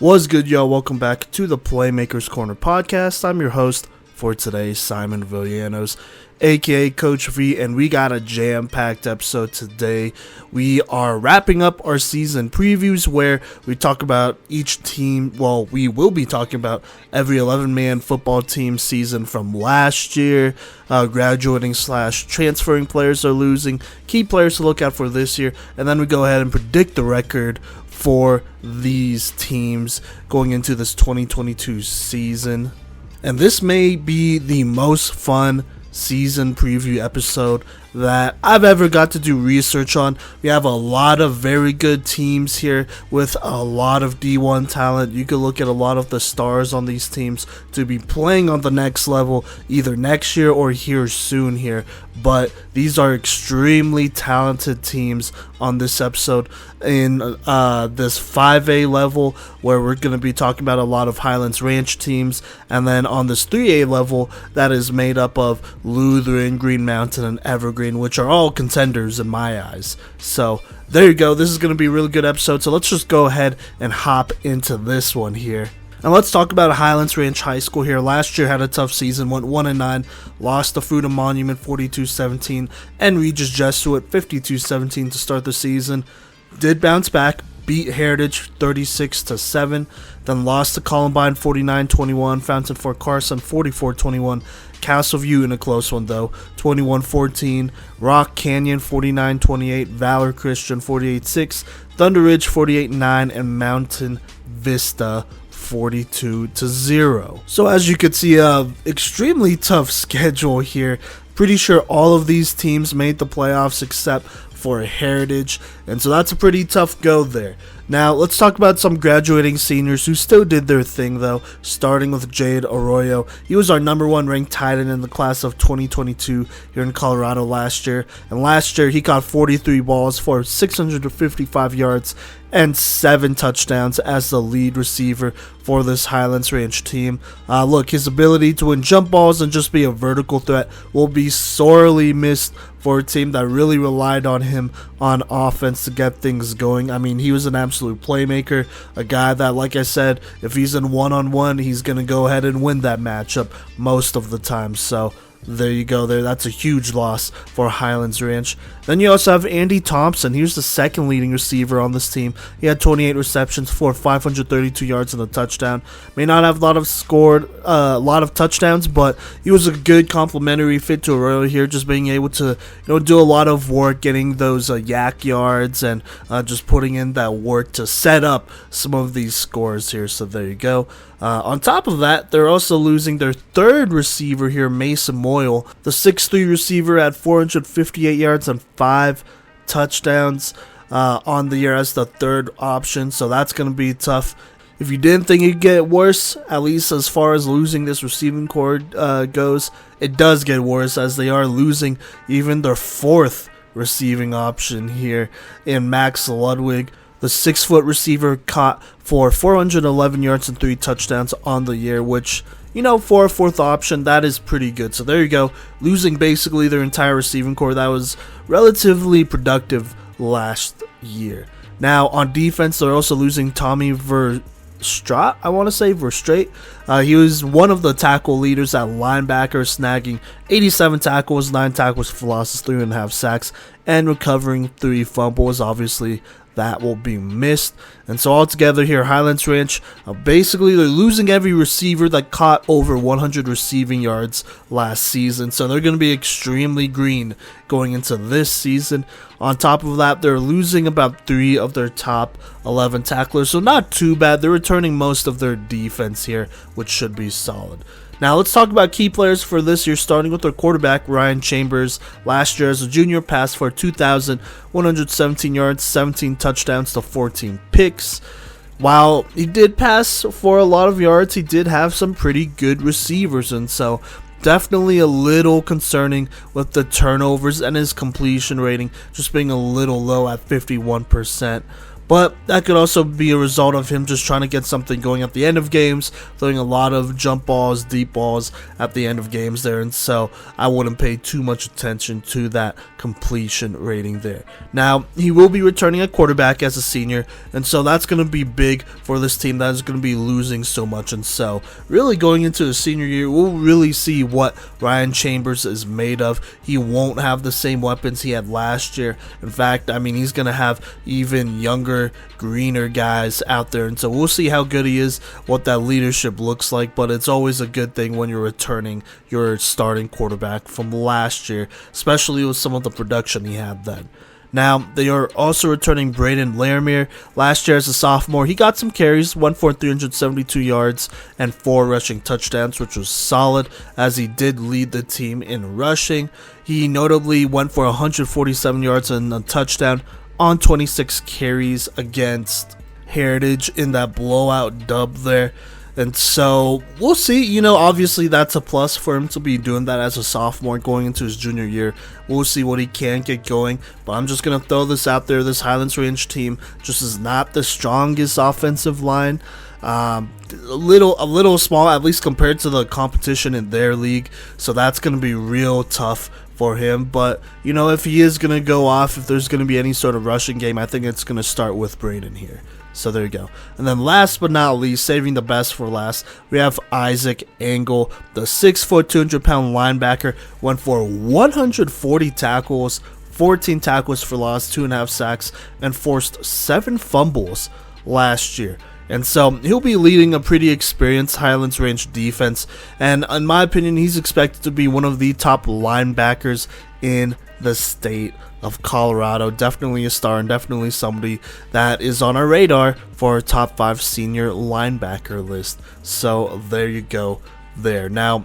What's good, y'all? Welcome back to the Playmakers Corner podcast. I'm your host for today, Simon Villanos, aka Coach V, and we got a jam-packed episode today. We are wrapping up our season previews where we talk about each team. Well, we will be talking about every 11-man football team season from last year, graduating / transferring players are losing, key players to look out for this year, and then we go ahead and predict the record for these teams going into this 2022 season. And this may be the most fun season preview episode that I've ever got to do research on. We have a lot of very good teams here with a lot of D1 talent. You can look at a lot of the stars on these teams to be playing on the next level either next year or here soon here. But these are extremely talented teams on this episode in this 5A level, where we're going to be talking about a lot of Highlands Ranch teams, and then on this 3A level that is made up of Lutheran, Green Mountain, and Evergreen, which are all contenders in my eyes. So there you go. This is going to be a really good episode, so let's just go ahead and hop into this one here. And let's talk about Highlands Ranch High School here. Last year had a tough season, went 1-9, lost to Freedom Monument 42-17, and Regis Jesuit 52-17 to start the season. Did bounce back, beat Heritage 36-7, then lost to Columbine 49-21, Fountain Fort Carson 44-21, Castleview in a close one though, 21-14, Rock Canyon 49-28, Valor Christian 48-6, ThunderRidge 48-9, and Mountain Vista 42-0. So as you can see, extremely tough schedule here. Pretty sure all of these teams made the playoffs except for Heritage, and so that's a pretty tough go there. Now let's talk about some graduating seniors who still did their thing though, starting with Jade Arroyo. He was our number 1 ranked tight end in the class of 2022 here in Colorado last year, and last year he caught 43 balls for 655 yards and 7 touchdowns as the lead receiver for this Highlands Ranch team. Look, his ability to win jump balls and just be a vertical threat will be sorely missed for a team that really relied on him on offense to get things going. I mean, he was an absolute playmaker, a guy that, like I said, if he's in one-on-one, he's going to go ahead and win that matchup most of the time. So there you go there. That's a huge loss for Highlands Ranch. Then you also have Andy Thompson. He was the second leading receiver on this team. He had 28 receptions for 532 yards and a touchdown. May not have a lot of touchdowns, but he was a good complementary fit to Arroyo here, just being able to do a lot of work, getting those yak yards, and just putting in that work to set up some of these scores here. So there you go. On top of that, they're also losing their third receiver here, Mason Moyle. The 6'3 receiver had 458 yards and 5 touchdowns on the year as the third option, so that's going to be tough. If you didn't think it'd get worse, at least as far as losing this receiving core goes, it does get worse, as they are losing even their fourth receiving option here in Max Ludwig. The 6-foot receiver caught for 411 yards and 3 touchdowns on the year, which, for a fourth option, that is pretty good. So there you go, losing basically their entire receiving core that was relatively productive last year. Now, on defense, they're also losing Tommy Verstraete. He was one of the tackle leaders at linebacker, snagging 87 tackles, 9 tackles for losses, 3.5 sacks, and recovering 3 fumbles. Obviously, that will be missed. And so altogether here, Highlands Ranch, basically they're losing every receiver that caught over 100 receiving yards last season. So they're going to be extremely green going into this season. On top of that, they're losing about 3 of their top 11 tacklers. So not too bad. They're returning most of their defense here, which should be solid. Now let's talk about key players for this year, starting with their quarterback, Ryan Chambers. Last year as a junior, passed for 2,117 yards, 17 touchdowns to 14 picks. While he did pass for a lot of yards, he did have some pretty good receivers, and so definitely a little concerning with the turnovers and his completion rating just being a little low at 51%. but that could also be a result of him just trying to get something going at the end of games, throwing a lot of jump balls, deep balls at the end of games there, and so I wouldn't pay too much attention to that completion rating there. Now, he will be returning a quarterback as a senior, and so that's going to be big for this team that is going to be losing so much, and so really going into his senior year, we'll really see what Ryan Chambers is made of. He won't have the same weapons he had last year. In fact, I mean, he's going to have even younger, greener guys out there, and so we'll see how good he is, what that leadership looks like, but it's always a good thing when you're returning your starting quarterback from last year, especially with some of the production he had then. Now, they are also returning Braden Laramere. Last year as a sophomore, he got some carries, went for 372 yards and 4 rushing touchdowns, which was solid as he did lead the team in rushing. He notably went for 147 yards and a touchdown on 26 carries against Heritage in that blowout dub there. And so we'll see, you know, obviously that's a plus for him to be doing that as a sophomore going into his junior year. We'll see what he can get going, but I'm just going to throw this out there. This Highlands Ranch team just is not the strongest offensive line. A little small, at least compared to the competition in their league. So that's going to be real tough for him. But, you know, if he is going to go off, if there's going to be any sort of rushing game, I think it's going to start with Braden here. So there you go. And then last but not least, saving the best for last, we have Isaac Engel, the 6', 200-pound linebacker, went for 140 tackles, 14 tackles for loss, 2.5 sacks, and forced 7 fumbles last year. And so he'll be leading a pretty experienced Highlands Ranch defense, and in my opinion, he's expected to be one of the top linebackers in the state of Colorado. Definitely a star and definitely somebody that is on our radar for our top 5 senior linebacker list. So there you go there. Now,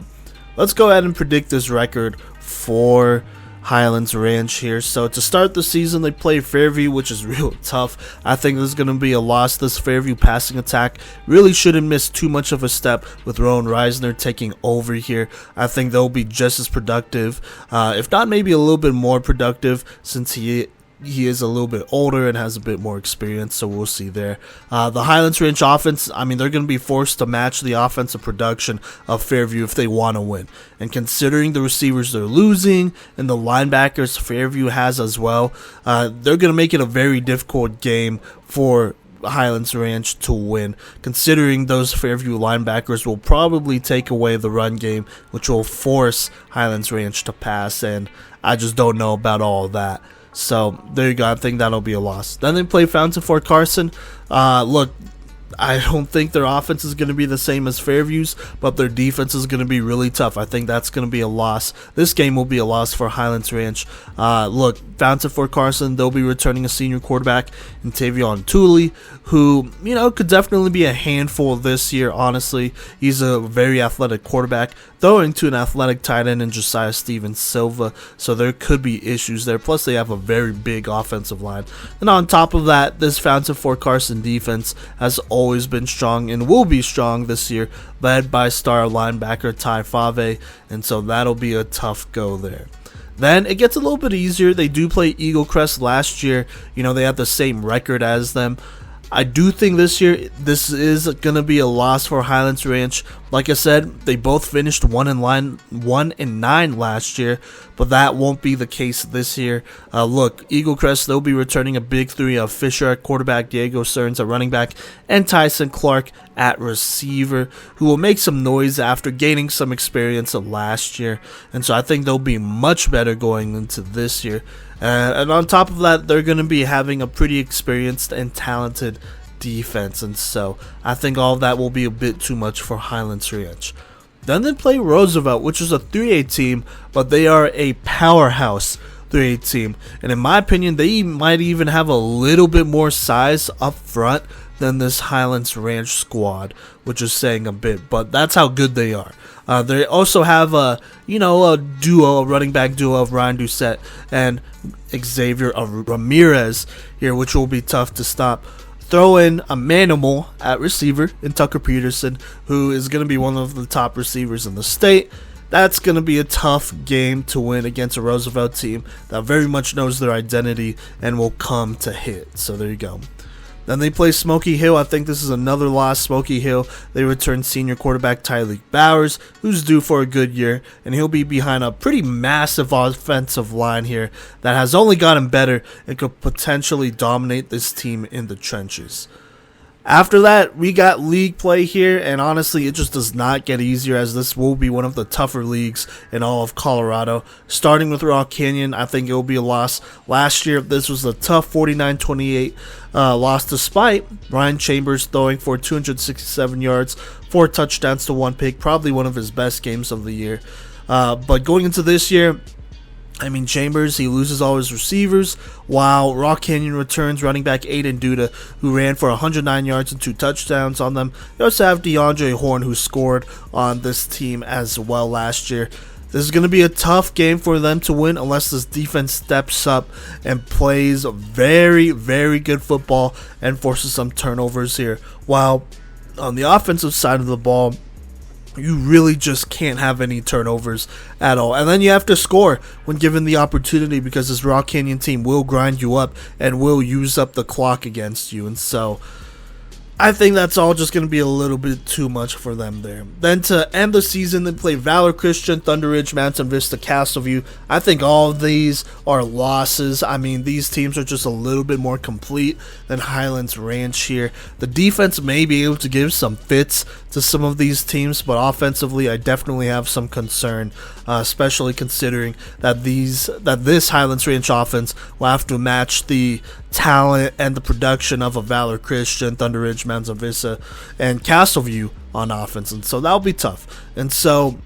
let's go ahead and predict this record for Highlands Ranch here. So to start the season, they play Fairview, which is real tough. I think this is going to be a loss. This Fairview passing attack really shouldn't miss too much of a step with Rowan Reisner taking over here. I think they'll be just as productive, if not maybe a little bit more productive, since he is a little bit older and has a bit more experience, so we'll see there. The Highlands Ranch offense, I mean, they're going to be forced to match the offensive production of Fairview if they want to win. And considering the receivers they're losing and the linebackers Fairview has as well, they're going to make it a very difficult game for Highlands Ranch to win, considering those Fairview linebackers will probably take away the run game, which will force Highlands Ranch to pass, and I just don't know about all of that. So there you go. I think that'll be a loss. Then they play Fountain Fort Carson. Look, I don't think their offense is going to be the same as Fairview's, but their defense is going to be really tough. I think that's going to be a loss. This game will be a loss for Highlands Ranch. Look, Fountain Fort Carson, they'll be returning a senior quarterback in Tavion Tooley, who, you know, could definitely be a handful this year, honestly. He's a very athletic quarterback, throwing to an athletic tight end in Josiah Stevens Silva, so there could be issues there. Plus, they have a very big offensive line. And on top of that, this Fountain Fort Carson defense has always been strong and will be strong this year, led by star linebacker Ty Fave, and so that'll be a tough go there. Then it gets a little bit easier. They do play Eagle Crest last year. You know, they have the same record as them. I do think this year this is going to be a loss for Highlands Ranch. Like I said, they both finished 1-9 last year, but that won't be the case this year. Look, Eagle Crest, they'll be returning a big 3 of Fisher at quarterback, Diego Stearns at running back, and Tyson Clark at receiver, who will make some noise after gaining some experience of last year. And so I think they'll be much better going into this year. And on top of that, they're going to be having a pretty experienced and talented defense, and so I think all of that will be a bit too much for Highlands Ranch. Then they play Roosevelt, which is a 3A team, but they are a powerhouse 3A team, and in my opinion, they might even have a little bit more size up front than this Highlands Ranch squad, which is saying a bit, but that's how good they are. They also have a running back duo of Ryan Doucette and Xavier Ramirez here, which will be tough to stop. Throw in a manimal at receiver in Tucker Peterson, who is going to be one of the top receivers in the state. That's going to be a tough game to win against a Roosevelt team that very much knows their identity and will come to hit. So there you go. Then they play Smoky Hill. I think this is another loss. Smoky Hill, they return senior quarterback Tyreek Bowers, who's due for a good year, and he'll be behind a pretty massive offensive line here that has only gotten better and could potentially dominate this team in the trenches. After that, we got league play here, and honestly, it just does not get easier, as this will be one of the tougher leagues in all of Colorado. Starting with Rock Canyon, I think it will be a loss. Last year, this was a tough 49-28 loss, despite Ryan Chambers throwing for 267 yards, 4 touchdowns to 1 pick, probably one of his best games of the year. But going into this year, I mean, Chambers, he loses all his receivers, while Rock Canyon returns running back Aiden Duda, who ran for 109 yards and 2 touchdowns on them. They also have DeAndre Horn, who scored on this team as well last year. This is going to be a tough game for them to win unless this defense steps up and plays very, very good football and forces some turnovers here. While on the offensive side of the ball, you really just can't have any turnovers at all. And then you have to score when given the opportunity, because this Rock Canyon team will grind you up and will use up the clock against you. And so I think that's all just going to be a little bit too much for them there. Then to end the season, they play Valor Christian, ThunderRidge, Mountain Vista, Castleview. I think all of these are losses. I mean, these teams are just a little bit more complete than Highlands Ranch here. The defense may be able to give some fits to some of these teams, but offensively, I definitely have some concern, especially considering that this Highlands Ranch offense will have to match the talent and the production of a Valor Christian, ThunderRidge, Mountain Vista, and Castleview on offense, and so that'll be tough. And so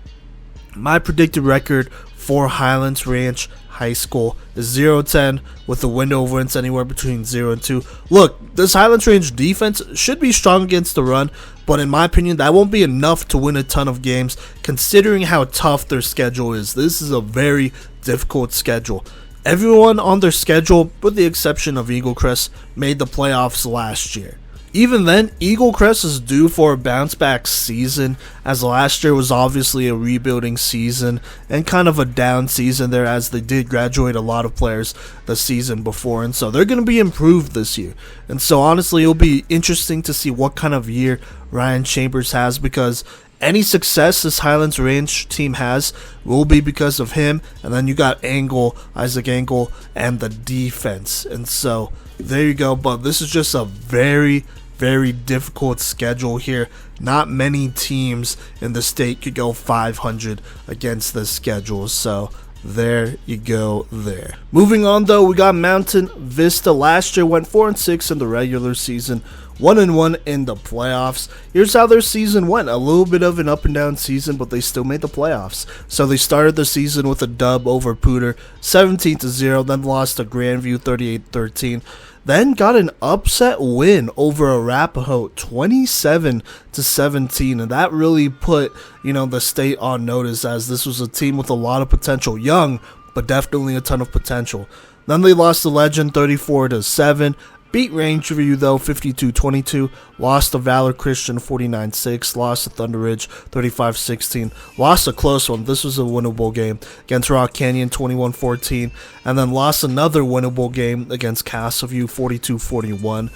my predicted record for Highlands Ranch High School is 0-10 with a win over anywhere between 0-2. Look, this Highlands Ranch defense should be strong against the run, but in my opinion, that won't be enough to win a ton of games considering how tough their schedule is. This is a very difficult schedule. Everyone on their schedule, with the exception of Eagle Crest, made the playoffs last year. Even then, Eagle Crest is due for a bounce-back season, as last year was obviously a rebuilding season and kind of a down season there, as they did graduate a lot of players the season before, and so they're going to be improved this year. And so honestly, it'll be interesting to see what kind of year Ryan Chambers has, because any success this Highlands Ranch team has will be because of him. And then you got Isaac Angle, and the defense. And so there you go. But this is just a very, very difficult schedule here. Not many teams in the state could go 500 against this schedule. So there you go there. Moving on though, we got Mountain Vista. Last year went 4-6 in the regular season, 1-1 in the playoffs. Here's how their season went. A little bit of an up and down season, but they still made the playoffs. So they started the season with a dub over Pooter, 17-0, then lost to Grandview 38-13. Then got an upset win over Arapahoe, 27-17, and that really put, the state on notice, as this was a team with a lot of potential, young, but definitely a ton of potential. Then they lost to Legend 34-7. Beat Rangeview though 52-22, lost to Valor Christian 49-6, lost to ThunderRidge 35-16, lost a close one. This was a winnable game against Rock Canyon 21-14, and then lost another winnable game against Castleview 42-41.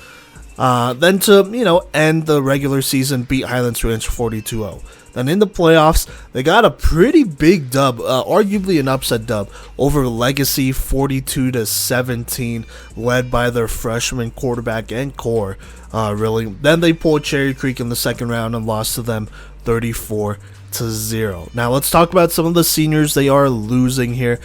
Then to end the regular season, beat Highlands Ranch 42-0. Then in the playoffs, they got a pretty big dub, arguably an upset dub, over Legacy 42-17, led by their freshman quarterback and core, really. Then they pulled Cherry Creek in the second round and lost to them 34-0. Now let's talk about some of the seniors they are losing here,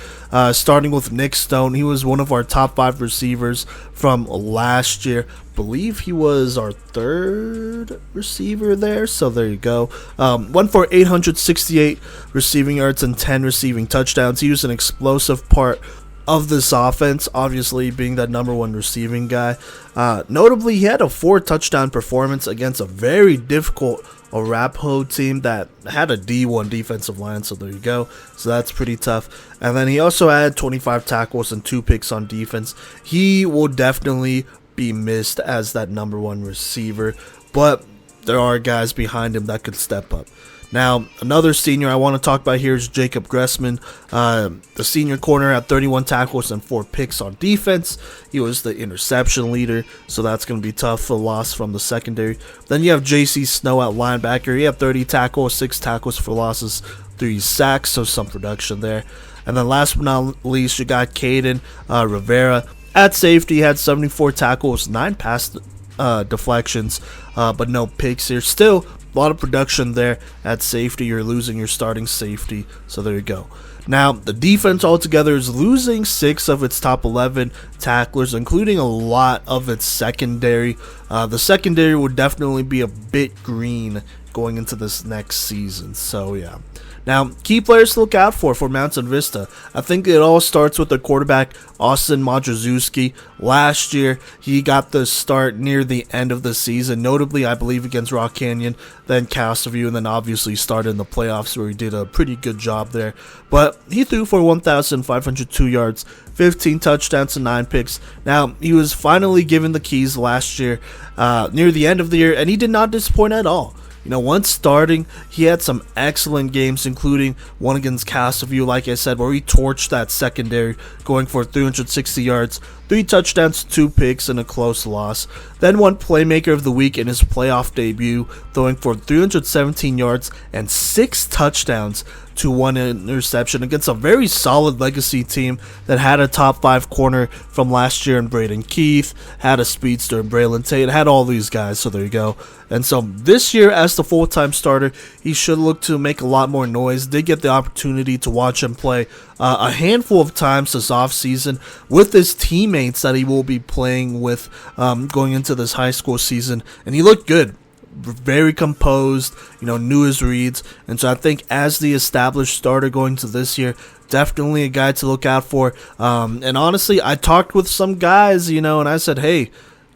starting with Nick Stone. He was one of our top 5 receivers from last year. Believe he was our 3rd receiver there, so there you go. Went for 868 receiving yards and 10 receiving touchdowns. He was an explosive part of this offense, obviously being that number 1 receiving guy. Notably, he had a 4 touchdown performance against a very difficult Arapahoe team that had a D1 defensive line, so there you go. So that's pretty tough. And then he also had 25 tackles and 2 picks on defense. He will definitely be missed as that number 1 receiver, but there are guys behind him that could step up. Now, another senior I want to talk about here is Jacob Gressman, the senior corner at 31 tackles and 4 picks on defense. He was the interception leader, so that's going to be tough for loss from the secondary. Then you have J.C. Snow at linebacker. He had 30 tackles, 6 tackles for losses, 3 sacks, so some production there. And then last but not least, you got Caden Rivera. At safety, he had 74 tackles, 9 pass deflections, but no picks here. Still, a lot of production there at safety. You're losing your starting safety, so there you go. Now, the defense altogether is losing 6 of its top 11 tacklers, including a lot of its secondary. The secondary would definitely be a bit green going into this next season, so yeah. Now, key players to look out for Mountain Vista. I think it all starts with the quarterback, Austin Modrzewski. Last year, he got the start near the end of the season, notably, I believe, against Rock Canyon, then Castleview, and then obviously started in the playoffs where he did a pretty good job there. But he threw for 1,502 yards, 15 touchdowns and 9 picks. Now, he was finally given the keys last year, near the end of the year, and he did not disappoint at all. You know, once starting, he had some excellent games, including one against Castleview, like I said, where he torched that secondary, going for 360 yards, 3 touchdowns, 2 picks, and a close loss. Then won Playmaker of the Week in his playoff debut, throwing for 317 yards and 6 touchdowns to 1 interception against a very solid legacy team that had a top 5 corner from last year in Braden Keith, had a speedster in Braylon Tate, had all these guys, so there you go. And so this year, as the full-time starter, he should look to make a lot more noise. Did get the opportunity to watch him play a handful of times this offseason with his teammates that he will be playing with going into this high school season, and he looked good. Very composed, knew his reads, and so I think as the established starter going to this year, definitely a guy to look out for. And honestly, I talked with some guys, and I said, hey,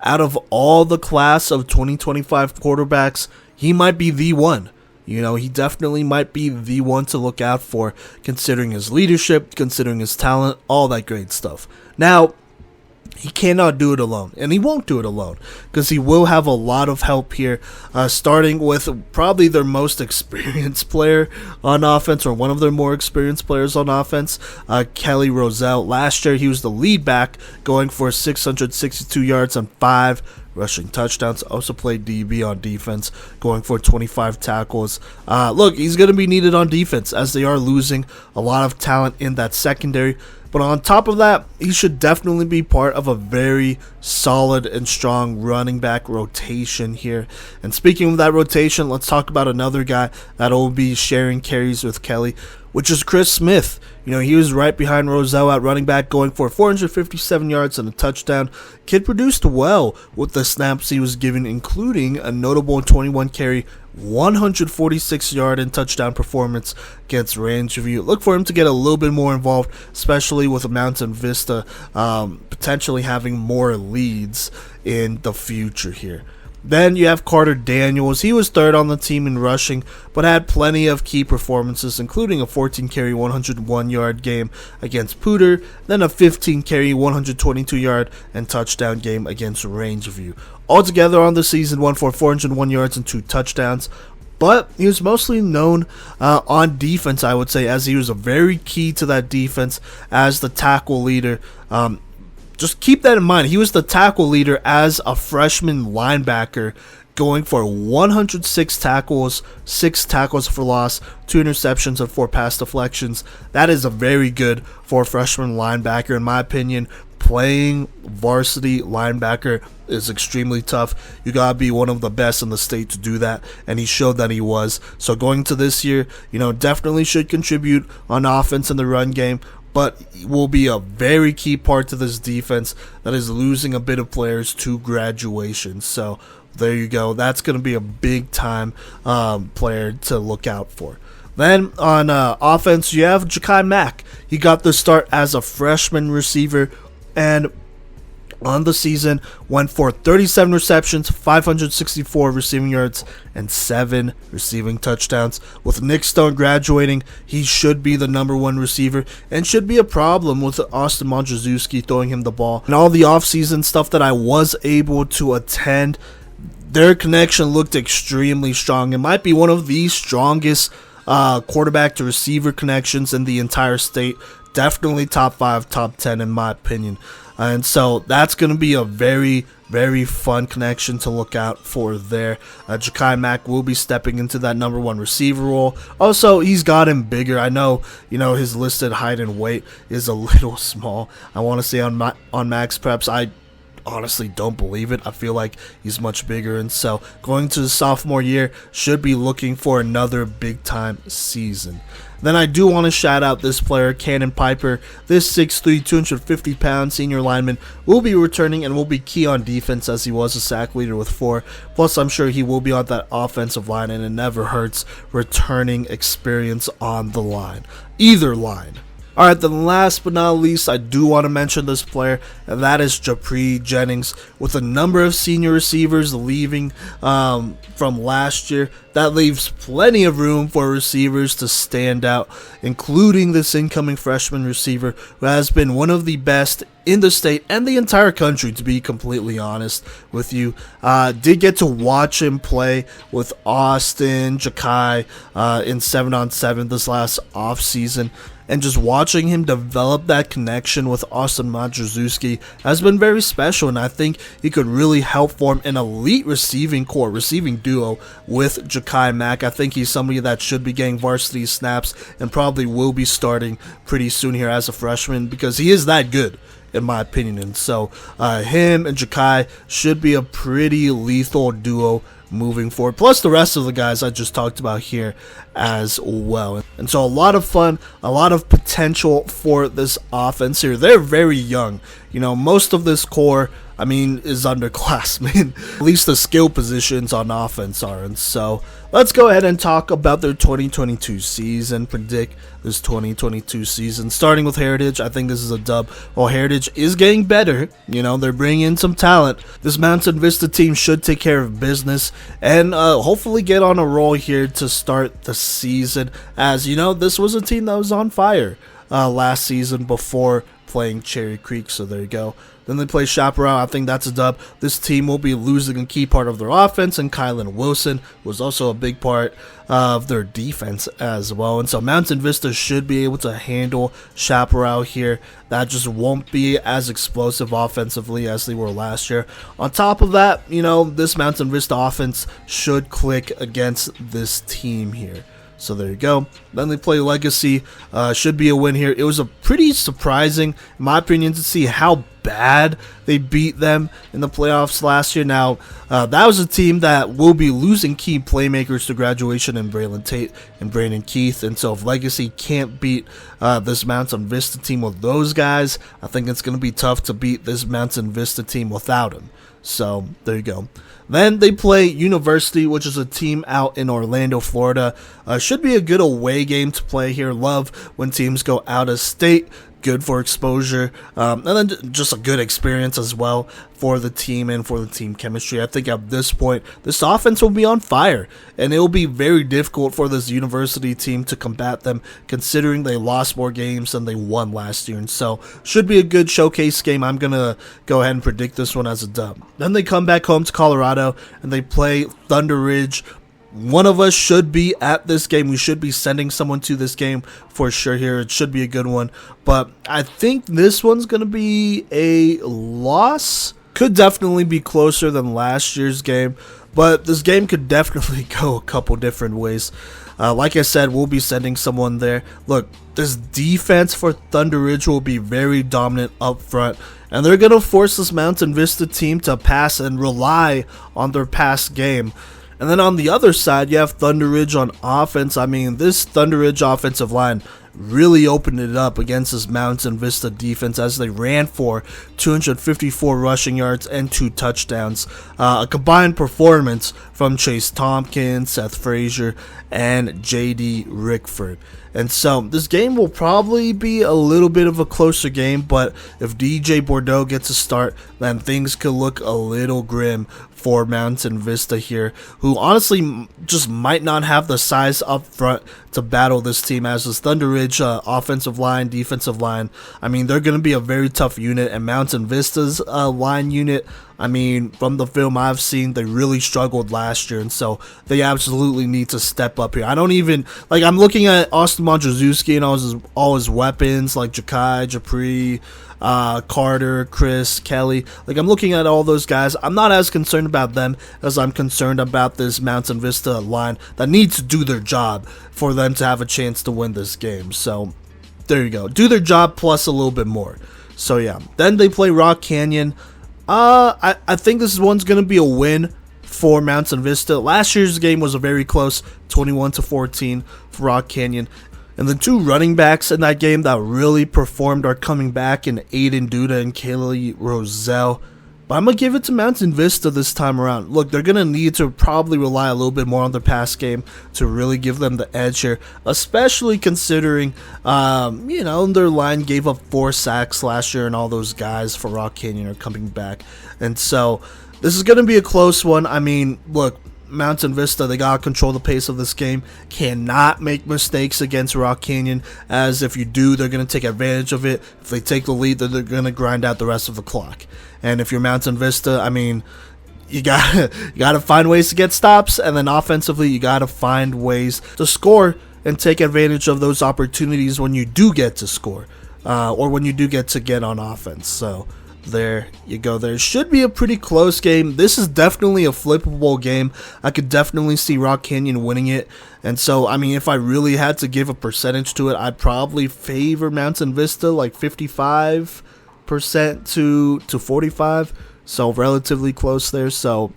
out of all the class of 2025 quarterbacks, he might be the one. He definitely might be the one to look out for, considering his leadership, considering his talent, all that great stuff. Now, he cannot do it alone, and he won't do it alone, because he will have a lot of help here, starting with probably their most experienced player on offense, or one of their more experienced players on offense, Kelly Roselle. Last year, he was the lead back, going for 662 yards and 5 rushing touchdowns. Also played DB on defense, going for 25 tackles. Look, he's going to be needed on defense, as they are losing a lot of talent in that secondary. But on top of that, he should definitely be part of a very solid and strong running back rotation here. And speaking of that rotation, let's talk about another guy that will be sharing carries with Kelly, which is Chris Smith. He was right behind Roselle at running back, going for 457 yards and a touchdown. Kid produced well with the snaps he was given, including a notable 21 carry, 146 yard and touchdown performance against Rangeview. Look for him to get a little bit more involved, especially with Mountain Vista potentially having more leads in the future here. Then you have Carter Daniels. He was third on the team in rushing, but had plenty of key performances, including a 14-carry, 101-yard game against Pooter, then a 15-carry, 122-yard and touchdown game against Rangeview. Altogether on the season, won for 401 yards and 2 touchdowns. But he was mostly known on defense, I would say, as he was a very key to that defense as the tackle leader. Just keep that in mind. He was the tackle leader as a freshman linebacker, going for 106 tackles, 6 tackles for loss, 2 interceptions, and 4 pass deflections. That is a very good for a freshman linebacker, in my opinion. Playing varsity linebacker is extremely tough. You gotta be one of the best in the state to do that, and he showed that he was. So going to this year, definitely should contribute on offense in the run game, but will be a very key part to this defense that is losing a bit of players to graduation. So there you go. That's going to be a big-time player to look out for. Then on offense, you have Ja'Kai Mack. He got the start as a freshman receiver, and on the season went for 37 receptions, 564 receiving yards, and 7 receiving touchdowns. With Nick Stone graduating, he should be the number 1 receiver and should be a problem with Austin Modrzewski throwing him the ball. And all the offseason stuff that I was able to attend, their connection looked extremely strong. It might be one of the strongest quarterback to receiver connections in the entire state. Definitely top 5, top 10 in my opinion. And so that's going to be a very, very fun connection to look out for there. Ja'Kai Mack will be stepping into that number 1 receiver role. Also, he's gotten bigger. I know, his listed height and weight is a little small. I want to say on Max Preps, I honestly don't believe it. I feel like he's much bigger, and so going to the sophomore year, should be looking for another big time season. Then I do want to shout out this player, Cannon Piper. This 6'3", 250-pound senior lineman will be returning and will be key on defense, as he was a sack leader with 4. Plus, I'm sure he will be on that offensive line, and it never hurts returning experience on the line, either line. Alright, then last but not least, I do want to mention this player, and that is Japri Jennings. With a number of senior receivers leaving from last year, that leaves plenty of room for receivers to stand out, including this incoming freshman receiver, who has been one of the best in the state and the entire country, to be completely honest with you. Did get to watch him play with Austin, Ja'Kai in 7-on-7 this last offseason. And just watching him develop that connection with Austin Majrzewski has been very special, and I think he could really help form an elite receiving duo with Ja'Kai Mack. I think he's somebody that should be getting varsity snaps and probably will be starting pretty soon here as a freshman, because he is that good, in my opinion. And so him and Ja'Kai should be a pretty lethal duo moving forward, plus the rest of the guys I just talked about here as well. And so a lot of fun, a lot of potential for this offense here. They're very young. Most of this core, is underclassmen. At least the skill positions on offense are. And so let's go ahead and talk about their 2022 season, predict this 2022 season. Starting with Heritage, I think this is a dub. Well, Heritage is getting better. They're bringing in some talent. This Mountain Vista team should take care of business and hopefully get on a roll here to start the season. As this was a team that was on fire last season before playing Cherry Creek, so there you go. Then they play Chaparral. I think that's a dub. This team will be losing a key part of their offense, and Kylan Wilson was also a big part of their defense as well. And so Mountain Vista should be able to handle Chaparral here. That just won't be as explosive offensively as they were last year. On top of that, this Mountain Vista offense should click against this team here. So there you go. Then they play Legacy. Should be a win here. It was a pretty surprising, in my opinion, to see how bad they beat them in the playoffs last year. Now, that was a team that will be losing key playmakers to graduation in Braylon Tate and Brandon Keith. And so if Legacy can't beat this Mountain Vista team with those guys, I think it's going to be tough to beat this Mountain Vista team without them. So there you go. Then they play University, which is a team out in Orlando, Florida. Should be a good away game to play here. Love when teams go out of state. Good for exposure, and then just a good experience as well for the team and for the team chemistry. I think at this point, this offense will be on fire, and it will be very difficult for this University team to combat them, considering they lost more games than they won last year. And so, should be a good showcase game. I'm going to go ahead and predict this one as a dub. Then they come back home to Colorado, and they play ThunderRidge. One of us should be at this game. We should be sending someone to this game for sure here. It should be a good one. But I think this one's going to be a loss. Could definitely be closer than last year's game. But this game could definitely go a couple different ways. Like I said, we'll be sending someone there. Look, this defense for ThunderRidge will be very dominant up front. And they're going to force this Mountain Vista team to pass and rely on their pass game. And then on the other side, you have ThunderRidge on offense. This ThunderRidge offensive line really opened it up against this Mountain Vista defense as they ran for 254 rushing yards and 2 touchdowns. A combined performance from Chase Tompkins, Seth Frazier, and J.D. Rickford. And so this game will probably be a little bit of a closer game, but if DJ Bordeaux gets a start, then things could look a little grim for Mountain Vista here, who honestly just might not have the size up front to battle this team, as this ThunderRidge offensive line, defensive line. They're going to be a very tough unit, and Mountain Vista's line unit, I mean, from the film I've seen, they really struggled last year, and so they absolutely need to step up here. I don't even, like, I'm looking at Austin Mondrzewski and all his weapons, like Jakai, Japri, Carter, Chris, Kelly. Like, I'm looking at all those guys. I'm not as concerned about them as I'm concerned about this Mountain Vista line that needs to do their job for them to have a chance to win this game. So, there you go. Do their job plus a little bit more. So, yeah. Then they play Rock Canyon. I think this one's going to be a win for Mountain Vista. Last year's game was a very close 21-14 for Rock Canyon. And the two running backs in that game that really performed are coming back in Aiden Duda and Kaylee Roselle. But I'm going to give it to Mountain Vista this time around. Look, they're going to need to probably rely a little bit more on their pass game to really give them the edge here, especially considering, their line gave up 4 sacks last year and all those guys for Rock Canyon are coming back. And so this is going to be a close one. I mean, look, Mountain Vista, they got to control the pace of this game. Cannot make mistakes against Rock Canyon, as if you do, they're going to take advantage of it. If they take the lead, they're going to grind out the rest of the clock. And if you're Mountain Vista, I mean, you gotta find ways to get stops, and then offensively, you got to find ways to score and take advantage of those opportunities when you do get to score, or when you do get on offense. So there you go. There should be a pretty close game. This is definitely a flippable game. I could definitely see Rock Canyon winning it. And so, I mean, if I really had to give a percentage to it, I'd probably favor Mountain Vista, like 55% to 45. So relatively close there. So,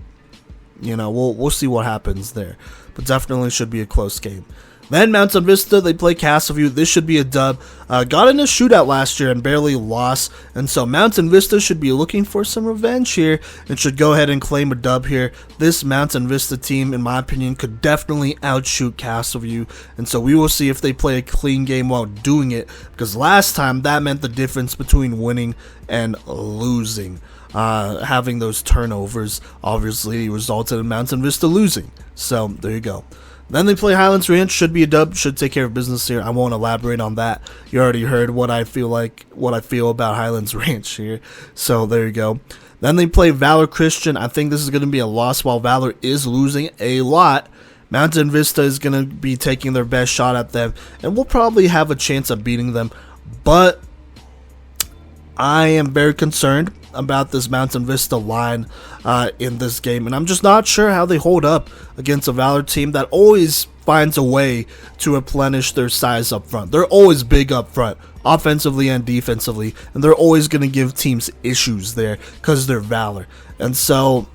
we'll see what happens there. But definitely should be a close game. Then Mountain Vista, they play Castleview. This should be a dub. Got in a shootout last year and barely lost. And so Mountain Vista should be looking for some revenge here and should go ahead and claim a dub here. This Mountain Vista team, in my opinion, could definitely outshoot Castleview. And so we will see if they play a clean game while doing it, because last time that meant the difference between winning and losing. Having those turnovers obviously resulted in Mountain Vista losing. So there you go. Then they play Highlands Ranch. Should be a dub. Should take care of business here. I won't elaborate on that. You already heard what I feel about Highlands Ranch here. So there you go. Then they play Valor Christian. I think this is going to be a loss. While Valor is losing a lot, Mountain Vista is going to be taking their best shot at them, and we'll probably have a chance of beating them. But I am very concerned about this Mountain Vista line in this game, and I'm just not sure how they hold up against a Valor team that always finds a way to replenish their size up front. They're always big up front, offensively and defensively, and they're always going to give teams issues there because they're Valor. And so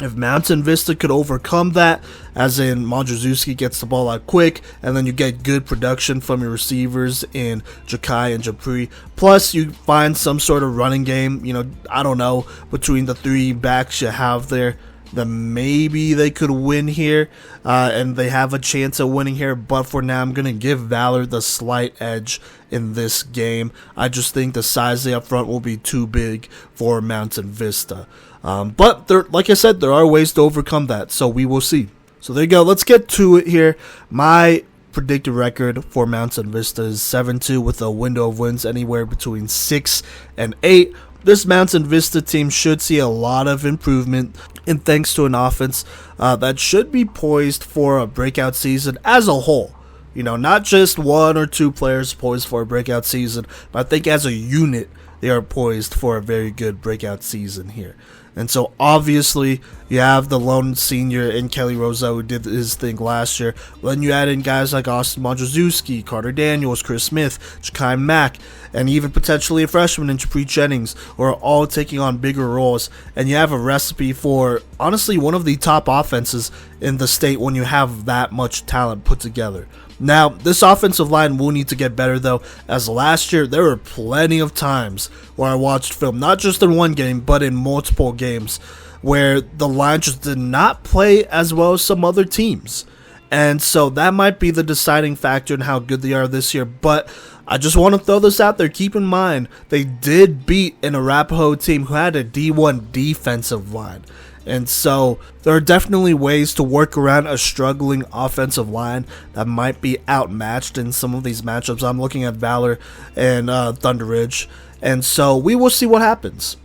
if Mountain Vista could overcome that, as in Mondrzewski gets the ball out quick, and then you get good production from your receivers in Jakai and Japri, plus you find some sort of running game, I don't know, between the 3 backs you have there, then maybe they could win here, and they have a chance of winning here. But for now, I'm going to give Valor the slight edge in this game. I just think the size up front will be too big for Mountain Vista. But like I said, there are ways to overcome that, so we will see. So there you go. Let's get to it here. My predicted record for Mountain Vista is 7-2 with a window of wins anywhere between 6 and 8. This Mountain Vista team should see a lot of improvement, and thanks to an offense that should be poised for a breakout season as a whole. Not just 1 or 2 players poised for a breakout season, but I think as a unit, they are poised for a very good breakout season here. And so obviously you have the lone senior in Kelly Rosa, who did his thing last year. Then you add in guys like Austin Mondrzewski, Carter Daniels, Chris Smith, Jakai Mack, and even potentially a freshman in Japri Jennings, who are all taking on bigger roles. And you have a recipe for, honestly, one of the top offenses in the state when you have that much talent put together. Now, this offensive line will need to get better, though, as last year there were plenty of times where I watched film, not just in one game, but in multiple games, where the line just did not play as well as some other teams. And so that might be the deciding factor in how good they are this year. But I just want to throw this out there. Keep in mind, they did beat an Arapahoe team who had a D1 defensive line. And so there are definitely ways to work around a struggling offensive line that might be outmatched in some of these matchups. I'm looking at Valor and ThunderRidge, and so we will see what happens.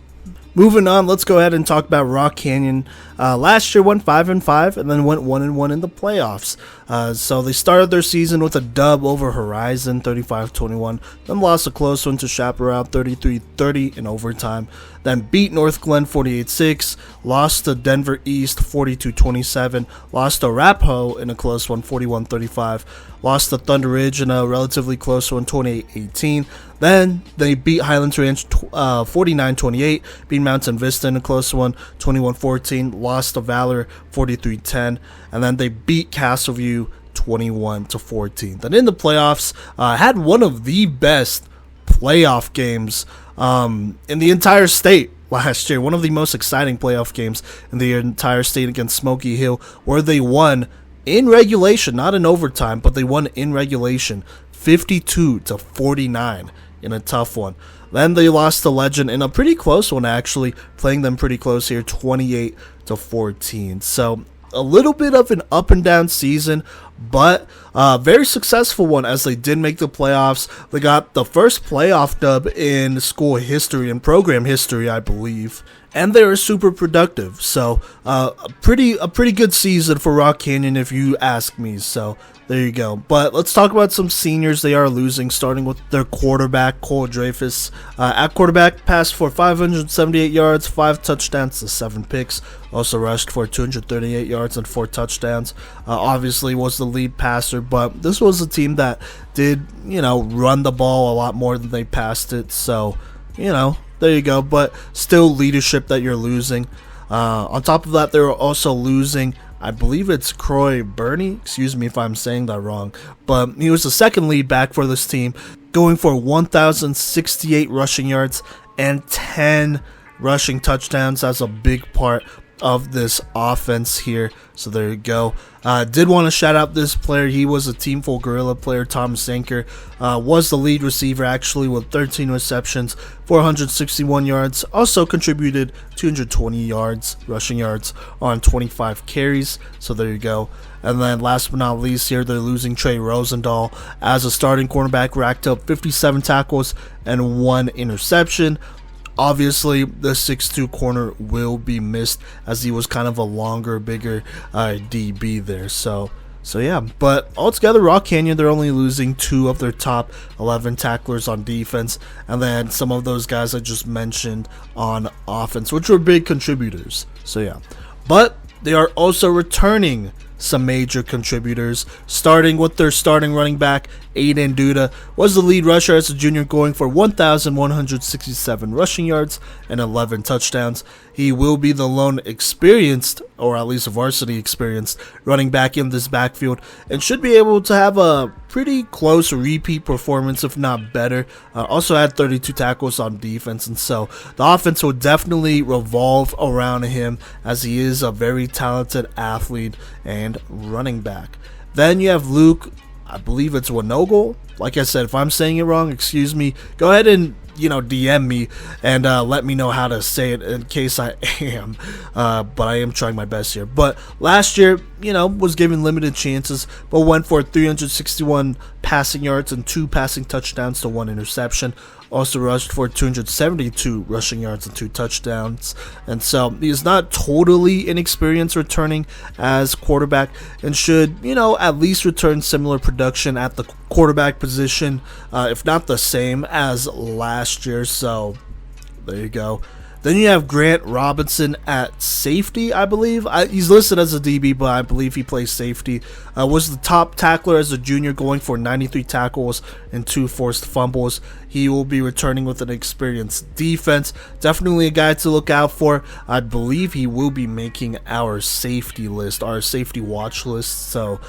Moving on, let's go ahead and talk about Rock Canyon. Last year went 5-5 and then went 1-1 in the playoffs. So they started their season with a dub over Horizon, 35-21. Then lost a close one to Chaparral, 33-30 in overtime. Then beat North Glen 48-6. Lost to Denver East, 42-27. Lost to Arapahoe in a close one, 41-35. Lost to ThunderRidge in a relatively close one, 28-18. Then they beat Highlands Ranch 49-28, beat Mountain Vista in a close one, 21-14, lost to Valor 43-10, and then they beat Castleview 21-14. Then in the playoffs, had one of the best playoff games in the entire state last year. One of the most exciting playoff games in the entire state against Smoky Hill, where they won in regulation, not in overtime, but they won in regulation 52-49 in a tough one. Then they lost to Legend in a pretty close one, actually, playing them pretty close here, 28-14. So a little bit of an up and down season, but a very successful one as they did make the playoffs. They got the first playoff dub in school history and program history, I believe, and they were super productive. So a pretty good season for Rock Canyon, if you ask me. So there you go. But let's talk about some seniors they are losing, starting with their quarterback, Cole Dreyfus. At quarterback, passed for 578 yards, 5 touchdowns to 7 picks. Also rushed for 238 yards and 4 touchdowns. Obviously was the lead passer, but this was a team that did, run the ball a lot more than they passed it. So, there you go. But still leadership that you're losing. On top of that, they were also losing, I believe it's Croy Burney. Excuse me if I'm saying that wrong. But he was the second lead back for this team, going for 1,068 rushing yards and 10 rushing touchdowns. That's a big part of this offense here. So there you go. Did want to shout out this player. He was a Team Full Gorilla player. Thomas Anker was the lead receiver, actually, with 13 receptions, 461 yards. Also contributed 220 yards, rushing yards, on 25 carries. So there you go. And then last but not least here, they're losing Trey Rosendahl as a starting cornerback, racked up 57 tackles and 1 interception. Obviously, the 6'2 corner will be missed, as he was kind of a longer, bigger DB there. So yeah. But altogether, Rock Canyon, they're only losing 2 of their top 11 tacklers on defense, and then some of those guys I just mentioned on offense, which were big contributors. So yeah. But they are also returning some major contributors, starting with their starting running back, Aiden Duda, was the lead rusher as a junior, going for 1,167 rushing yards and 11 touchdowns. He will be the lone experienced, or at least varsity experienced, running back in this backfield, and should be able to have a pretty close repeat performance, if not better. Also had 32 tackles on defense, and so the offense will definitely revolve around him, as he is a very talented athlete and running back. Then you have Luke, I believe it's Winogle. Like I said, if I'm saying it wrong, excuse me. Go ahead and DM me and let me know how to say it, in case I am. But I am trying my best here. But last year, was given limited chances, but went for 361 passing yards and 2 passing touchdowns to 1 interception. Also rushed for 272 rushing yards and 2 touchdowns. And so he's not totally inexperienced returning as quarterback, and should, at least return similar production at the quarterback position, if not the same as last year. So there you go. Then you have Grant Robinson at safety, I believe. He's listed as a DB, but I believe he plays safety. Was the top tackler as a junior, going for 93 tackles and 2 forced fumbles. He will be returning with an experienced defense. Definitely a guy to look out for. I believe he will be making our safety list, our safety watch list. So,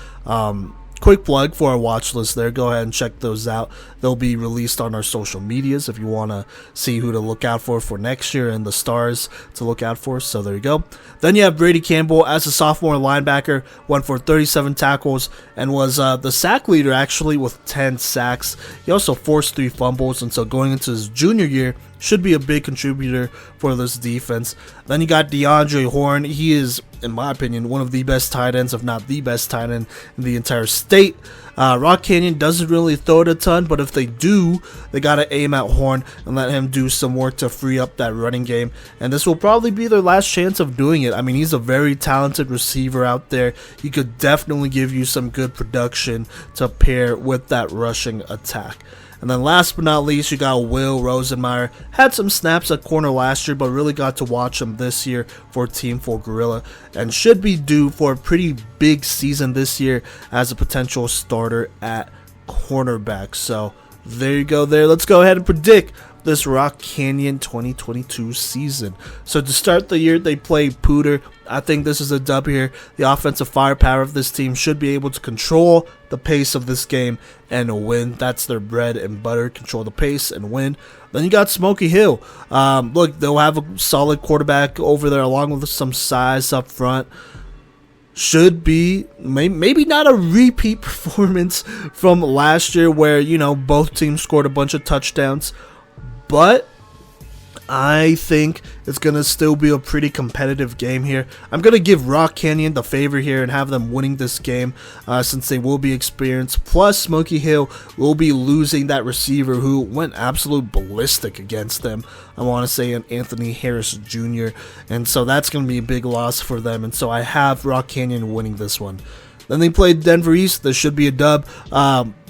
quick plug for our watch list there. Go ahead and check those out. They'll be released on our social medias if you want to see who to look out for next year and the stars to look out for. So there you go. Then you have Brady Campbell as a sophomore linebacker, went for 37 tackles and was the sack leader, actually, with 10 sacks. He also forced 3 fumbles, and so going into his junior year, should be a big contributor for this defense. Then you got DeAndre Horn. He is, in my opinion, one of the best tight ends, if not the best tight end in the entire state. Rock Canyon doesn't really throw it a ton, but if they do, they got to aim at Horn and let him do some work to free up that running game. And this will probably be their last chance of doing it. I mean, he's a very talented receiver out there. He could definitely give you some good production to pair with that rushing attack. And then last but not least, you got Will Rosenmeyer. Had some snaps at corner last year, but really got to watch him this year for Team 4 Gorilla, and should be due for a pretty big season this year as a potential starter at cornerback. So there you go there. Let's go ahead and predict this Rock Canyon 2022 season. So to start the year, they play Pooter. I think this is a dub here. The offensive firepower of this team should be able to control the pace of this game and win. That's their bread and butter, control the pace and win. Then you got Smoky Hill. Look, they'll have a solid quarterback over there along with some size up front. Should be maybe not a repeat performance from last year where, you know, both teams scored a bunch of touchdowns, but I think it's going to still be a pretty competitive game here. I'm going to give Rock Canyon the favor here and have them winning this game since they will be experienced. Plus, Smoky Hill will be losing that receiver who went absolute ballistic against them. I want to say an Anthony Harris Jr. And so that's going to be a big loss for them. And so I have Rock Canyon winning this one. Then they played Denver East. This should be a dub.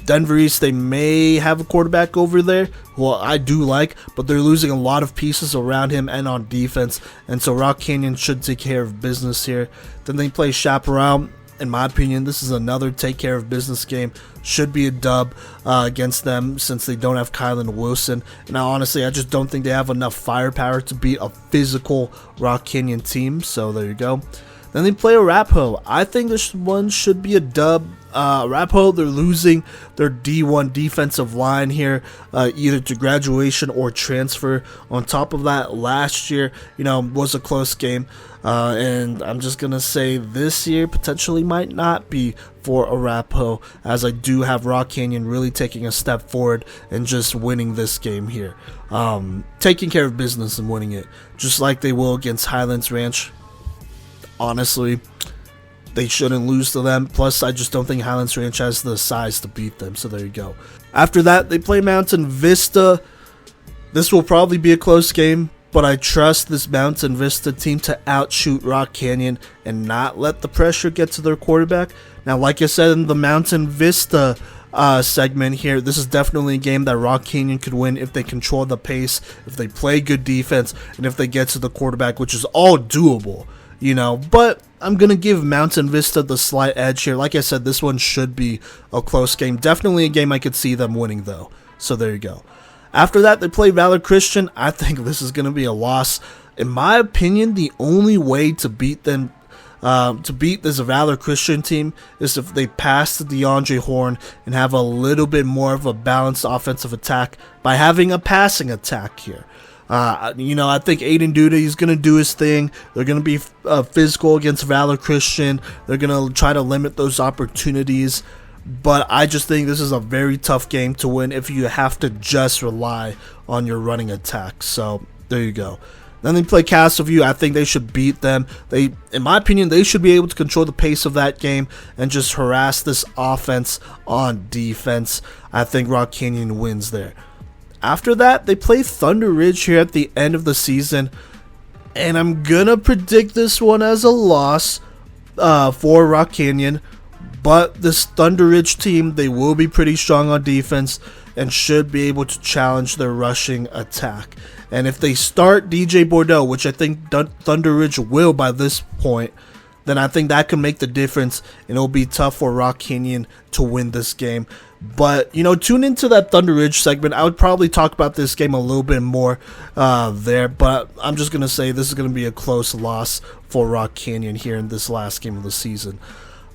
Denver East, they may have a quarterback over there, well, I do like, but they're losing a lot of pieces around him and on defense, and so Rock Canyon should take care of business here. Then they play Chaparral. In my opinion, this is another take care of business game. Should be a dub against them since they don't have Kylan Wilson. And honestly, I just don't think they have enough firepower to beat a physical Rock Canyon team, so there you go. Then they play Arapahoe. I think this one should be a dub. Arapahoe, they're losing their D1 defensive line here, either to graduation or transfer. On top of that, last year, you know, was a close game. And I'm just going to say this year potentially might not be for Arapahoe, as I do have Rock Canyon really taking a step forward and just winning this game here. Taking care of business and winning it, just like they will against Highlands Ranch. Honestly, they shouldn't lose to them. Plus, I just don't think Highlands Ranch has the size to beat them. So there you go. After that, they play Mountain Vista. This will probably be a close game, but I trust this Mountain Vista team to outshoot Rock Canyon and not let the pressure get to their quarterback. Now, like I said in the Mountain Vista segment here, this is definitely a game that Rock Canyon could win if they control the pace, if they play good defense, and if they get to the quarterback, which is all doable. You know, but I'm going to give Mountain Vista the slight edge here. Like I said, this one should be a close game. Definitely a game I could see them winning, though. So there you go. After that, they play Valor Christian. I think this is going to be a loss. In my opinion, the only way to beat them, to beat this Valor Christian team, is if they pass to DeAndre Horn and have a little bit more of a balanced offensive attack by having a passing attack here. You know, I think Aiden Duda is going to do his thing. They're going to be physical against Valor Christian. They're going to try to limit those opportunities. But I just think this is a very tough game to win if you have to just rely on your running attack. So there you go. Then they play Castleview. I think they should beat them. In my opinion, they should be able to control the pace of that game and just harass this offense on defense. I think Rock Canyon wins there. After that, they play ThunderRidge here at the end of the season, and I'm going to predict this one as a loss for Rock Canyon, but this ThunderRidge team, they will be pretty strong on defense and should be able to challenge their rushing attack. And if they start DJ Bordeaux, which I think ThunderRidge will by this point, then I think that can make the difference, and it'll be tough for Rock Canyon to win this game. But, you know, tune into that ThunderRidge segment. I would probably talk about this game a little bit more there, but I'm just going to say this is going to be a close loss for Rock Canyon here in this last game of the season.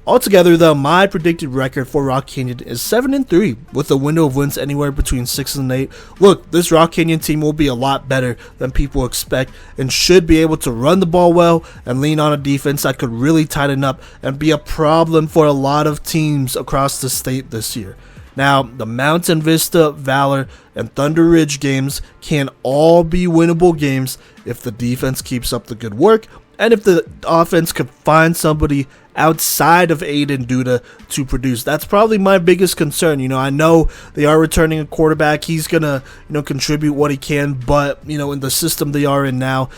Altogether, though, my predicted record for Rock Canyon is 7-3, with a window of wins anywhere between 6 and 8. Look, this Rock Canyon team will be a lot better than people expect and should be able to run the ball well and lean on a defense that could really tighten up and be a problem for a lot of teams across the state this year. Now, the Mountain Vista, Valor, and ThunderRidge games can all be winnable games if the defense keeps up the good work and if the offense could find somebody outside of Aiden Duda to produce. That's probably my biggest concern. I know they are returning a quarterback. He's going to, contribute what he can, but, in the system they are in now,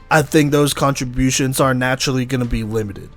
I think those contributions are naturally going to be limited.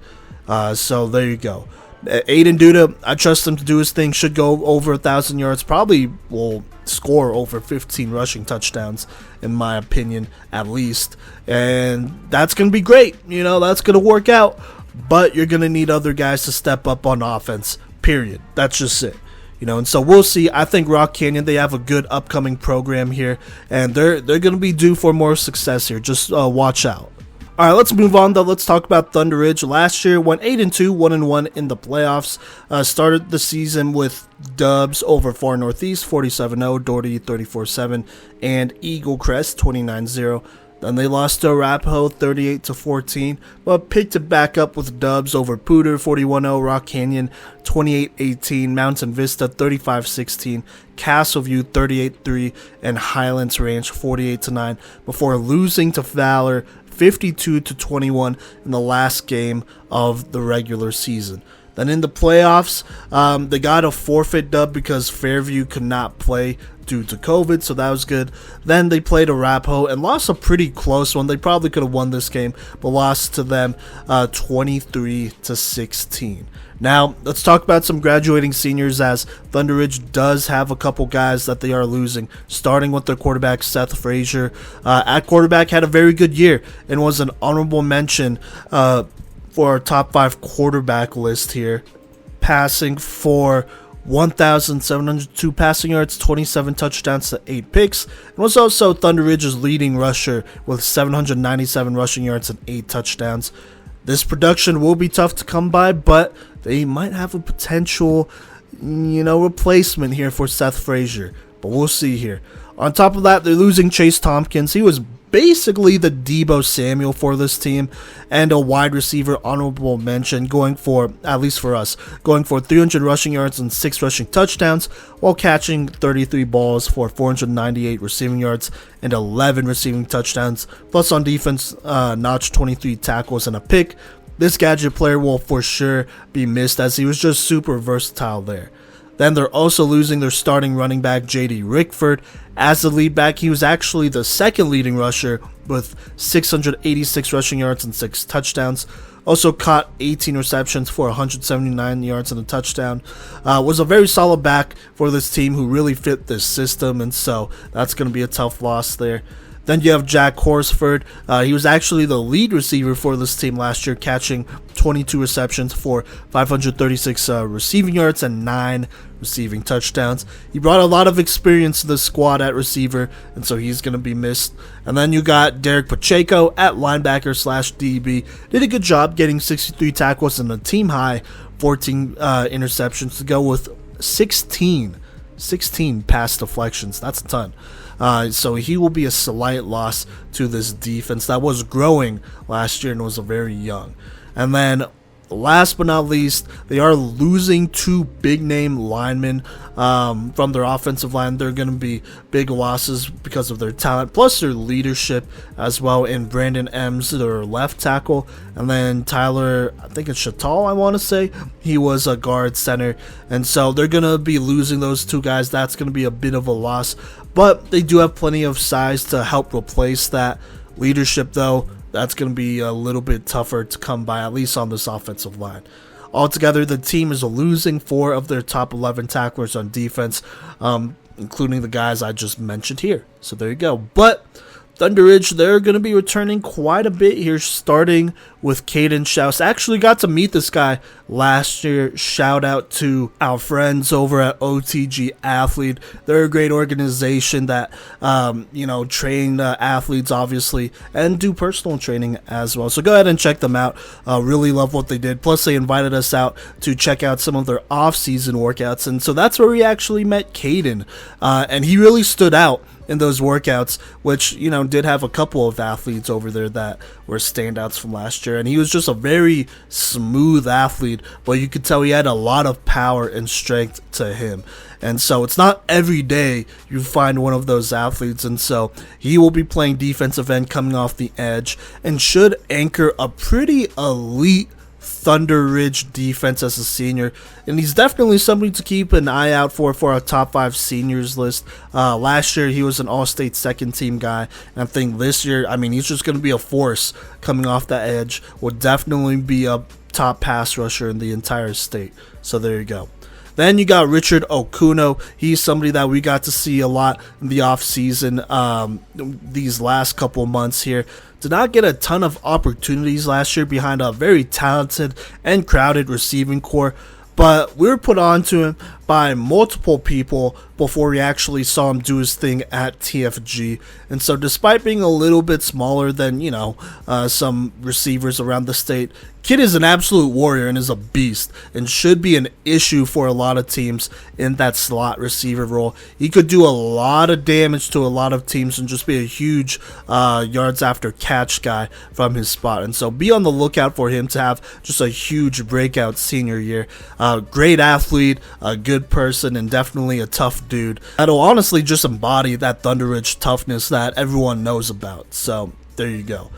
So there you go. Aiden Duda, I trust him to do his thing. Should go over 1,000 yards. Probably will score over 15 rushing touchdowns, in my opinion, at least. And that's going to be great. That's going to work out. But you're going to need other guys to step up on offense, period. That's just it. And so we'll see. I think Rock Canyon, they have a good upcoming program here. And they're going to be due for more success here. Just watch out. All right, let's move on, though. Let's talk about ThunderRidge. Last year, went 8-2, 1-1 in the playoffs. Started the season with dubs over Far Northeast, 47-0, Doherty, 34-7, and Eagle Crest, 29-0. Then they lost to Arapahoe, 38-14, but picked it back up with dubs over Pooter, 41-0, Rock Canyon, 28-18, Mountain Vista, 35-16, Castleview, 38-3, and Highlands Ranch, 48-9, before losing to Valor, 52-21 in the last game of the regular season. Then in the playoffs, they got a forfeit dub because Fairview could not play due to COVID, so that was good. Then they played Arapahoe and lost a pretty close one. They probably could have won this game, but lost to them 23-16. Now, let's talk about some graduating seniors, as ThunderRidge does have a couple guys that they are losing, starting with their quarterback, Seth Frazier. At quarterback, had a very good year and was an honorable mention for our top 5 quarterback list here, passing for 1,702 passing yards, 27 touchdowns to 8 picks, and was also ThunderRidge's leading rusher with 797 rushing yards and 8 touchdowns. This production will be tough to come by, but they might have a potential, replacement here for Seth Frazier. But we'll see here. On top of that, they're losing Chase Tompkins. He was basically the Deebo Samuel for this team, and a wide receiver honorable mention, going for, at least for us, going for 300 rushing yards and 6 rushing touchdowns, while catching 33 balls for 498 receiving yards and 11 receiving touchdowns. Plus on defense, notched 23 tackles and a pick. This gadget player will for sure be missed, as he was just super versatile there. Then they're also losing their starting running back, J.D. Rickford. As the lead back, he was actually the second leading rusher with 686 rushing yards and 6 touchdowns. Also caught 18 receptions for 179 yards and a touchdown. Was a very solid back for this team who really fit this system, and so that's going to be a tough loss there. Then you have Jack Horsford. He was actually the lead receiver for this team last year, catching 22 receptions for 536 receiving yards and 9 receiving touchdowns. He brought a lot of experience to the squad at receiver, and so he's going to be missed. And then you got Derek Pacheco at linebacker/DB. Did a good job getting 63 tackles and a team high 14 interceptions to go with 16 pass deflections. That's a ton. So he will be a slight loss to this defense that was growing last year and was very young. And then last but not least, they are losing 2 big name linemen from their offensive line. They're going to be big losses because of their talent, plus their leadership as well, in Brandon Ems, their left tackle, and then Tyler, I think it's Chatal, I want to say. He was a guard center, and so they're going to be losing those 2 guys. That's going to be a bit of a loss, but they do have plenty of size to help replace that. Leadership, though, that's going to be a little bit tougher to come by, at least on this offensive line. Altogether, the team is losing 4 of their top 11 tacklers on defense, including the guys I just mentioned here. So there you go. But ThunderRidge, they're going to be returning quite a bit here, starting with Caden Schaus. Actually got to meet this guy last year. Shout out to our friends over at OTG Athlete. They're a great organization that, train athletes, obviously, and do personal training as well. So go ahead and check them out. Really love what they did. Plus, they invited us out to check out some of their off-season workouts. And so that's where we actually met Caden. And he really stood out in those workouts, which, did have a couple of athletes over there that were standouts from last year. year, and he was just a very smooth athlete, but you could tell he had a lot of power and strength to him. And so it's not every day you find one of those athletes, and so he will be playing defensive end coming off the edge and should anchor a pretty elite ThunderRidge defense as a senior, and he's definitely somebody to keep an eye out for a top 5 seniors list. Last year he was an all-state second team guy, and I think this year, I mean, he's just going to be a force coming off the edge, will definitely be a top pass rusher in the entire state. So there you go. Then you got Richard Okuno. He's somebody that we got to see a lot in the offseason these last couple months here. Did not get a ton of opportunities last year behind a very talented and crowded receiving core, but we were put on to him by multiple people before we actually saw him do his thing at TFG. And so despite being a little bit smaller than, some receivers around the state, kid is an absolute warrior and is a beast and should be an issue for a lot of teams in that slot receiver role. He could do a lot of damage to a lot of teams and just be a huge yards after catch guy from his spot. And so be on the lookout for him to have just a huge breakout senior year. Great athlete, a good person, and definitely a tough dude that'll honestly just embody that ThunderRidge toughness that everyone knows about. So there you go.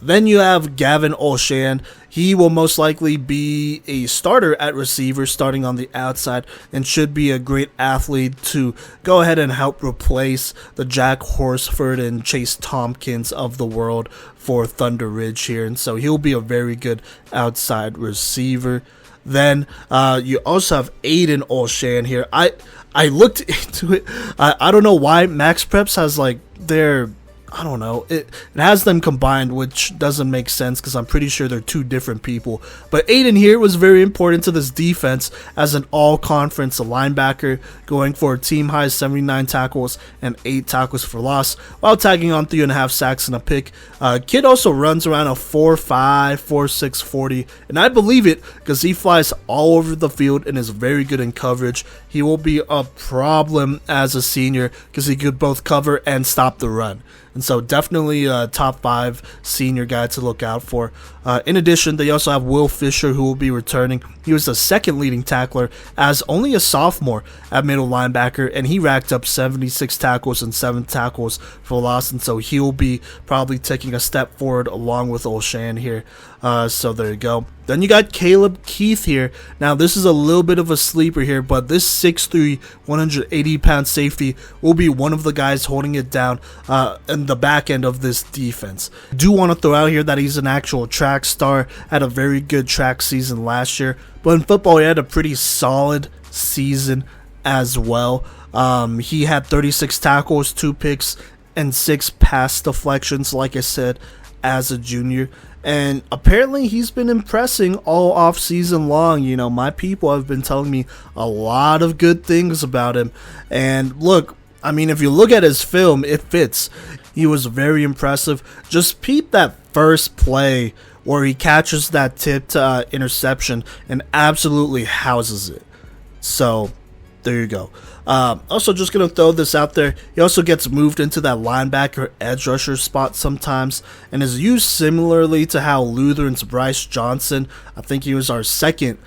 Then you have Gavin Olshan. He will most likely be a starter at receiver starting on the outside and should be a great athlete to go ahead and help replace the Jack Horsford and Chase Tompkins of the world for ThunderRidge here. And so he'll be a very good outside receiver. Then you also have Aiden Olshan here. I looked into it. I don't know why Max Preps has like their, I don't know, it has them combined, which doesn't make sense because I'm pretty sure they're two different people. But Aiden here was very important to this defense as an all-conference linebacker, going for a team-high 79 tackles and 8 tackles for loss, while tagging on 3.5 sacks and a pick. Kid also runs around a 4.5, 4.6 40, and I believe it because he flies all over the field and is very good in coverage. He will be a problem as a senior because he could both cover and stop the run. And so definitely a top 5 senior guy to look out for. In addition, they also have Will Fisher, who will be returning. He was the second leading tackler as only a sophomore at middle linebacker, and he racked up 76 tackles and 7 tackles for loss. And so he'll be probably taking a step forward along with Olshan here. So there you go. Then you got Caleb Keith here. Now this is a little bit of a sleeper here, but this 6'3", 180-pound safety will be one of the guys holding it down in the back end of this defense. I do want to throw out here that he's an actual track star, had a very good track season last year, but in football he had a pretty solid season as well. He had 36 tackles, 2 picks, and 6 pass deflections, like I said, as a junior. And apparently he's been impressing all off season long. You know, my people have been telling me a lot of good things about him. And look, I mean, if you look at his film, it fits. He was very impressive. Just peep that first play where he catches that tipped interception and absolutely houses it. So there you go. Also, just going to throw this out there. He also gets moved into that linebacker edge rusher spot sometimes and is used similarly to how Lutheran's Bryce Johnson, I think he was our second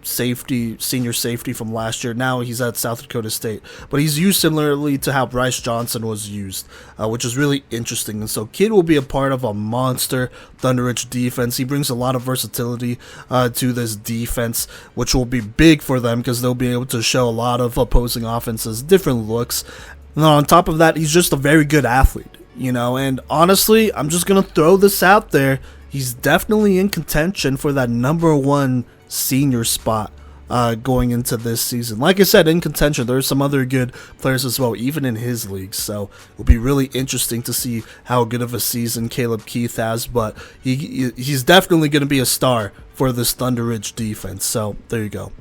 senior safety from last year. Now he's at South Dakota State, but he's used similarly to how Bryce Johnson was used, which is really interesting. And so Kid will be a part of a monster ThunderRidge defense. He brings a lot of versatility to this defense, which will be big for them because they'll be able to show a lot of opposing offenses different looks. And on top of that, he's just a very good athlete, you know. And honestly, I'm just gonna throw this out there. He's definitely in contention for that #1 senior spot going into this season. Like I said, in contention. There are some other good players as well, even in his league. So it'll be really interesting to see how good of a season Caleb Keith has. But he's definitely going to be a star for this ThunderRidge defense. So there you go.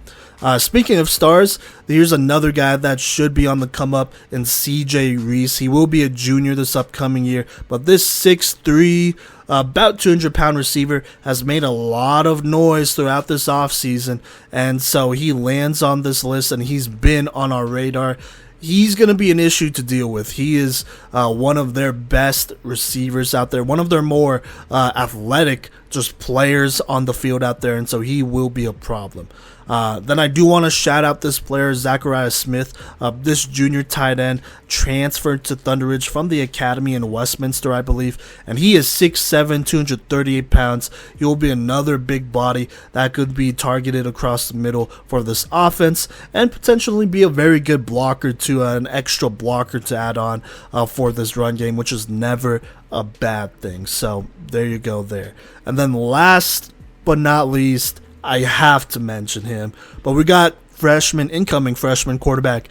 Speaking of stars, here's another guy that should be on the come up in CJ Reese. He will be a junior this upcoming year, but this 6'3", about 200-pound receiver has made a lot of noise throughout this offseason, and so he lands on this list and he's been on our radar. he's going to be an issue to deal with. He is one of their best receivers out there, one of their more athletic just players on the field out there, and so he will be a problem. Then I do want to shout out this player, Zachariah Smith. This junior tight end transferred to ThunderRidge from the academy in Westminster, I believe, and he is 6'7", 238 pounds. He will be another big body that could be targeted across the middle for this offense and potentially be a very good blocker to an extra blocker to add on for this run game, which is never a bad thing. So there you go there. And then last but not least, I have to mention him, but we got incoming freshman quarterback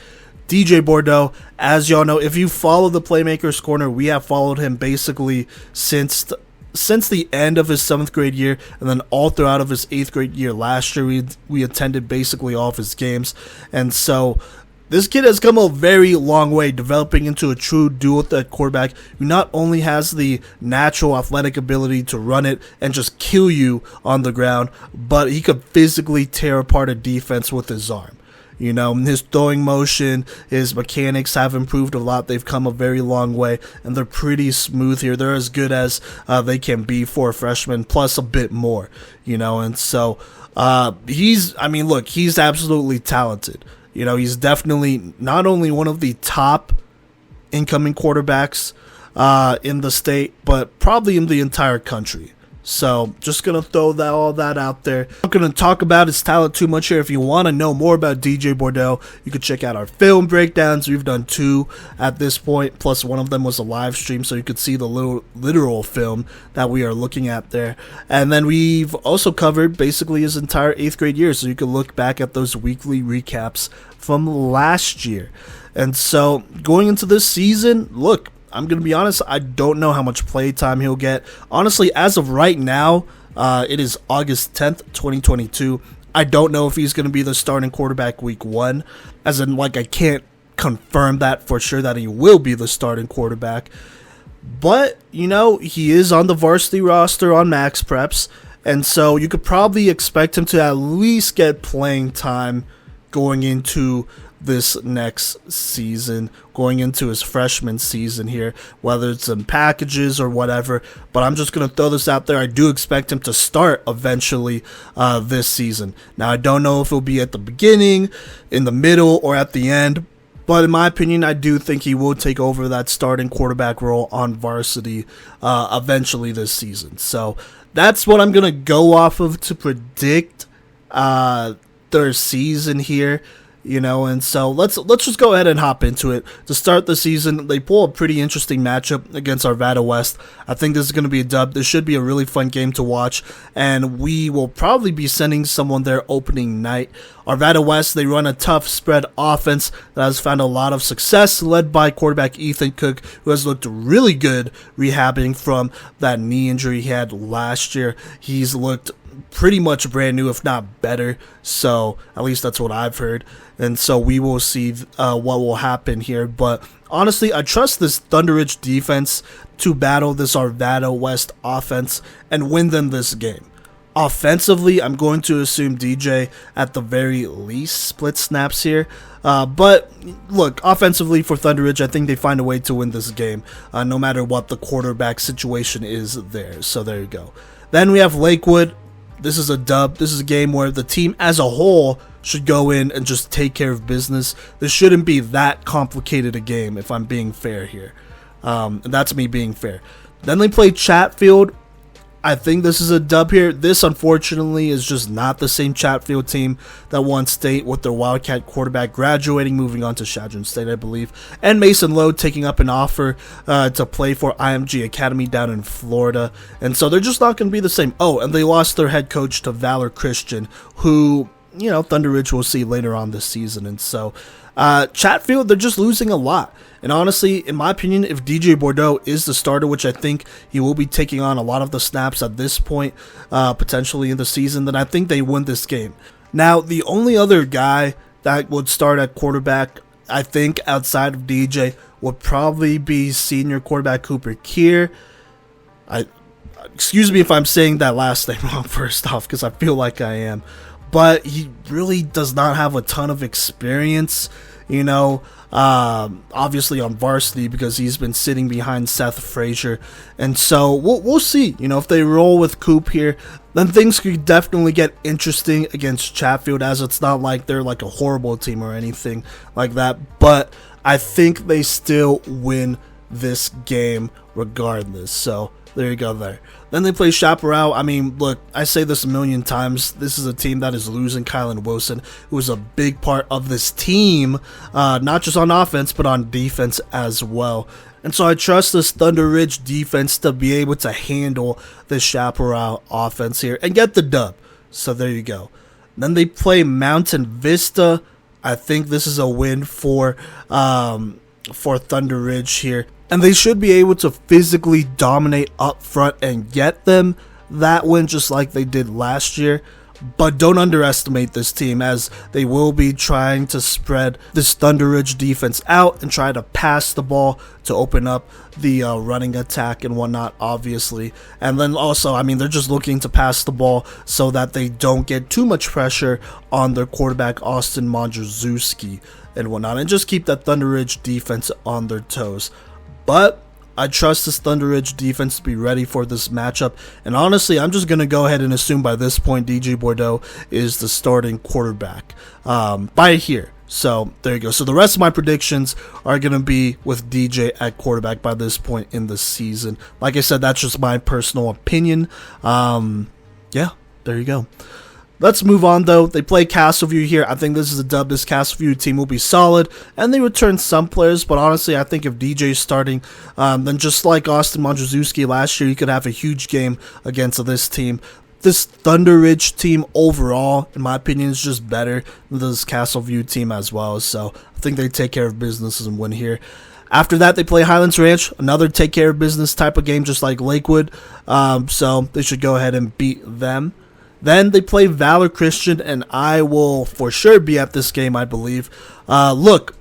DJ Bordeaux. As y'all know, if you follow the Playmakers Corner, we have followed him basically since the end of his 7th grade year, and then all throughout of his 8th grade year last year, we attended basically all of his games, and so this kid has come a very long way, developing into a true dual threat quarterback who not only has the natural athletic ability to run it and just kill you on the ground, but he could physically tear apart a defense with his arm. You know, his throwing motion, his mechanics have improved a lot. They've come a very long way, and they're pretty smooth here. They're as good as they can be for a freshman, plus a bit more, you know, and so he's absolutely talented. You know, he's definitely not only one of the top incoming quarterbacks in the state, but probably in the entire country. So just going to throw all that out there. I'm not going to talk about his talent too much here. If you want to know more about DJ Bordeaux, you can check out our film breakdowns. We've done 2 at this point, plus one of them was a live stream, so you could see the literal film that we are looking at there. And then we've also covered basically his entire 8th grade year, so you can look back at those weekly recaps from last year. And so going into this season, look, I'm going to be honest, I don't know how much play time he'll get. Honestly, as of right now, it is August 10th, 2022. I don't know if he's going to be the starting quarterback week 1, as in, like, I can't confirm that for sure that he will be the starting quarterback. But, you know, he is on the varsity roster on Max Preps, and so you could probably expect him to at least get playing time going into this next season, going into his freshman season here, whether it's in packages or whatever. But I'm just going to throw this out there. I do expect him to start eventually this season. Now, I don't know if it'll be at the beginning, in the middle, or at the end, but in my opinion, I do think he will take over that starting quarterback role on varsity eventually this season. So that's what I'm going to go off of to predict their season here. You know, and so let's just go ahead and hop into it. To start the season, they pull a pretty interesting matchup against Arvada West. I think this is going to be a dub. This should be a really fun game to watch, and we will probably be sending someone there opening night. Arvada West, they run a tough spread offense that has found a lot of success, led by quarterback Ethan Cook, who has looked really good rehabbing from that knee injury he had last year. He's looked pretty much brand new, if not better, so at least that's what I've heard, and so we will see what will happen here. But honestly, I trust this ThunderRidge defense to battle this Arvada West offense and win them this game. Offensively, I'm going to assume DJ at the very least split snaps here. But look, offensively for ThunderRidge, I think they find a way to win this game, no matter what the quarterback situation is there. So there you go. Then we have Lakewood. This is a dub. This is a game where the team as a whole should go in and just take care of business. This shouldn't be that complicated a game, if I'm being fair here. And that's me being fair. Then they play Chatfield. I think this is a dub here. This, unfortunately, is just not the same Chatfield team that won state, with their Wildcat quarterback graduating, moving on to Chadron State, I believe, and Mason Lowe taking up an offer to play for IMG Academy down in Florida. And so they're just not going to be the same. Oh, and they lost their head coach to Valor Christian, who, you know, ThunderRidge will see later on this season. And so Chatfield, they're just losing a lot. And honestly, in my opinion, if DJ Bordeaux is the starter, which I think he will be taking on a lot of the snaps at this point, potentially in the season, then I think they win this game. Now, the only other guy that would start at quarterback, I think, outside of DJ, would probably be senior quarterback Cooper Keir. Excuse me if I'm saying that last name wrong first off, because I feel like I am. but he really does not have a ton of experience, obviously on varsity because he's been sitting behind Seth Frazier. And so we'll see, if they roll with Coop here, then things could definitely get interesting against Chatfield, as it's not like they're like a horrible team or anything like that. But I think they still win this game regardless. So there you go there. Then they play Chaparral. I mean, look, I say this a million times. This is a team that is losing Kylan Wilson, who is a big part of this team, not just on offense, but on defense as well. And so I trust this ThunderRidge defense to be able to handle this Chaparral offense here and get the dub. So there you go. Then they play Mountain Vista. I think this is a win for ThunderRidge here. And they should be able to physically dominate up front and get them that win just like they did last year. But don't underestimate this team, as they will be trying to spread this ThunderRidge defense out and try to pass the ball to open up the running attack and whatnot, obviously. And then also, I mean, they're just looking to pass the ball so that they don't get too much pressure on their quarterback, Austin Mondrzewski, and whatnot, and just keep that ThunderRidge defense on their toes. But I trust this ThunderRidge defense to be ready for this matchup. And honestly, I'm just going to go ahead and assume by this point DJ Bordeaux is the starting quarterback by here. So there you go. So the rest of my predictions are going to be with DJ at quarterback by this point in the season. Like I said, that's just my personal opinion. Yeah, there you go. Let's move on, though. They play Castleview here. I think this is a dub. This Castleview team will be solid, and they return some players, but honestly, I think if DJ's starting, then just like Austin Mondrzewski last year, you could have a huge game against this team. This ThunderRidge team overall, in my opinion, is just better than this Castleview team as well, so I think they take care of business and win here. After that, they play Highlands Ranch, another take care of business type of game, just like Lakewood, so they should go ahead and beat them. Then they play Valor Christian, and I will for sure be at this game, I believe. Look,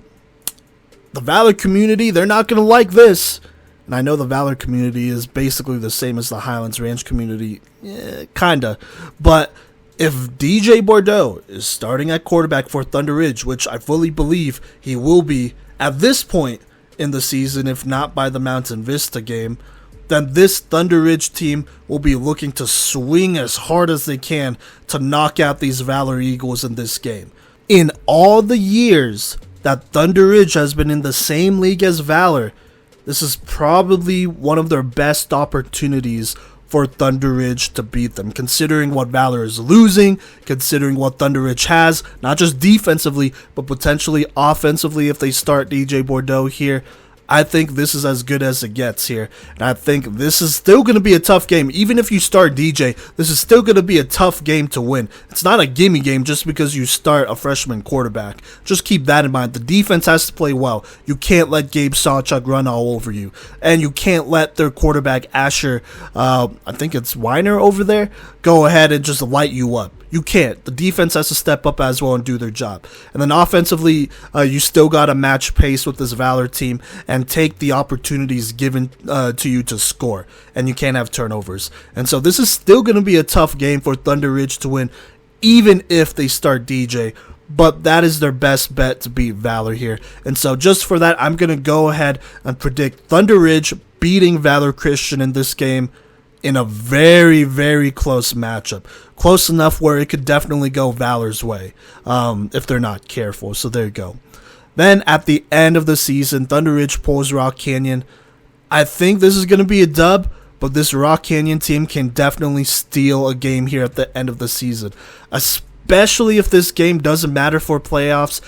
the Valor community, they're not going to like this. And I know the Valor community is basically the same as the Highlands Ranch community. Kinda. But if DJ Bordeaux is starting at quarterback for ThunderRidge, which I fully believe he will be at this point in the season, if not by the Mountain Vista game, then this ThunderRidge team will be looking to swing as hard as they can to knock out these Valor Eagles in this game. In all the years that ThunderRidge has been in the same league as Valor, this is probably one of their best opportunities for ThunderRidge to beat them, considering what Valor is losing, considering what ThunderRidge has, not just defensively, but potentially offensively if they start DJ Bordeaux here. I think this is as good as it gets here. And I think this is still going to be a tough game. Even if you start DJ, this is still going to be a tough game to win. It's not a gimme game just because you start a freshman quarterback. Just keep that in mind. The defense has to play well. You can't let Gabe Sawchuk run all over you. And you can't let their quarterback, Asher, I think it's Weiner over there, go ahead and just light you up. You can't. The defense has to step up as well and do their job. And then offensively, you still got to match pace with this Valor team and take the opportunities given to you to score. And you can't have turnovers. And so this is still going to be a tough game for ThunderRidge to win, even if they start DJ. But that is their best bet to beat Valor here. And so just for that, I'm going to go ahead and predict ThunderRidge beating Valor Christian in this game in a very, very close matchup. Close enough where it could definitely go Valor's way if they're not careful. So there you go. Then at the end of the season, ThunderRidge pulls Rock Canyon. I think this is going to be a dub, but this Rock Canyon team can definitely steal a game here at the end of the season, especially if this game doesn't matter for playoffs.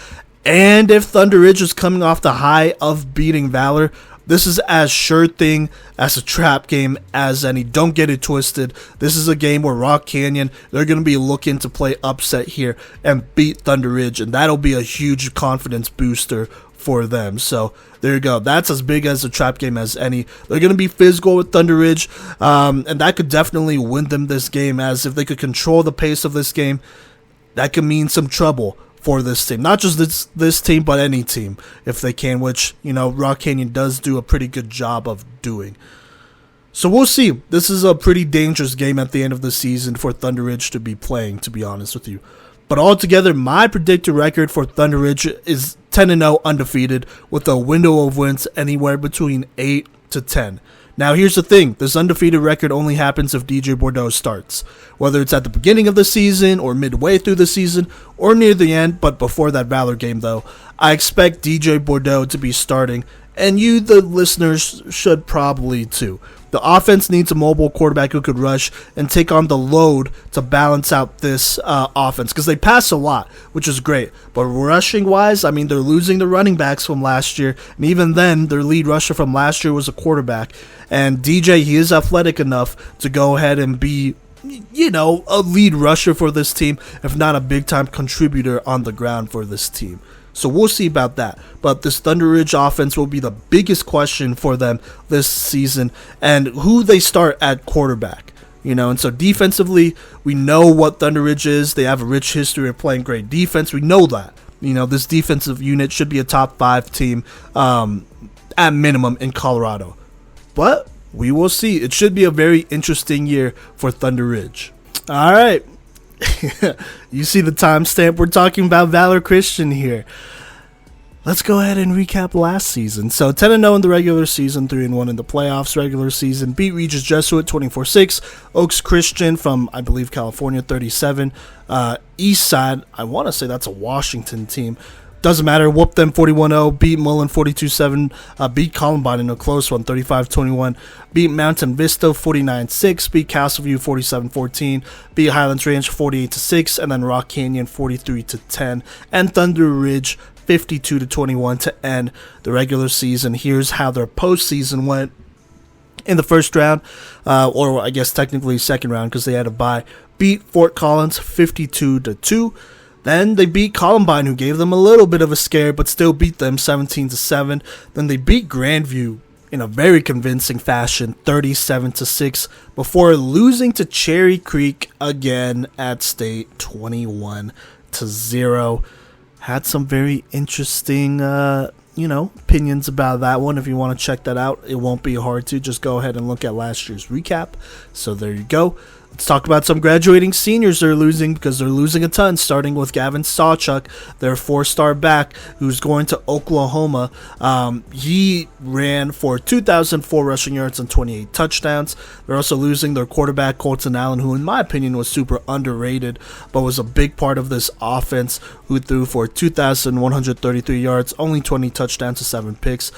And if ThunderRidge is coming off the high of beating Valor, this is as sure thing as a trap game as any. Don't get it twisted. This is a game where Rock Canyon, they're going to be looking to play upset here and beat ThunderRidge, and that'll be a huge confidence booster for them. So there you go. That's as big as a trap game as any. They're going to be physical with ThunderRidge, and that could definitely win them this game, as if they could control the pace of this game, that could mean some trouble for this team. Not just this team, but any team, if they can, which, Rock Canyon does do a pretty good job of doing. So we'll see. This is a pretty dangerous game at the end of the season for ThunderRidge to be playing, to be honest with you. But altogether, my predicted record for ThunderRidge is 10-0 undefeated, with a window of wins anywhere between 8 to 10. Now here's the thing, this undefeated record only happens if DJ Bordeaux starts, whether it's at the beginning of the season or midway through the season or near the end. But before that Valor game though, I expect DJ Bordeaux to be starting, and you the listeners should probably too. The offense needs a mobile quarterback who could rush and take on the load to balance out this offense, because they pass a lot, which is great. But rushing wise, I mean, they're losing the running backs from last year, and even then, their lead rusher from last year was a quarterback. And DJ, he is athletic enough to go ahead and be, you know, a lead rusher for this team, if not a big-time contributor on the ground for this team. So we'll see about that. But this ThunderRidge offense will be the biggest question for them this season, and who they start at quarterback. You know, and so defensively, we know what ThunderRidge is. They have a rich history of playing great defense. We know that. You know, this defensive unit should be a top 5 team at minimum in Colorado. But we will see. It should be a very interesting year for ThunderRidge. All right. You see the timestamp. We're talking about Valor Christian here. Let's go ahead and recap last season. So 10-0 in the regular season, 3-1 in the playoffs. Regular season beat Regis Jesuit 24-6. Oaks Christian from, I believe, California 37. East Side, I want to say that's a Washington team. Doesn't matter. Whooped them 41-0. Beat Mullen 42-7. Beat Columbine in a close one 35-21. Beat Mountain Vista 49-6. Beat Castleview 47-14. Beat Highlands Ranch 48-6. And then Rock Canyon 43-10. And ThunderRidge 52-21 to end the regular season. Here's how their postseason went. In the first round, or I guess technically second round because they had a bye, beat Fort Collins 52-2. Then they beat Columbine, who gave them a little bit of a scare, but still beat them 17-7. Then they beat Grandview in a very convincing fashion, 37-6, before losing to Cherry Creek again at state, 21-0. Had some very interesting, opinions about that one. If you want to check that out, it won't be hard to. Just go ahead and look at last year's recap. So there you go. Let's talk about some graduating seniors they're losing, because they're losing a ton, starting with Gavin Sawchuk, their 4-star back, who's going to Oklahoma. He ran for 2,004 rushing yards and 28 touchdowns. They're also losing their quarterback, Colton Allen, who in my opinion was super underrated, but was a big part of this offense, who threw for 2,133 yards, only 20 touchdowns to 7 picks.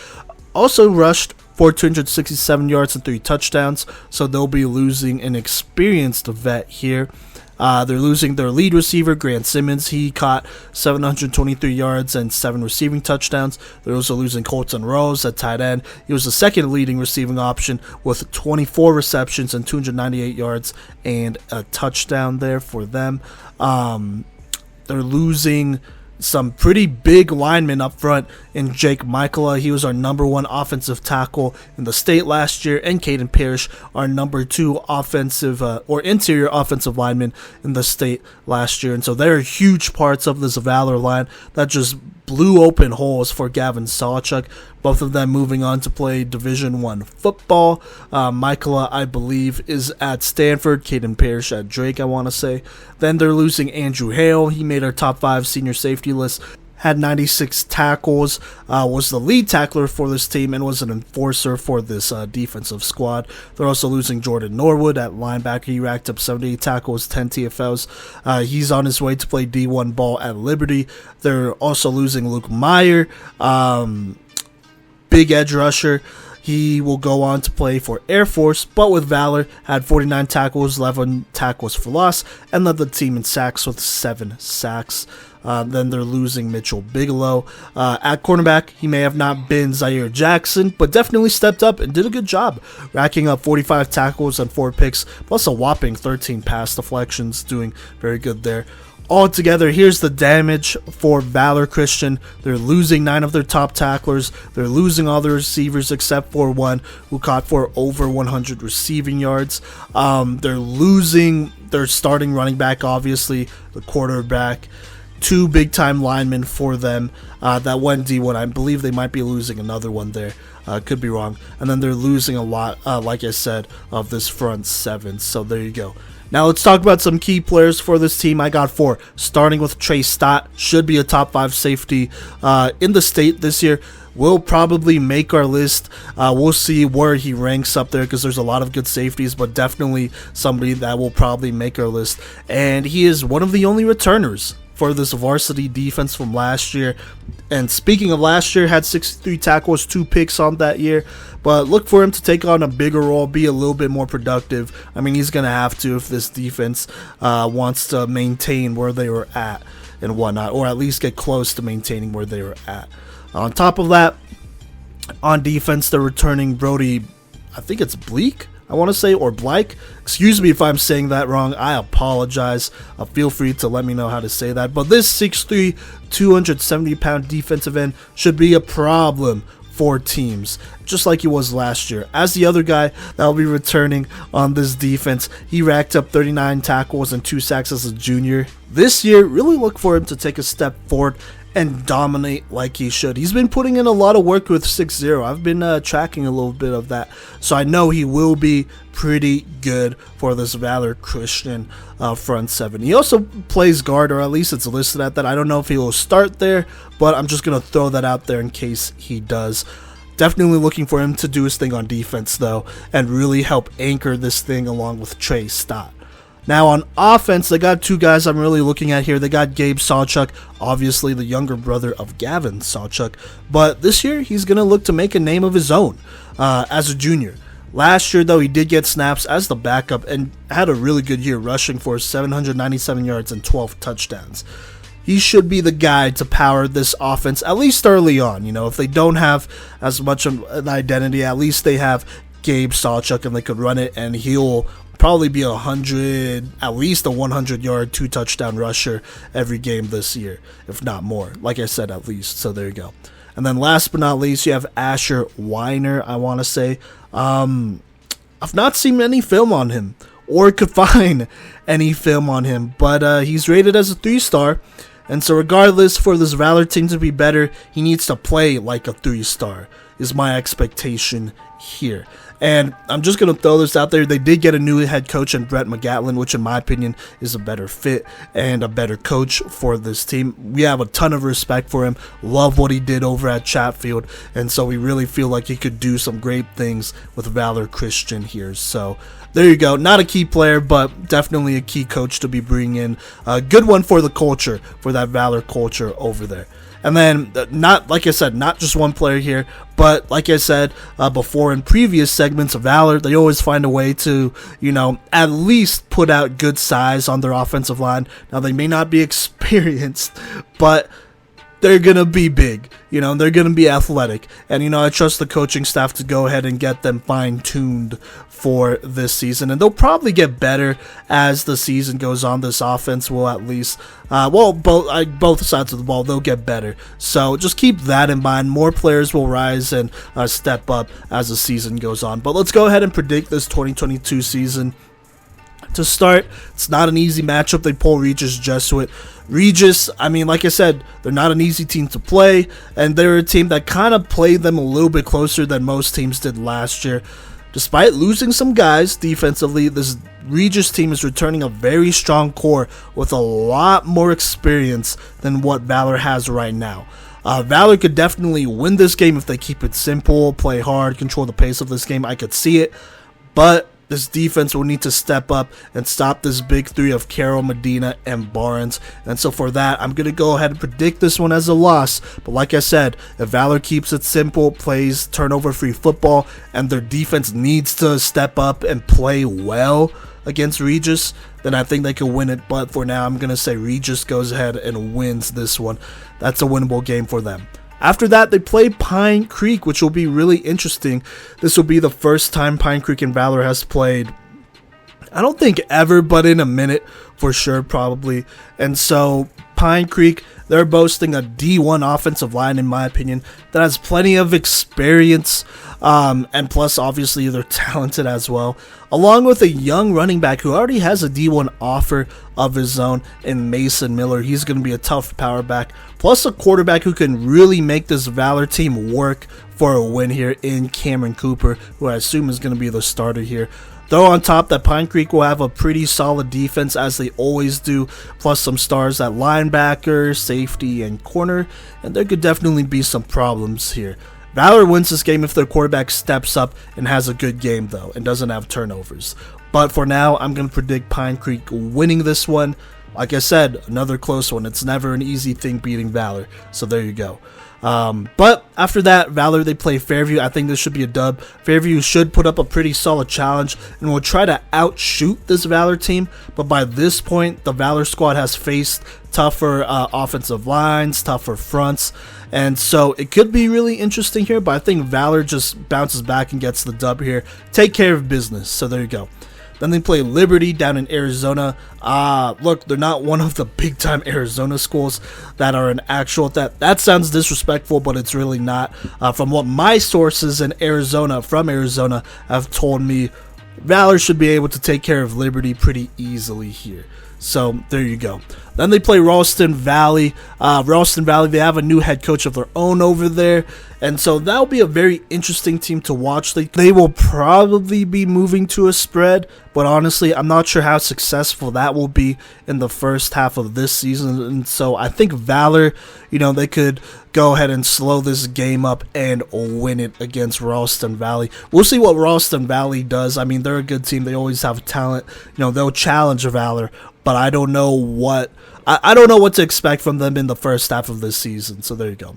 Also rushed for 267 yards and 3 touchdowns, so they'll be losing an experienced vet here. They're losing their lead receiver, Grant Simmons. He caught 723 yards and 7 receiving touchdowns. They're also losing Colton Rose at tight end. He was the second leading receiving option with 24 receptions and 298 yards and a touchdown there for them. They're losing some pretty big linemen up front in Jake Michaela. He was our number 1 offensive tackle in the state last year, and Caden Parrish, our number 2 offensive or interior offensive lineman in the state last year. And so they're huge parts of this Valor line that just blew open holes for Gavin Sawchuk. Both of them moving on to play Division I football. Michaela, I believe, is at Stanford. Caden Parrish at Drake, I want to say. Then they're losing Andrew Hale. He made our top 5 senior safety list. Had 96 tackles, was the lead tackler for this team, and was an enforcer for this defensive squad. They're also losing Jordan Norwood at linebacker. He racked up 78 tackles, 10 TFLs. He's on his way to play D1 ball at Liberty. They're also losing Luke Meyer, big edge rusher. He will go on to play for Air Force, but with Valor, had 49 tackles, 11 tackles for loss, and led the team in sacks with 7 sacks. Then they're losing Mitchell Bigelow. At cornerback, he may have not been Zaire Jackson, but definitely stepped up and did a good job, racking up 45 tackles and 4 picks, plus a whopping 13 pass deflections, doing very good there. Altogether, here's the damage for Valor Christian. They're losing 9 of their top tacklers. They're losing all their receivers except for one who caught for over 100 receiving yards. They're losing their starting running back, obviously, the quarterback. 2 big-time linemen for them that went D1. I believe they might be losing another one there. Could be wrong. And then they're losing a lot, like I said, of this front 7. So there you go. Now let's talk about some key players for this team. I got 4, starting with Trey Stott. Should be a top 5 safety in the state this year. Will probably make our list. We'll see where he ranks up there, because there's a lot of good safeties, but definitely somebody that will probably make our list. And he is one of the only returners for this varsity defense from last year. And speaking of last year, had 63 tackles, 2 picks on that year. But look for him to take on a bigger role, be a little bit more productive. I mean, he's going to have to if this defense wants to maintain where they were at and whatnot, or at least get close to maintaining where they were at. On top of that, on defense, they're returning Brody, I think it's Bleak, I want to say, or Blake. Excuse me if I'm saying that wrong. I apologize. Feel free to let me know how to say that. But this 6'3", 270-pound defensive end should be a problem for teams, just like he was last year. As the other guy that will be returning on this defense, he racked up 39 tackles and 2 sacks as a junior. This year, really look for him to take a step forward and dominate like he should. He's been putting in a lot of work with 6-0. I've been tracking a little bit of that, so I know he will be pretty good for this Valor Christian front 7. He also plays guard, or at least it's listed at that. I don't know if he will start there, but I'm just going to throw that out there in case he does. Definitely looking for him to do his thing on defense, though, and really help anchor this thing along with Trey Stott. Now on offense, they got 2 guys I'm really looking at here. They got Gabe Sawchuk, obviously the younger brother of Gavin Sawchuk, but this year he's going to look to make a name of his own as a junior. Last year, though, he did get snaps as the backup and had a really good year, rushing for 797 yards and 12 touchdowns. He should be the guy to power this offense, at least early on. You know, if they don't have as much of an identity, at least they have Gabe Sawchuk and they could run it, and he'll probably be at least a 100-yard, 2-touchdown rusher every game this year, if not more. Like I said, at least. So there you go. And then last but not least, you have Asher Weiner, I want to say. I've not seen any film on him, or could find any film on him, but he's rated as a 3-star. And so regardless, for this Valor team to be better, he needs to play like a 3-star, is my expectation here. And I'm just going to throw this out there. They did get a new head coach in Brett McGatlin, which in my opinion is a better fit and a better coach for this team. We have a ton of respect for him. Love what he did over at Chatfield. And so we really feel like he could do some great things with Valor Christian here. So there you go. Not a key player, but definitely a key coach to be bringing in. A good one for the culture, for that Valor culture over there. And then, not like I said, not just one player here, but like I said before in previous segments of Valor, they always find a way to, you know, at least put out good size on their offensive line. Now, they may not be experienced, but they're going to be big, you know, they're going to be athletic. And, you know, I trust the coaching staff to go ahead and get them fine-tuned for this season. And they'll probably get better as the season goes on. This offense will at least, both sides of the ball, they'll get better. So just keep that in mind. More players will rise and step up as the season goes on. But let's go ahead and predict this 2022 season. To start, it's not an easy matchup. They pull Regis Jesuit. Regis, I mean, like I said, they're not an easy team to play, and they're a team that kind of played them a little bit closer than most teams did last year. Despite losing some guys defensively, this Regis team is returning a very strong core with a lot more experience than what Valor has right now. Valor could definitely win this game if they keep it simple, play hard, control the pace of this game. I could see it, but this defense will need to step up and stop this big 3 of Carroll, Medina, and Barnes. And so for that, I'm going to go ahead and predict this one as a loss. But like I said, if Valor keeps it simple, plays turnover-free football, and their defense needs to step up and play well against Regis, then I think they can win it. But for now, I'm going to say Regis goes ahead and wins this one. That's a winnable game for them. After that, they play Pine Creek, which will be really interesting. This will be the first time Pine Creek and Valor has played, I don't think ever, but in a minute for sure, probably. And so Pine Creek, they're boasting a D1 offensive line, in my opinion, that has plenty of experience, and plus, obviously, they're talented as well, along with a young running back who already has a D1 offer of his own in Mason Miller. He's going to be a tough power back, plus a quarterback who can really make this Valor team work for a win here in Cameron Cooper, who I assume is going to be the starter here. Throw on top that Pine Creek will have a pretty solid defense, as they always do, plus some stars at linebacker, safety, and corner, and there could definitely be some problems here. Valor wins this game if their quarterback steps up and has a good game, though, and doesn't have turnovers. But for now, I'm going to predict Pine Creek winning this one. Like I said, another close one. It's never an easy thing beating Valor, so there you go. But after that, Valor, they play Fairview. I think this should be a dub. Fairview should put up a pretty solid challenge and will try to outshoot this Valor team. But by this point, the Valor squad has faced tougher offensive lines, tougher fronts, and so it could be really interesting here. But I think Valor just bounces back and gets the dub here. Take care of business. So there you go. Then they play Liberty down in Arizona. Look, they're not one of the big-time Arizona schools that are an actual... That sounds disrespectful, but it's really not. From what my sources in Arizona, from Arizona, have told me, Valor should be able to take care of Liberty pretty easily here. So, there you go. Then they play Ralston Valley. Ralston Valley, they have a new head coach of their own over there. And so, that'll be a very interesting team to watch. They will probably be moving to a spread. But honestly, I'm not sure how successful that will be in the first half of this season. And so, I think Valor, they could go ahead and slow this game up and win it against Ralston Valley. We'll see what Ralston Valley does. I mean, they're a good team. They always have talent. They'll challenge Valor. But I don't know what to expect from them in the first half of this season. So there you go.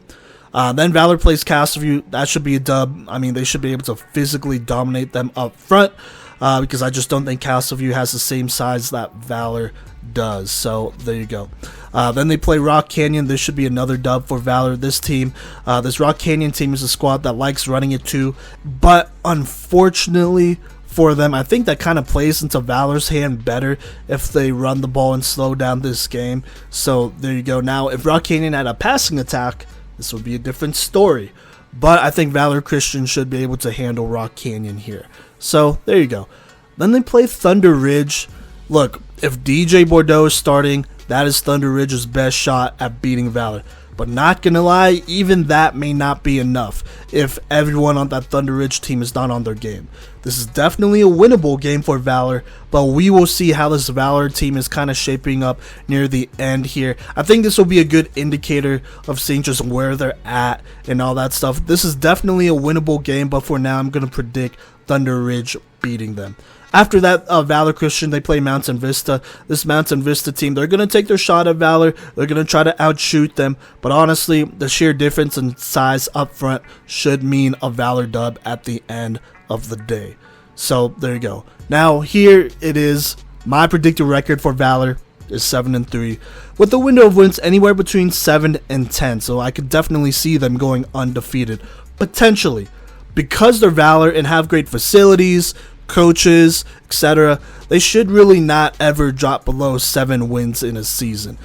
Then Valor plays Castleview. That should be a dub. I mean, they should be able to physically dominate them up front, because I just don't think Castleview has the same size that Valor does. So there you go. Then they play Rock Canyon. This should be another dub for Valor. This Rock Canyon team is a squad that likes running it too, but unfortunately for them, I think that kind of plays into Valor's hand better if they run the ball and slow down this game. So there you go. Now, if Rock Canyon had a passing attack, this would be a different story. But I think Valor Christian should be able to handle Rock Canyon here. So there you go. Then they play ThunderRidge. Look, if DJ Bordeaux is starting, that is ThunderRidge's best shot at beating Valor. But not gonna lie, even that may not be enough if everyone on that ThunderRidge team is not on their game. This is definitely a winnable game for Valor, but we will see how this Valor team is kind of shaping up near the end here. I think this will be a good indicator of seeing just where they're at and all that stuff. This is definitely a winnable game, but for now I'm gonna predict ThunderRidge beating them. After that, Valor Christian, they play Mountain Vista. This Mountain Vista team, they're going to take their shot at Valor. They're going to try to outshoot them. But honestly, the sheer difference in size up front should mean a Valor dub at the end of the day. So, there you go. Now, here it is. My predicted record for Valor is 7-3, with the window of wins anywhere between 7 and 10. So, I could definitely see them going undefeated. Potentially. Because they're Valor and have great facilities, coaches, etc., they should really not ever drop below 7 wins in a season,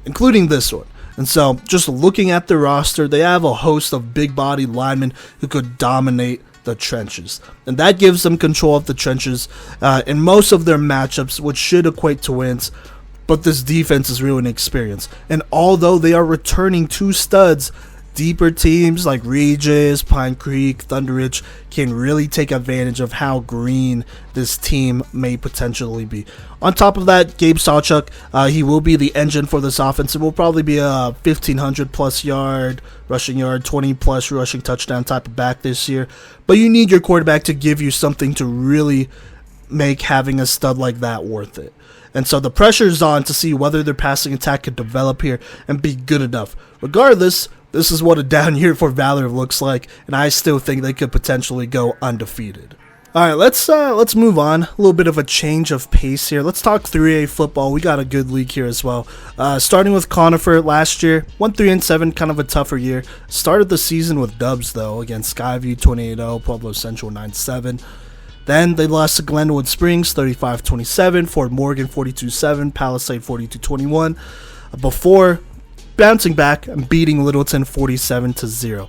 including this one. And so, just looking at the roster, they have a host of big-bodied linemen who could dominate the trenches, and that gives them control of the trenches in most of their matchups, which should equate to wins. But this defense is real inexperienced, and although they are returning 2 studs, deeper teams like Regis, Pine Creek, ThunderRidge can really take advantage of how green this team may potentially be. On top of that, Gabe Sawchuk, he will be the engine for this offense. It will probably be a 1,500 plus yard rushing yard, 20 plus rushing touchdown type of back this year. But you need your quarterback to give you something to really make having a stud like that worth it. And so the pressure is on to see whether their passing attack could develop here and be good enough. Regardless, this is what a down year for Valor looks like, and I still think they could potentially go undefeated. Alright, let's move on. A little bit of a change of pace here. Let's talk 3A football. We got a good league here as well. Starting with Conifer last year, went 3-7, kind of a tougher year. Started the season with dubs though, against Skyview 28-0, Pueblo Central 9-7. Then they lost to Glenwood Springs 35-27, Fort Morgan 42-7, Palisade 42-21. Before bouncing back and beating Littleton 47-0.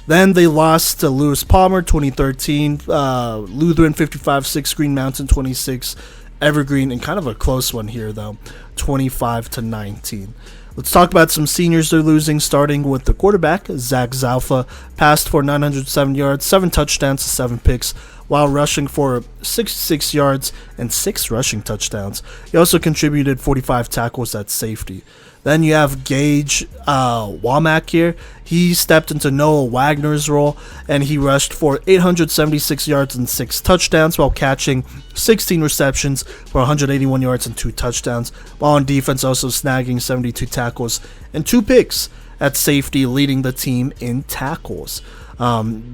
Then they lost to Lewis Palmer 2013, Lutheran 55-6, Green Mountain 26, Evergreen, and kind of a close one here though, 25-19. Let's talk about some seniors they're losing, starting with the quarterback, Zach Zalfa. Passed for 907 yards, 7 touchdowns, 7 picks, while rushing for 66 yards and 6 rushing touchdowns. He also contributed 45 tackles at safety. Then you have Gage Womack here. He stepped into Noah Wagner's role, and he rushed for 876 yards and 6 touchdowns while catching 16 receptions for 181 yards and 2 touchdowns, while on defense also snagging 72 tackles and 2 picks at safety, leading the team in tackles.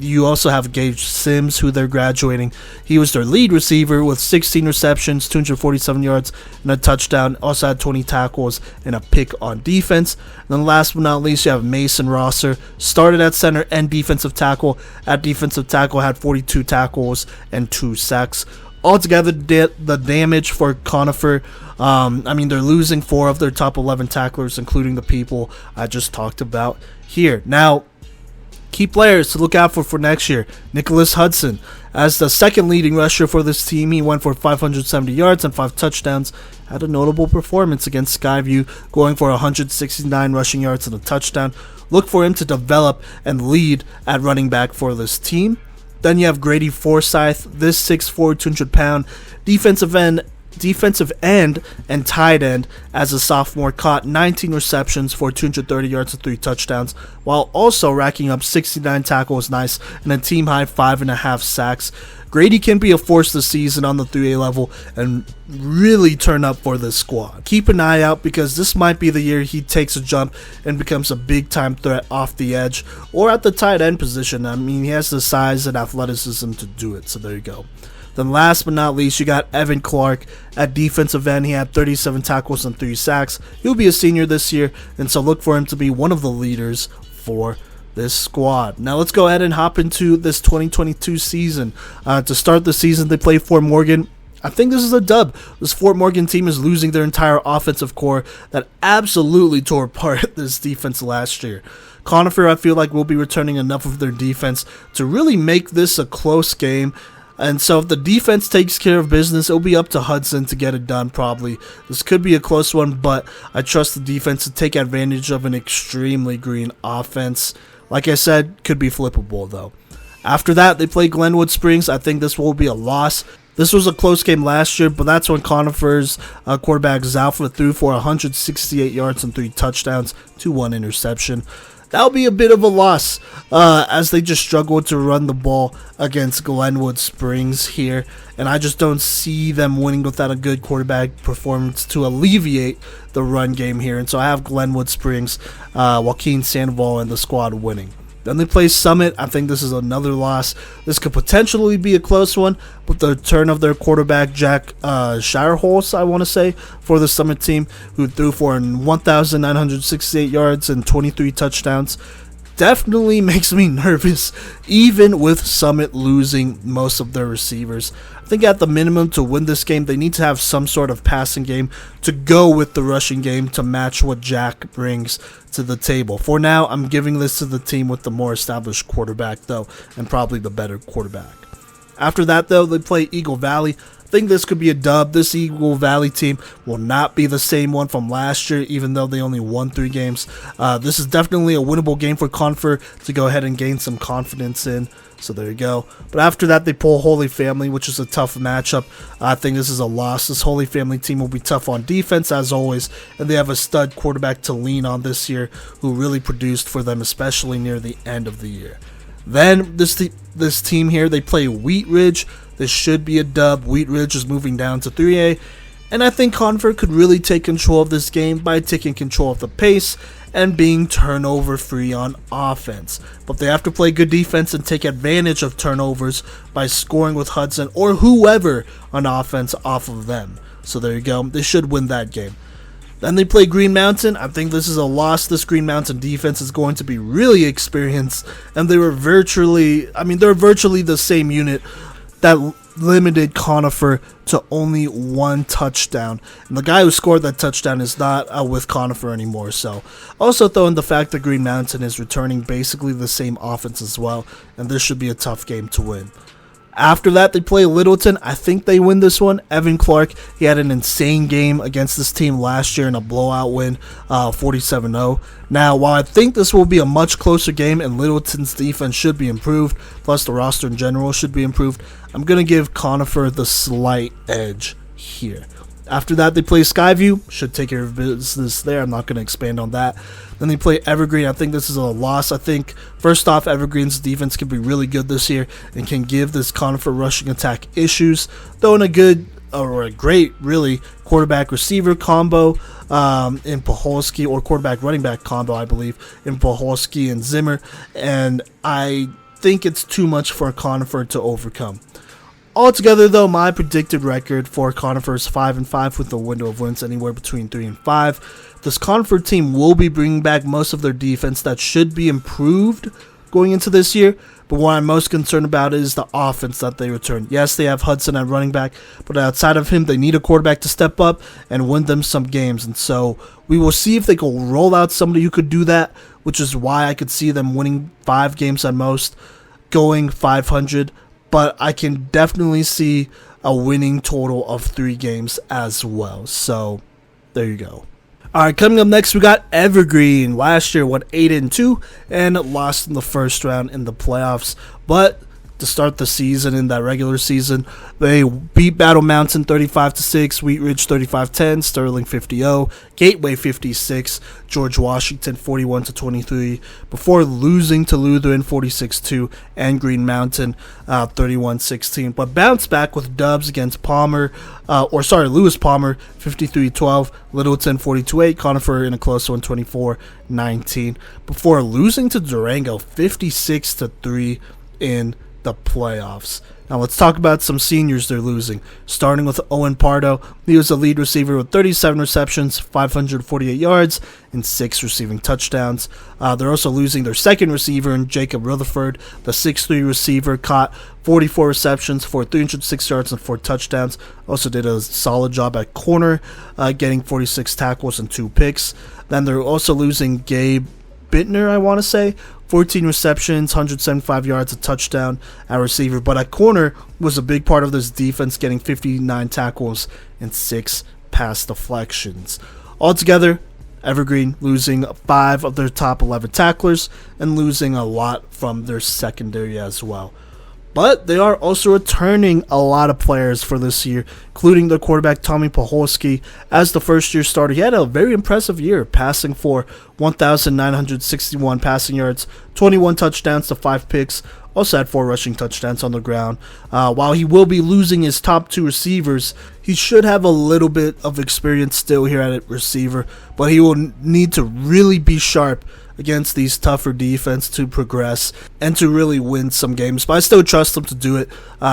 You also have Gage Sims, who they're graduating. He was their lead receiver with 16 receptions, 247 yards, and a touchdown. Also had 20 tackles and a pick on defense. And then last but not least, you have Mason Rosser. Started at center and defensive tackle. At defensive tackle, had 42 tackles and 2 sacks. Altogether, the damage for Conifer, they're losing 4 of their top 11 tacklers, including the people I just talked about here. Now, key players to look out for next year. Nicholas Hudson. As the second leading rusher for this team, he went for 570 yards and 5 touchdowns. Had a notable performance against Skyview, going for 169 rushing yards and a touchdown. Look for him to develop and lead at running back for this team. Then you have Grady Forsyth. This 6'4", 200-pound defensive end and tight end as a sophomore caught 19 receptions for 230 yards and 3 touchdowns, while also racking up 69 tackles, nice, and a team high 5.5 sacks. Grady can be a force this season on the 3A level and really turn up for this squad. Keep an eye out because this might be the year he takes a jump and becomes a big time threat off the edge or at the tight end position. He has the size and athleticism to do it, so there you go. Then last but not least, you got Evan Clark at defensive end. He had 37 tackles and 3 sacks. He'll be a senior this year, and so look for him to be one of the leaders for this squad. Now let's go ahead and hop into this 2022 season. To start the season, they play Fort Morgan. I think this is a dub. This Fort Morgan team is losing their entire offensive core that absolutely tore apart this defense last year. Conifer, I feel like, will be returning enough of their defense to really make this a close game. And so if the defense takes care of business, it'll be up to Hudson to get it done probably. This could be a close one, but I trust the defense to take advantage of an extremely green offense. Like I said, could be flippable though. After that, they play Glenwood Springs. I think this will be a loss. This was a close game last year, but that's when Conifer's quarterback Zalfa threw for 168 yards and 3 touchdowns to 1 interception. That'll be a bit of a loss as they just struggled to run the ball against Glenwood Springs here. And I just don't see them winning without a good quarterback performance to alleviate the run game here. And so I have Glenwood Springs, Joaquin Sandoval, and the squad winning. Then they play Summit. I think this is another loss. This could potentially be a close one, but the return of their quarterback, Jack Shireholz, I want to say, for the Summit team, who threw for 1,968 yards and 23 touchdowns, definitely makes me nervous, even with Summit losing most of their receivers. I think at the minimum to win this game, they need to have some sort of passing game to go with the rushing game to match what Jack brings to the table. For now, I'm giving this to the team with the more established quarterback, though, and probably the better quarterback. After that, though, they play Eagle Valley. I think this could be a dub. This Eagle Valley team will not be the same one from last year, even though they only won 3 games. This is definitely a winnable game for Conifer to go ahead and gain some confidence in. So there you go. But after that, they pull Holy Family, which is a tough matchup. I think this is a loss. This Holy Family team will be tough on defense, as always. And they have a stud quarterback to lean on this year who really produced for them, especially near the end of the year. Then this team here, they play Wheat Ridge. This should be a dub. Wheat Ridge is moving down to 3A. And I think Conifer could really take control of this game by taking control of the pace and being turnover free on offense. But they have to play good defense and take advantage of turnovers by scoring with Hudson or whoever on offense off of them. So there you go. They should win that game. Then they play Green Mountain. I think this is a loss. This Green Mountain defense is going to be really experienced. And they're virtually the same unit that limited Conifer to only 1 touchdown. And the guy who scored that touchdown is not with Conifer anymore. So also throw in the fact that Green Mountain is returning basically the same offense as well. And this should be a tough game to win. After that, they play Littleton. I think they win this one. Evan Clark, he had an insane game against this team last year in a blowout win, 47-0. Now, while I think this will be a much closer game and Littleton's defense should be improved, plus the roster in general should be improved, I'm going to give Conifer the slight edge here. After that, they play Skyview. Should take care of business there. I'm not going to expand on that. Then they play Evergreen. I think this is a loss. I think, first off, Evergreen's defense can be really good this year and can give this Conifer rushing attack issues, though in a good, or a great, really, quarterback-receiver combo in Paholski, or quarterback-running back combo, I believe, in Paholski and Zimmer. And I think it's too much for Conifer to overcome. Altogether, though, my predicted record for Conifer is 5-5 with a window of wins anywhere between 3 and 5. This Conifer team will be bringing back most of their defense that should be improved going into this year, but what I'm most concerned about is the offense that they return. Yes, they have Hudson at running back, but outside of him, they need a quarterback to step up and win them some games, and so we will see if they can roll out somebody who could do that, which is why I could see them winning 5 games at most, going 500. But I can definitely see a winning total of 3 games as well. So, there you go. Alright, coming up next, we got Evergreen. Last year went 8-2 and lost in the first round in the playoffs. But to start the season, in that regular season, they beat Battle Mountain 35-6, Wheat Ridge 35-10, Sterling 50-0, Gateway 56, George Washington 41-23, before losing to Lutheran 46-2 and Green Mountain 31-16. But bounced back with dubs against Lewis Palmer 53-12, Littleton 42-8, Conifer in a close one 24-19, before losing to Durango 56-3 in the playoffs. Now let's talk about some seniors they're losing. Starting with Owen Pardo, he was the lead receiver with 37 receptions, 548 yards, and 6 receiving touchdowns. They're also losing their second receiver in Jacob Rutherford. The 6'3 receiver caught 44 receptions for 306 yards and 4 touchdowns. Also did a solid job at corner, getting 46 tackles and 2 picks. Then they're also losing Gabe Bittner, I want to say, 14 receptions, 175 yards, a touchdown at receiver. But at corner was a big part of this defense, getting 59 tackles and 6 pass deflections. Altogether, Evergreen losing 5 of their top 11 tacklers and losing a lot from their secondary as well. But they are also returning a lot of players for this year, including their quarterback Tommy Paholski. As the first-year starter, he had a very impressive year, passing for 1,961 passing yards, 21 touchdowns to 5 picks, also had 4 rushing touchdowns on the ground. While he will be losing his top 2 receivers, he should have a little bit of experience still here at receiver, but he will need to really be sharp against these tougher defense to progress and to really win some games. But I still trust him to do it.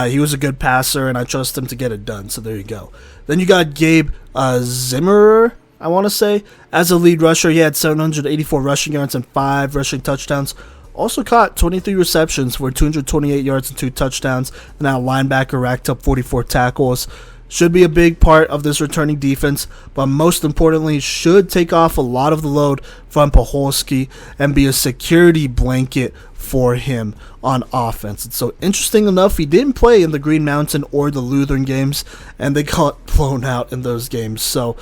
He was a good passer, and I trust him to get it done. So there you go. Then you got Gabe Zimmerer, I want to say, as a lead rusher. He had 784 rushing yards and 5 rushing touchdowns. Also caught 23 receptions for 228 yards and 2 touchdowns. And now linebacker racked up 44 tackles. Should be a big part of this returning defense, but most importantly, should take off a lot of the load from Paholski and be a security blanket for him on offense. And so, interesting enough, he didn't play in the Green Mountain or the Lutheran games, and they got blown out in those games. So,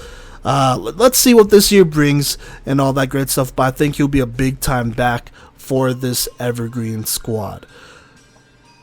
let's see what this year brings and all that great stuff, but I think he'll be a big-time back for this Evergreen squad.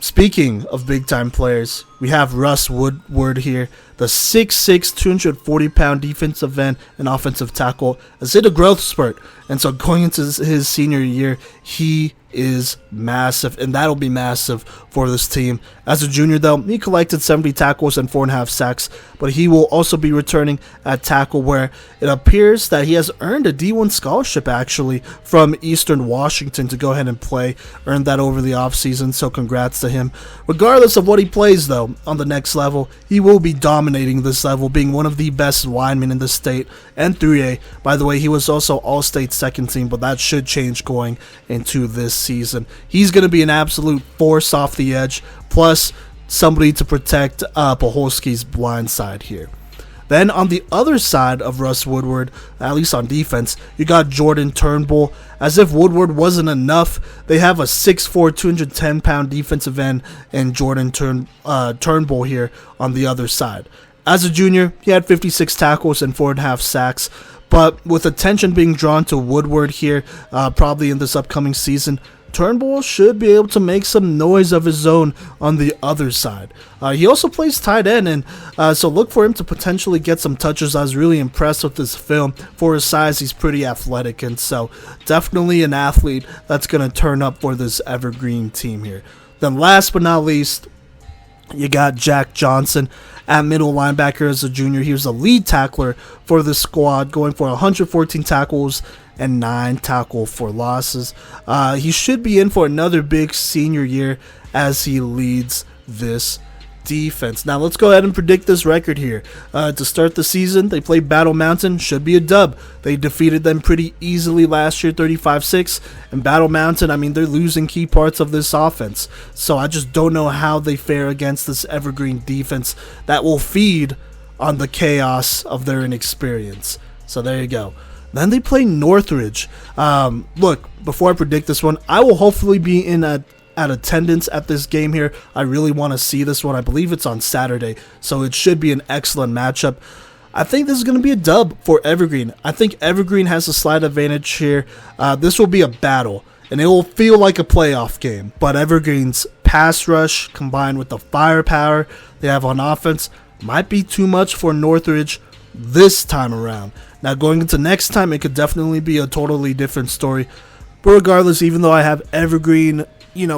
Speaking of big-time players, we have Russ Woodward here, the 6'6", 240-pound defensive end and offensive tackle, has hit a growth spurt. And so going into his senior year, he is massive, and that'll be massive for this team. As a junior, though, he collected 70 tackles and 4.5 sacks, but he will also be returning at tackle, where it appears that he has earned a D1 scholarship, actually, from Eastern Washington to go ahead and play. Earned that over the offseason, so congrats to him. Regardless of what he plays, though, on the next level, he will be dominating this level, being one of the best linemen in the state and 3A. By the way, he was also All-State second team, but that should change going into this season. He's going to be an absolute force off the edge, plus somebody to protect Paholski's blind side here. Then on the other side of Russ Woodward, at least on defense, you got Jordan Turnbull. As if Woodward wasn't enough, they have a 6'4", 210-pound defensive end and Jordan Turnbull here on the other side. As a junior, he had 56 tackles and 4.5 sacks, but with attention being drawn to Woodward here, probably in this upcoming season, Turnbull should be able to make some noise of his own on the other side. He also plays tight end, and so look for him to potentially get some touches. I was really impressed with this film. For his size, he's pretty athletic, and so definitely an athlete that's going to turn up for this Evergreen team here. Then last but not least, you got Jack Johnson at middle linebacker as a junior. He was a lead tackler for the squad, going for 114 tackles and 9 tackle for losses. He should be in for another big senior year as he leads this defense. Now let's go ahead and predict this record here. To start the season, they played Battle Mountain. Should be a dub. They defeated them pretty easily last year, 35-6. And Battle Mountain, I mean, they're losing key parts of this offense. So I just don't know how they fare against this Evergreen defense that will feed on the chaos of their inexperience. So there you go. Then they play Northridge. Look, before I predict this one, I will hopefully be at attendance at this game here. I really want to see this one. I believe it's on Saturday, so it should be an excellent matchup. I think this is going to be a dub for Evergreen. I think Evergreen has a slight advantage here. This will be a battle, and it will feel like a playoff game. But Evergreen's pass rush combined with the firepower they have on offense might be too much for Northridge this time around. Now going into next time, it could definitely be a totally different story. But regardless, even though I have Evergreen,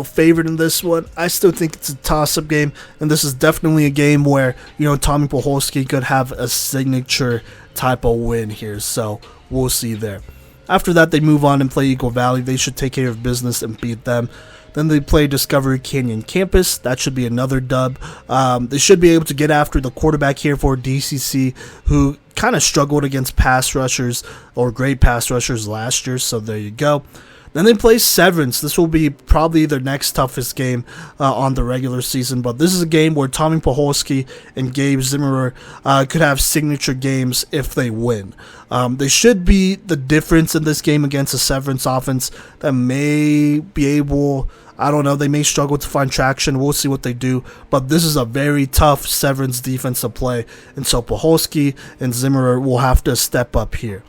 favored in this one, I still think it's a toss-up game, and this is definitely a game where, Tommy Pocholski could have a signature type of win here, so we'll see there. After that, they move on and play Eagle Valley. They should take care of business and beat them. Then they play Discovery Canyon Campus. That should be another dub. They should be able to get after the quarterback here for DCC, who kind of struggled against pass rushers or great pass rushers last year, so there you go. Then they play Severance. This will be probably their next toughest game on the regular season, but this is a game where Tommy Pocholski and Gabe Zimmerer could have signature games if they win. They should be the difference in this game against a Severance offense that may be able, I don't know, they may struggle to find traction. We'll see what they do, but this is a very tough Severance defense to play, and so Pocholski and Zimmerer will have to step up here.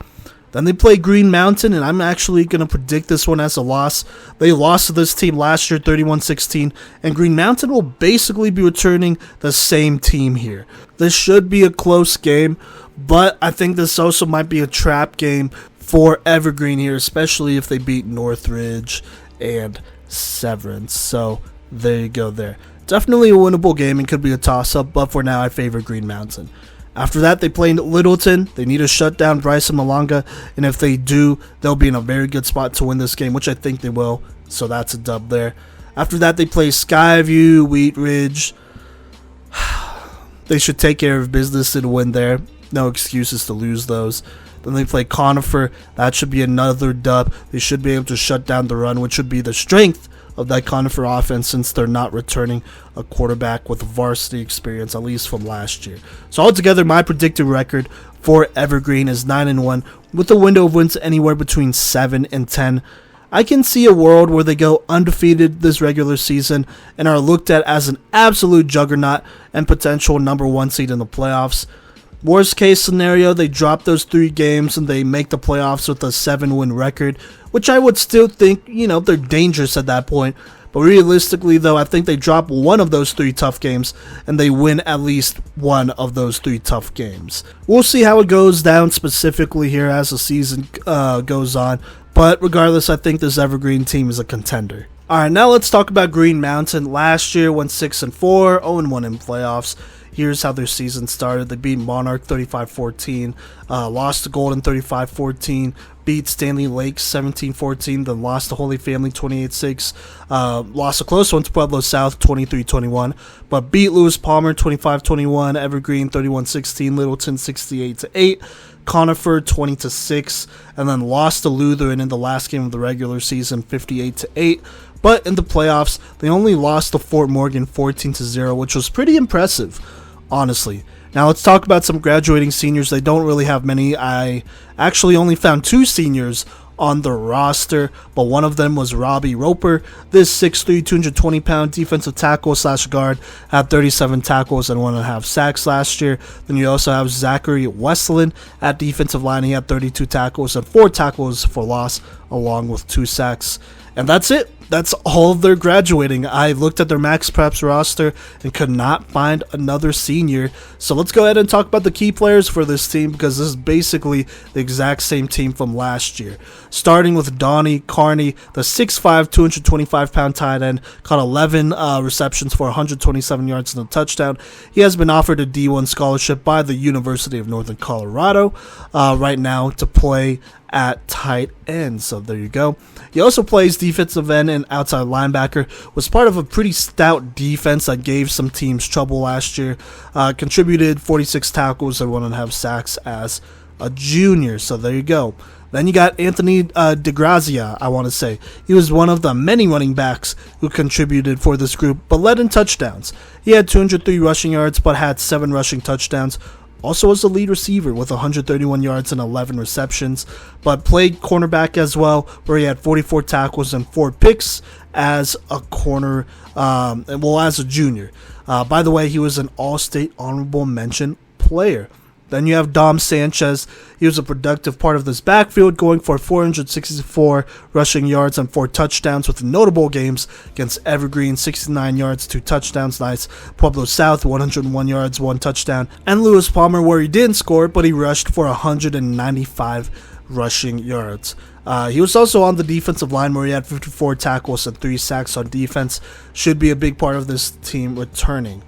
Then they play Green Mountain, and I'm actually going to predict this one as a loss. They lost to this team last year, 31-16, and Green Mountain will basically be returning the same team here. This should be a close game, but I think this also might be a trap game for Evergreen here, especially if they beat Northridge and Severance. So there you go there. Definitely a winnable game and could be a toss-up, but for now I favor Green Mountain. After that, they play Littleton. They need to shut down Bryson Malanga, and if they do, they'll be in a very good spot to win this game, which I think they will, so that's a dub there. After that, they play Skyview, Wheat Ridge. They should take care of business and win there. No excuses to lose those. Then they play Conifer. That should be another dub. They should be able to shut down the run, which would be the strength of that Conifer offense since they're not returning a quarterback with varsity experience, at least from last year. So altogether, my predicted record for Evergreen is 9-1 with a window of wins anywhere between 7 and 10. I can see a world where they go undefeated this regular season and are looked at as an absolute juggernaut and potential number 1 seed in the playoffs. Worst case scenario, they drop those 3 games and they make the playoffs with a 7-win record, which I would still think, they're dangerous at that point. But realistically, though, I think they drop one of those 3 tough games and they win at least one of those 3 tough games. We'll see how it goes down specifically here as the season goes on. But regardless, I think this Evergreen team is a contender. Alright, now let's talk about Green Mountain. Last year went 6-4, 0-1 in playoffs. Here's how their season started. They beat Monarch 35-14, lost to Golden 35-14, beat Stanley Lake 17-14, then lost to Holy Family 28-6, lost a close one to Pueblo South 23-21, but beat Lewis Palmer 25-21, Evergreen 31-16, Littleton 68-8, Conifer 20-6, and then lost to Lutheran in the last game of the regular season 58-8. But in the playoffs, they only lost to Fort Morgan 14-0, which was pretty impressive, honestly. Now let's talk about some graduating seniors. They don't really have many. I actually only found 2 seniors on the roster, but one of them was Robbie Roper. This 6'3", 220-pound defensive tackle / guard had 37 tackles and 1.5 sacks last year. Then you also have Zachary Westland at defensive line. He had 32 tackles and 4 tackles for loss, along with 2 sacks. And that's it. That's all of their graduating. I looked at their Max Preps roster and could not find another senior. So let's go ahead and talk about the key players for this team, because this is basically the exact same team from last year. Starting with Donnie Carney, the 6'5", 225-pound tight end, caught 11 receptions for 127 yards and a touchdown. He has been offered a D1 scholarship by the University of Northern Colorado right now to play at tight end. So there you go. He also plays defensive end and outside linebacker. Was part of a pretty stout defense that gave some teams trouble last year. Contributed 46 tackles and 1.5 sacks as a junior. So there you go. Then you got Anthony DeGrazia, I want to say. He was one of the many running backs who contributed for this group, but led in touchdowns. He had 203 rushing yards, but had 7 rushing touchdowns. Also was the lead receiver with 131 yards and 11 receptions, but played cornerback as well, where he had 44 tackles and 4 picks as a corner, as a junior. By the way, he was an All-State honorable mention player. Then you have Dom Sanchez. He was a productive part of this backfield, going for 464 rushing yards and 4 touchdowns with notable games against Evergreen, 69 yards, 2 touchdowns. Nice. Pueblo South, 101 yards, 1 touchdown. And Lewis Palmer, where he didn't score, but he rushed for 195 rushing yards. He was also on the defensive line, where he had 54 tackles and 3 sacks on defense. Should be a big part of this team returning.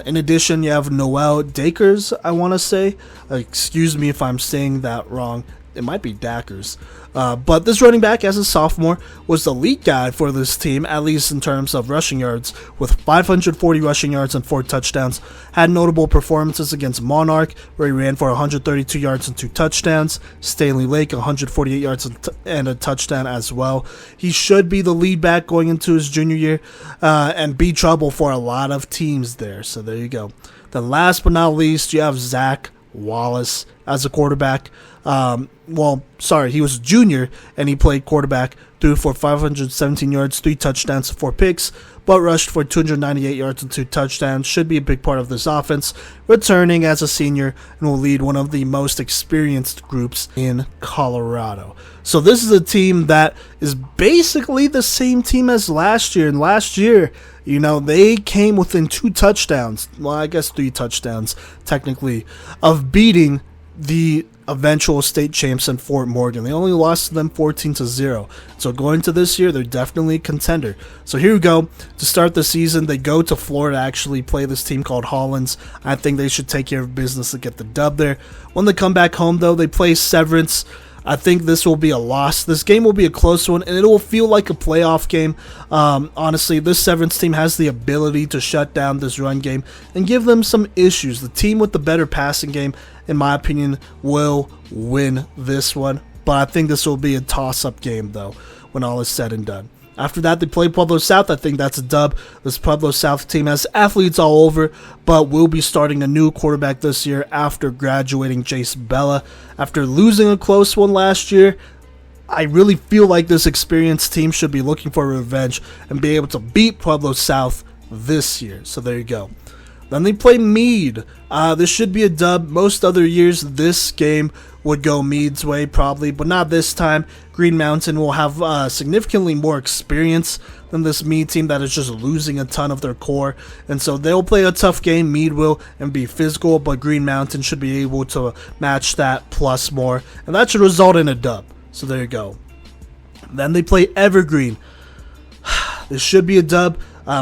In addition, you have Noel Dakers, I want to say. Excuse me if I'm saying that wrong. It might be Dackers. But this running back, as a sophomore, was the lead guy for this team, at least in terms of rushing yards, with 540 rushing yards and 4 touchdowns. Had notable performances against Monarch, where he ran for 132 yards and 2 touchdowns. Stanley Lake, 148 yards and a touchdown as well. He should be the lead back going into his junior year and be trouble for a lot of teams there. So there you go. Then last but not least, you have Zach Wallace as a quarterback. He was a junior and he played quarterback, threw for 517 yards, 3 touchdowns, 4 picks, but rushed for 298 yards and 2 touchdowns. Should be a big part of this offense, returning as a senior, and will lead one of the most experienced groups in Colorado. So this is a team that is basically the same team as last year. And last year, they came within 2 touchdowns. Well, I guess 3 touchdowns, technically, of beating the eventual state champs in Fort Morgan. They only lost to them 14-0. So going to this year, they're definitely a contender. So here we go. To start the season, they go to Florida to actually play this team called Highlands. I think they should take care of business to get the dub there. When they come back home, though, they play Severance. I think this will be a loss. This game will be a close one, and it will feel like a playoff game. Honestly, this Severance team has the ability to shut down this run game and give them some issues. The team with the better passing game, in my opinion, will win this one. But I think this will be a toss-up game, though, when all is said and done. After that, they play Pueblo South. I think that's a dub. This Pueblo South team has athletes all over, but will be starting a new quarterback this year after graduating Jace Bella. After losing a close one last year, I really feel like this experienced team should be looking for revenge and be able to beat Pueblo South this year. So there you go. Then they play Meade. This should be a dub. Most other years, this game would go Meade's way probably, but not this time. Green Mountain will have significantly more experience than this Meade team that is just losing a ton of their core. And so they'll play a tough game, Meade will, and be physical, but Green Mountain should be able to match that plus more. And that should result in a dub. So there you go. Then they play Evergreen. This should be a dub.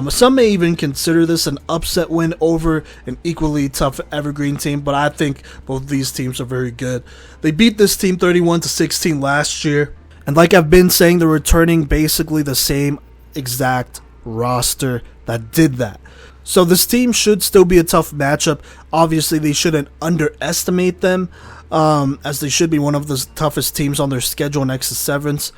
Some may even consider this an upset win over an equally tough Evergreen team, but I think both these teams are very good. They beat this team 31-16 last year, and like I've been saying, they're returning basically the same exact roster that did that. So this team should still be a tough matchup. Obviously, they shouldn't underestimate them, as they should be one of the toughest teams on their schedule next to Severance.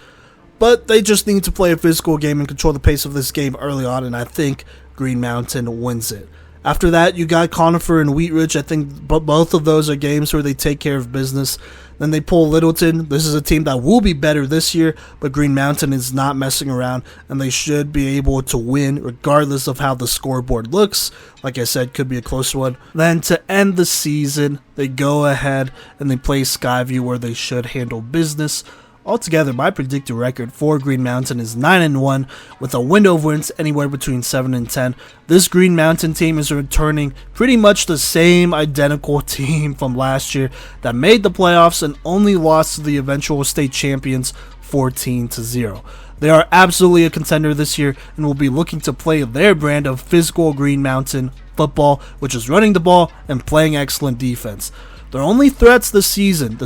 But they just need to play a physical game and control the pace of this game early on, and I think Green Mountain wins it. After that, you got Conifer and Wheat Ridge. I think both of those are games where they take care of business. Then they pull Littleton. This is a team that will be better this year, but Green Mountain is not messing around, and they should be able to win regardless of how the scoreboard looks. Like I said, could be a close one. Then to end the season, they go ahead and they play Skyview, where they should handle business. Altogether, my predicted record for Green Mountain is 9-1, with a window of wins anywhere between 7 and 10. This Green Mountain team is returning pretty much the same identical team from last year that made the playoffs and only lost to the eventual state champions 14-0. They are absolutely a contender this year and will be looking to play their brand of physical Green Mountain football, which is running the ball and playing excellent defense. Their only threats this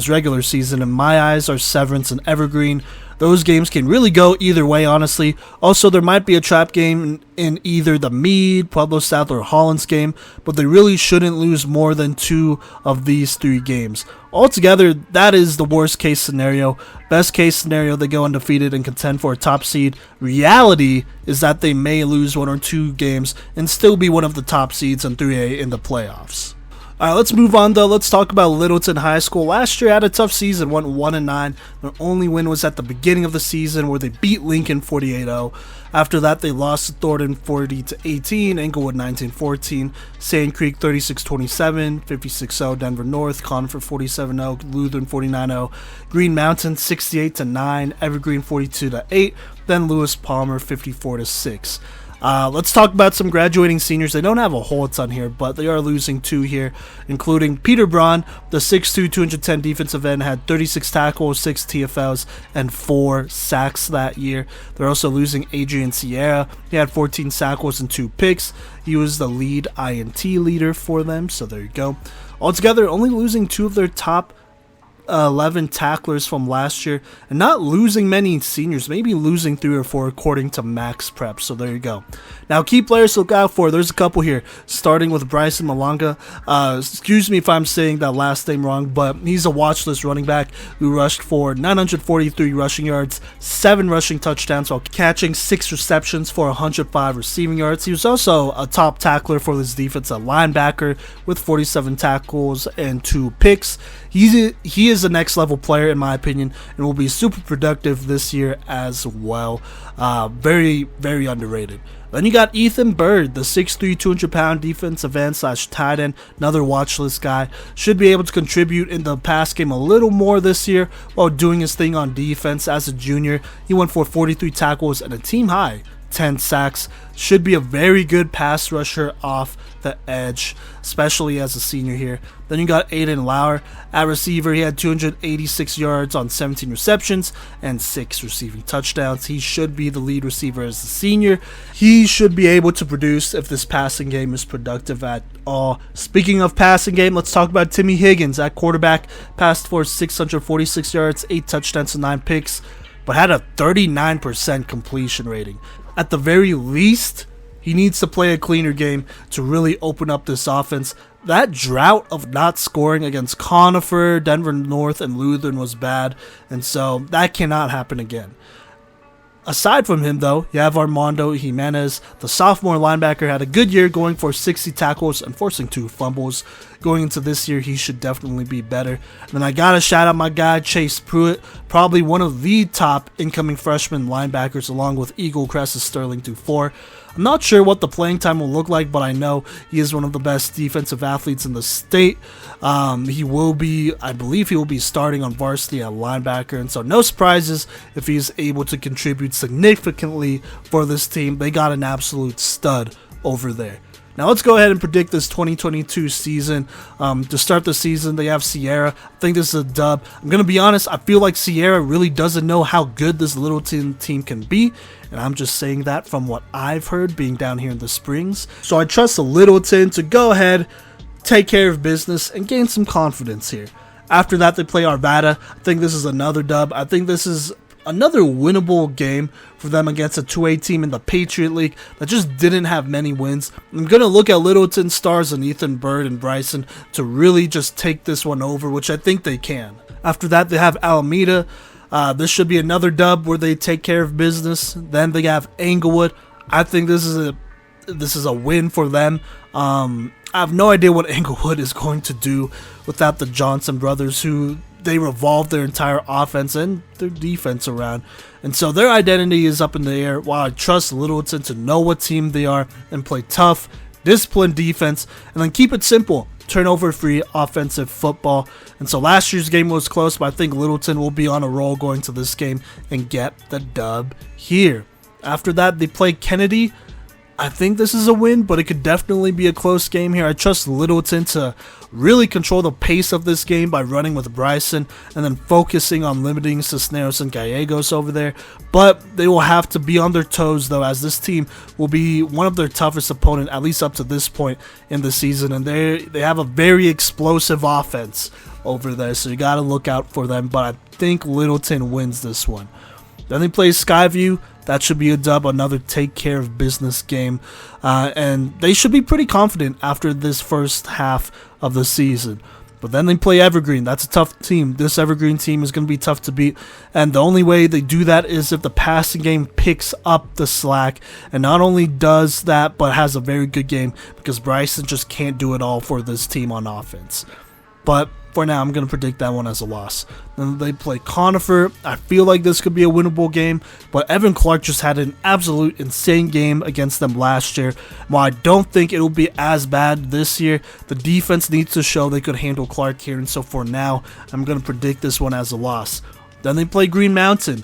regular season, in my eyes, are Severance and Evergreen. Those games can really go either way, honestly. Also, there might be a trap game in either the Meade, Pueblo South, or Highlands game, but they really shouldn't lose more than 2 of these 3 games. Altogether, that is the worst case scenario. Best case scenario, they go undefeated and contend for a top seed. Reality is that they may lose 1 or 2 games and still be one of the top seeds in 3A in the playoffs. Alright, let's move on though. Let's talk about Littleton High School. Last year had a tough season, went 1-9. Their only win was at the beginning of the season where they beat Lincoln 48-0. After that, they lost to Thornton 40-18, Englewood 19-14, Sand Creek 36-27, 56-0, Denver North, Conifer 47-0, Lutheran 49-0, Green Mountain 68-9, Evergreen 42-8, then Lewis Palmer 54-6. Let's talk about some graduating seniors. They don't have a whole ton here, but they are losing 2 here, including Peter Braun, the 6'2", 210 defensive end, had 36 tackles, 6 TFLs, and 4 sacks that year. They're also losing Adrian Sierra. He had 14 tackles and 2 picks. He was the lead INT leader for them, so there you go. Altogether, only losing 2 of their top 11 tacklers from last year, and not losing many seniors, maybe losing 3 or 4 according to Max Prep, so there you go. Now, key players to look out for, there's a couple here, starting with Bryson Malanga. Excuse me if I'm saying that last name wrong, but he's a watch list running back who rushed for 943 rushing yards, 7 rushing touchdowns while catching 6 receptions for 105 receiving yards. He was also a top tackler for this defense, a linebacker with 47 tackles and 2 picks. He is a next level player in my opinion and will be super productive this year as well. Very, very underrated. Then you got Ethan Bird, the 6'3", 200-pound defensive end / tight end, another watch list guy. Should be able to contribute in the pass game a little more this year while doing his thing on defense. As a junior, he went for 43 tackles and a team high 10 sacks. Should be a very good pass rusher off the edge, especially as a senior here. Then you got Aiden Lauer at receiver. He had 286 yards on 17 receptions and 6 receiving touchdowns. He should be the lead receiver as a senior. He should be able to produce if this passing game is productive at all. Speaking of passing game, let's talk about Timmy Higgins at quarterback. Passed for 646 yards, 8 touchdowns and 9 picks, but had a 39% completion rating. At the very least, he needs to play a cleaner game to really open up this offense. That drought of not scoring against Conifer, Denver North, and Lutheran was bad, and so that cannot happen again. Aside from him, though, you have Armando Jimenez. The sophomore linebacker had a good year, going for 60 tackles and forcing 2 fumbles. Going into this year, he should definitely be better. And then I gotta shout out my guy, Chase Pruitt, probably one of the top incoming freshman linebackers, along with Eagle Crest Sterling 2-4. I'm not sure what the playing time will look like, but I know he is one of the best defensive athletes in the state. I believe he will be starting on varsity at linebacker, and so no surprises if he is able to contribute significantly for this team. They got an absolute stud over there. Now let's go ahead and predict this 2022 season. To start the season, they have Sierra. I think this is a dub. I'm going to be honest, I feel like Sierra really doesn't know how good this Littleton team can be. And I'm just saying that from what I've heard being down here in the Springs. So I trust the Littleton to go ahead, take care of business, and gain some confidence here. After that, they play Arvada. I think this is another dub. I think this is another winnable game for them against a 2A team in the Patriot League that just didn't have many wins. I'm going to look at Littleton stars and Ethan Bird and Bryson to really just take this one over, which I think they can. After that, they have Alameda. This should be another dub where they take care of business. Then they have Englewood. I think this is this is a win for them. I have no idea what Englewood is going to do without the Johnson brothers, who they revolve their entire offense and their defense around. And so their identity is up in the air, while I trust Littleton to know what team they are and play tough, disciplined defense, and then keep it simple. Turnover-free offensive football. And so last year's game was close, but I think Littleton will be on a roll going to this game and get the dub here. After that, they play Kennedy. I think this is a win, but it could definitely be a close game here. I trust Littleton to really control the pace of this game by running with Bryson and then focusing on limiting Cisneros and Gallegos over there. But they will have to be on their toes, though, as this team will be one of their toughest opponents, at least up to this point in the season. And they have a very explosive offense over there, so you got to look out for them. But I think Littleton wins this one. Then they play Skyview. That should be a dub, another take care of business game. And they should be pretty confident after this first half of the season. But then they play Evergreen. That's a tough team. This Evergreen team is going to be tough to beat. And the only way they do that is if the passing game picks up the slack. And not only does that, but has a very good game, because Bryson just can't do it all for this team on offense. But for now, I'm going to predict that one as a loss. Then they play Conifer. I feel like this could be a winnable game, but Evan Clark just had an absolute insane game against them last year. While I don't think it will be as bad this year, the defense needs to show they could handle Clark here, and so for now, I'm going to predict this one as a loss. Then they play Green Mountain.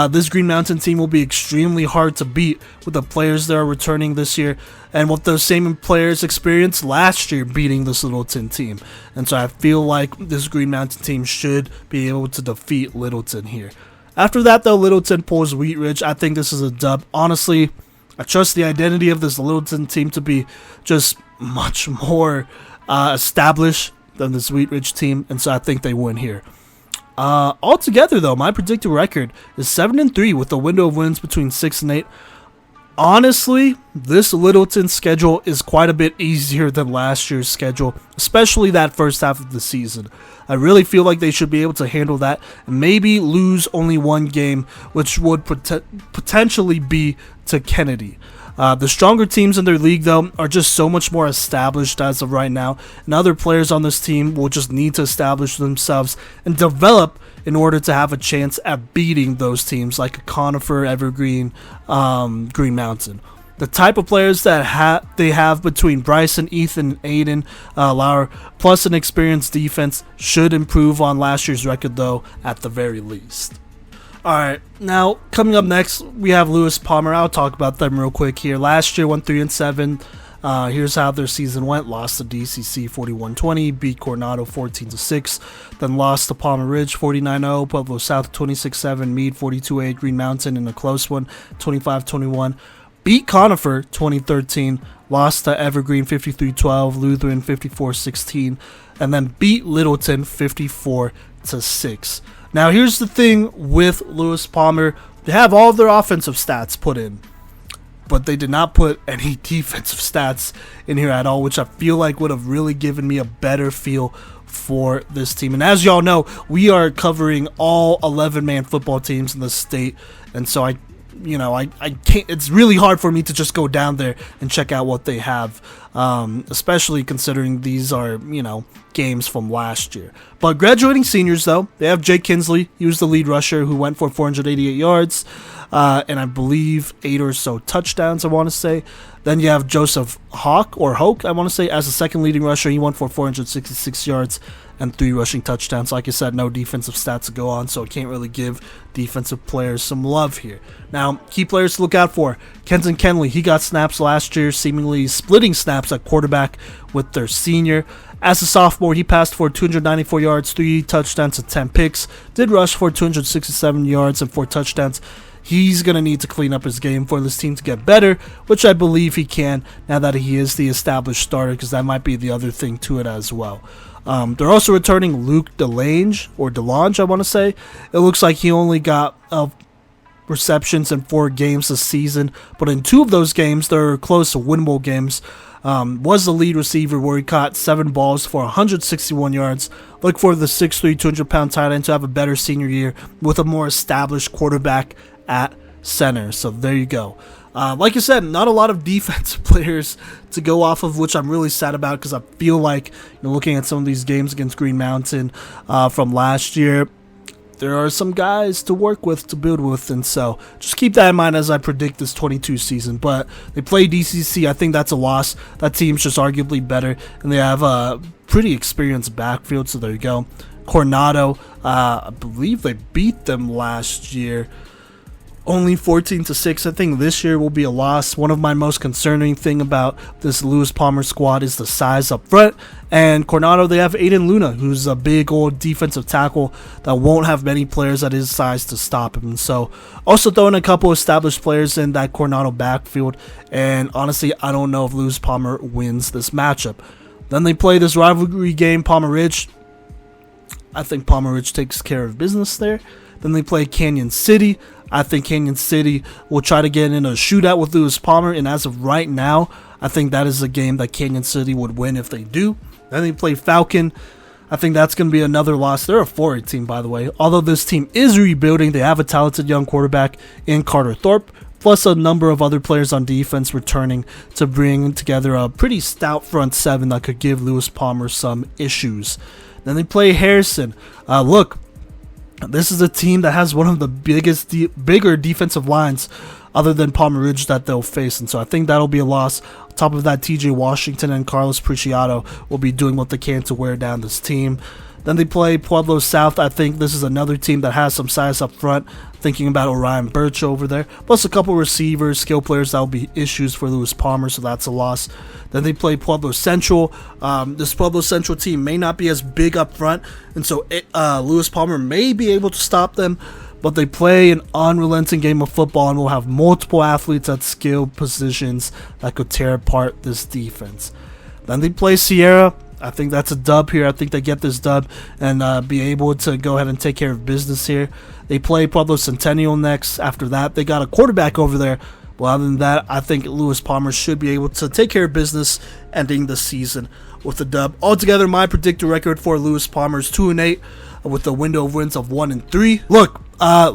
This Green Mountain team will be extremely hard to beat with the players that are returning this year and what those same players experienced last year beating this Littleton team. And so I feel like this Green Mountain team should be able to defeat Littleton here. After that, though, Littleton pulls Wheat Ridge. I think this is a dub. Honestly, I trust the identity of this Littleton team to be just much more established than this Wheat Ridge team, and so I think they win here. Altogether, though, my predicted record is 7-3 with a window of wins between 6 and 8. Honestly, this Littleton schedule is quite a bit easier than last year's schedule, especially that first half of the season. I really feel like they should be able to handle that and maybe lose only one game, which would potentially be to Kennedy. The stronger teams in their league, though, are just so much more established as of right now, and other players on this team will just need to establish themselves and develop in order to have a chance at beating those teams like Conifer, Evergreen, Green Mountain. The type of players that they have between Bryson, Ethan, and Aiden Lauer, plus an experienced defense, should improve on last year's record, though, at the very least. Alright, now coming up next, we have Lewis Palmer. I'll talk about them real quick here. Last year, went 3-7. Here's how their season went. Lost to DCC 41-20, beat Coronado 14-6, then lost to Palmer Ridge 49-0, Pueblo South 26-7, Meade 42-8, Green Mountain in a close one 25-21, beat Conifer 2013, lost to Evergreen 53-12, Lutheran 54-16, and then beat Littleton 54-6. Now, here's the thing with Lewis Palmer. They have all of their offensive stats put in, but they did not put any defensive stats in here at all, which I feel like would have really given me a better feel for this team. And as y'all know, we are covering all 11-man football teams in the state, and so I can't. It's really hard for me to just go down there and check out what they have, especially considering these are, games from last year. But graduating seniors, though, they have Jake Kinsley. He was the lead rusher who went for 488 yards, and I believe 8 or so touchdowns, I want to say. Then you have Joseph Hoke, I want to say, as the second leading rusher. He went for 466 yards and 3 rushing touchdowns. Like I said, no defensive stats to go on, so I can't really give defensive players some love here. Now, key players to look out for. Kenton Kenley, he got snaps last year, seemingly splitting snaps at quarterback with their senior. As a sophomore, he passed for 294 yards, 3 touchdowns, and 10 picks. Did rush for 267 yards and 4 touchdowns. He's going to need to clean up his game for this team to get better, which I believe he can now that he is the established starter, because that might be the other thing to it as well. They're also returning Luke DeLange, I want to say. It looks like he only got receptions in 4 games this season, but in 2 of those games, they're close to winnable games. Was the lead receiver where he caught 7 balls for 161 yards. Look for the 6'3", 200-pound tight end to have a better senior year with a more established quarterback at center. So there you go. Like I said, not a lot of defensive players to go off of, which I'm really sad about because I feel like, looking at some of these games against Green Mountain from last year, there are some guys to work with, to build with, and so just keep that in mind as I predict this 22 season. But they play DCC. I think that's a loss. That team's just arguably better, and they have a pretty experienced backfield, so there you go. Coronado, I believe they beat them last year, only 14-6. I think this year will be a loss. One of my most concerning thing about this Lewis Palmer squad is the size up front. And Coronado, they have Aiden Luna, who's a big old defensive tackle that won't have many players at his size to stop him. And so, also throwing a couple established players in that Coronado backfield. And honestly, I don't know if Lewis Palmer wins this matchup. Then they play this rivalry game, Palmer Ridge. I think Palmer Ridge takes care of business there. Then they play Canyon City. I think Canyon City will try to get in a shootout with Lewis Palmer, and as of right now, I think that is a game that Canyon City would win if they do. Then they play Falcon. I think that's going to be another loss. They're a 4-8 team, by the way. Although this team is rebuilding, they have a talented young quarterback in Carter Thorpe, plus a number of other players on defense returning to bring together a pretty stout front seven that could give Lewis Palmer some issues. Then they play Harrison. Look, this is a team that has one of the bigger defensive lines other than Palmer Ridge that they'll face, and so I think that'll be a loss. On top of that, TJ Washington and Carlos Preciado will be doing what they can to wear down this team. Then they play Pueblo South. I think this is another team that has some size up front. Thinking about Orion Birch over there. Plus a couple receivers, skill players that will be issues for Lewis Palmer, so that's a loss. Then they play Pueblo Central. This Pueblo Central team may not be as big up front, and so Lewis Palmer may be able to stop them. But they play an unrelenting game of football and will have multiple athletes at skilled positions that could tear apart this defense. Then they play Sierra. I think that's a dub here. I think they get this dub and be able to go ahead and take care of business here. They play Pueblo Centennial next. After that, they got a quarterback over there. Well, other than that, I think Lewis Palmer should be able to take care of business ending the season with a dub. Altogether, my predicted record for Lewis Palmer is 2-8 with a window of wins of 1-3. Look,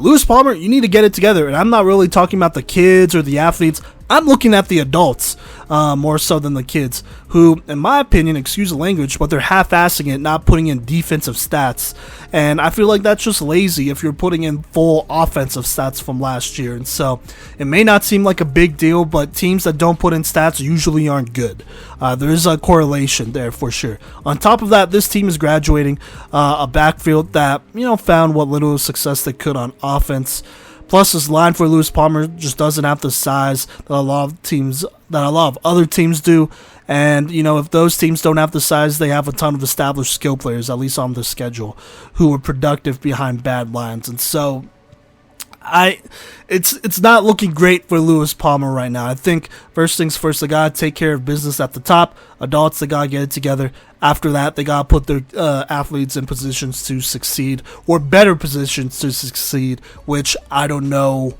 Lewis Palmer, you need to get it together. And I'm not really talking about the kids or the athletes. I'm looking at the adults more so than the kids who, in my opinion, excuse the language, but they're half-assing it, not putting in defensive stats. And I feel like that's just lazy if you're putting in full offensive stats from last year. And so it may not seem like a big deal, but teams that don't put in stats usually aren't good. There is a correlation there for sure. On top of that, this team is graduating a backfield that, found what little success they could on offense. Plus, this line for Lewis Palmer just doesn't have the size that a lot of other teams do. And, if those teams don't have the size, they have a ton of established skill players, at least on the schedule, who are productive behind bad lines. And so, it's not looking great for Lewis Palmer right now. I think first things first, they gotta take care of business at the top. Adults, they gotta get it together. After that, they gotta put their athletes in positions to succeed, or better positions to succeed, which I don't know.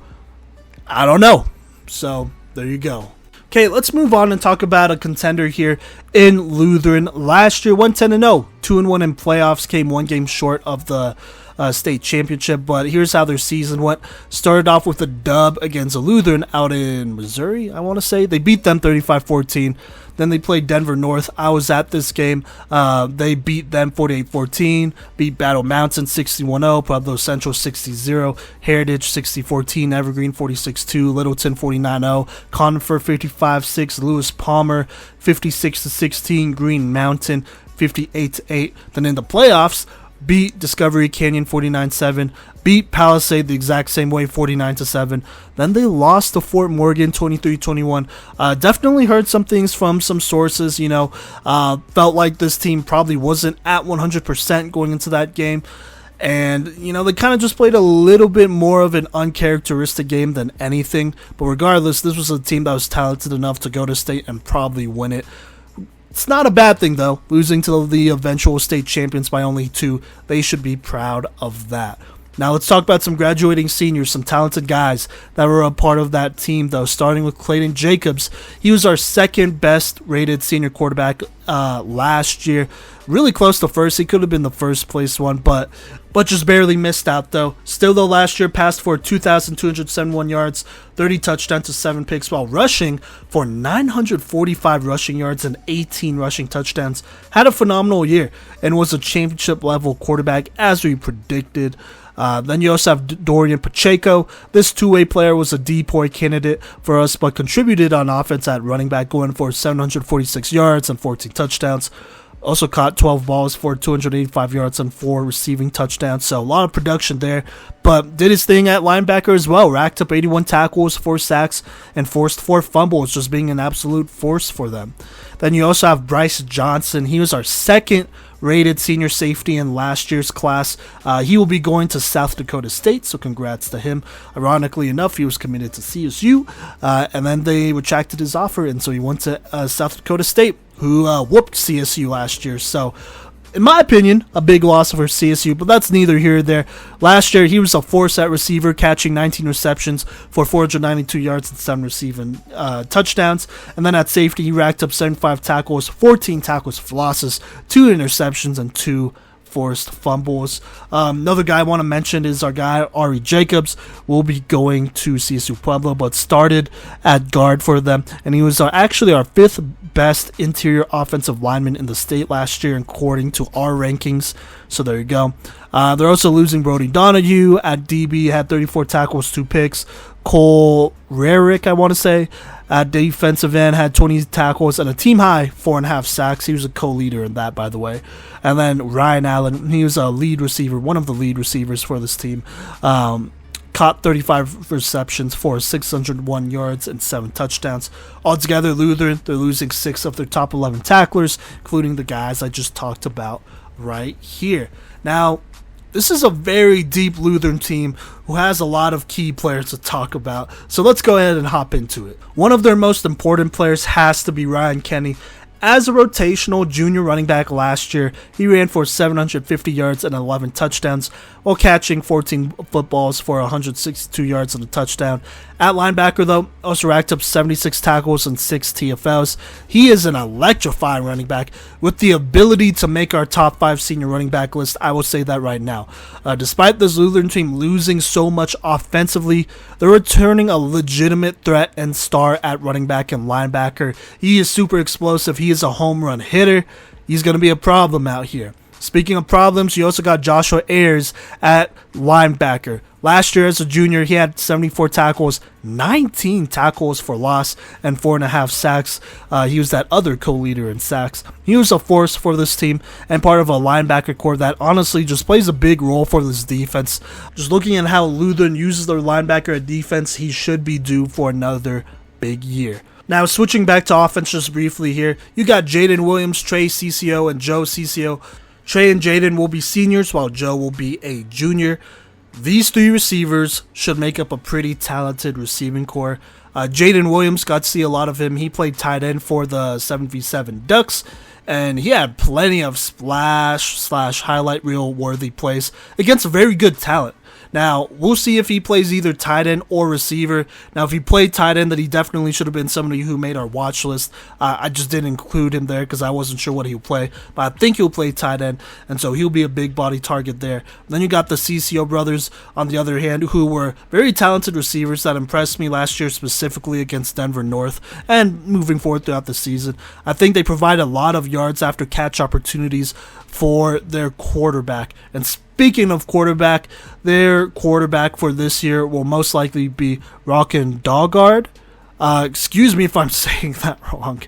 So there you go. Okay, let's move on and talk about a contender here in Lutheran. Last year, 1-10-0, 2-1 in playoffs, came one game short of the state championship, but here's how their season went. Started off with a dub against a Lutheran out in Missouri, I want to say. They beat them 35-14. Then they played Denver North. I was at this game. They beat them 48-14, beat Battle Mountain 61-0, Pueblo Central 60-0, Heritage 60-14, Evergreen 46-2, Littleton 49-0, Conifer 55-6, Lewis Palmer 56-16, Green Mountain 58-8. Then in the playoffs, beat Discovery Canyon 49-7, beat Palisade the exact same way 49-7. Then they lost to Fort Morgan 23-21. Definitely heard some things from some sources, felt like this team probably wasn't at 100% going into that game. And, they kind of just played a little bit more of an uncharacteristic game than anything. But regardless, this was a team that was talented enough to go to state and probably win it. It's not a bad thing, though, losing to the eventual state champions by only 2. They should be proud of that. Now let's talk about some graduating seniors, some talented guys that were a part of that team, though, starting with Clayton Jacobs. He was our second best rated senior quarterback last year. Really close to first. He could have been the first place one, but but just barely missed out though. Still though, last year passed for 2,271 yards, 30 touchdowns to 7 picks, while rushing for 945 rushing yards and 18 rushing touchdowns. Had a phenomenal year and was a championship level quarterback as we predicted. Then you also have Dorian Pacheco. This two-way player was a DPOY candidate for us, but contributed on offense at running back, going for 746 yards and 14 touchdowns. Also caught 12 balls for 285 yards and 4 receiving touchdowns. So a lot of production there, but did his thing at linebacker as well. Racked up 81 tackles, 4 sacks, and forced 4 fumbles, just being an absolute force for them. Then you also have Bryce Johnson. He was our second rated senior safety in last year's class. He will be going to South Dakota State, so congrats to him. Ironically enough, he was committed to CSU, and then they retracted his offer, and so he went to South Dakota State, who whooped CSU last year. So in my opinion, a big loss for CSU, but that's neither here nor there. Last year, he was a force at receiver, catching 19 receptions for 492 yards and 7 receiving touchdowns. And then at safety, he racked up 75 tackles, 14 tackles for losses, 2 interceptions, and 2 forced fumbles. Another guy I want to mention is our guy, Ari Jacobs. Will be going to CSU Pueblo, but started at guard for them. And he was actually our 5th best interior offensive lineman in the state last year, according to our rankings. So there you go. They're also losing Brody Donahue at DB, had 34 tackles, 2 picks. Cole Rarick, I want to say, at defensive end, had 20 tackles and a team high 4.5 sacks. He was a co-leader in that, by the way. And then Ryan Allen, he was a lead receiver, one of the lead receivers for this team. Caught 35 receptions for 601 yards and 7 touchdowns. Altogether, Lutheran, they're losing 6 of their top 11 tacklers, including the guys I just talked about right here. Now, this is a very deep Lutheran team who has a lot of key players to talk about. So let's go ahead and hop into it. One of their most important players has to be Ryan Kenny. As a rotational junior running back last year, he ran for 750 yards and 11 touchdowns while catching 14 footballs for 162 yards and a touchdown. At linebacker, though, also racked up 76 tackles and 6 TFLs. He is an electrifying running back with the ability to make our top 5 senior running back list. I will say that right now. Despite this Lutheran team losing so much offensively, they're returning a legitimate threat and star at running back and linebacker. He is super explosive. He is a home run hitter. He's going to be a problem out here. Speaking of problems, you also got Joshua Ayers at linebacker. Last year as a junior, he had 74 tackles, 19 tackles for loss, and 4.5 sacks. He was that other co-leader in sacks. He was a force for this team and part of a linebacker core that honestly just plays a big role for this defense. Just looking at how Lutheran uses their linebacker at defense, he should be due for another big year. Now, switching back to offense just briefly here, you got Jaden Williams, Trey CCO, and Joe CCO. Trey and Jaden will be seniors, while Joe will be a junior. These 3 receivers should make up a pretty talented receiving core. Jaden Williams, got to see a lot of him. He played tight end for the 7v7 Ducks, and he had plenty of splash/highlight reel worthy plays against very good talent. Now, we'll see if he plays either tight end or receiver. Now, if he played tight end, then he definitely should have been somebody who made our watch list. I just didn't include him there because I wasn't sure what he'll play. But I think he'll play tight end, and so he'll be a big body target there. Then you got the CCO brothers, on the other hand, who were very talented receivers that impressed me last year, specifically against Denver North, and moving forward throughout the season. I think they provide a lot of yards after catch opportunities for their quarterback. And speaking of quarterback, their quarterback for this year will most likely be Rockin' Dogard. Excuse me if I'm saying that wrong.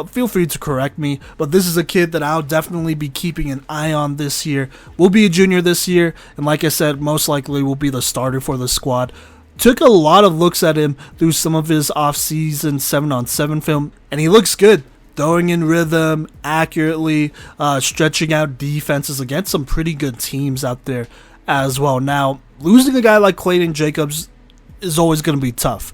Feel free to correct me, but this is a kid that I'll definitely be keeping an eye on this year. Will be a junior this year, and like I said, most likely will be the starter for the squad. Took a lot of looks at him through some of his off-season 7-on-7 film, and he looks good. Throwing in rhythm, accurately, stretching out defenses against some pretty good teams out there as well. Now, losing a guy like Clayton Jacobs is always going to be tough.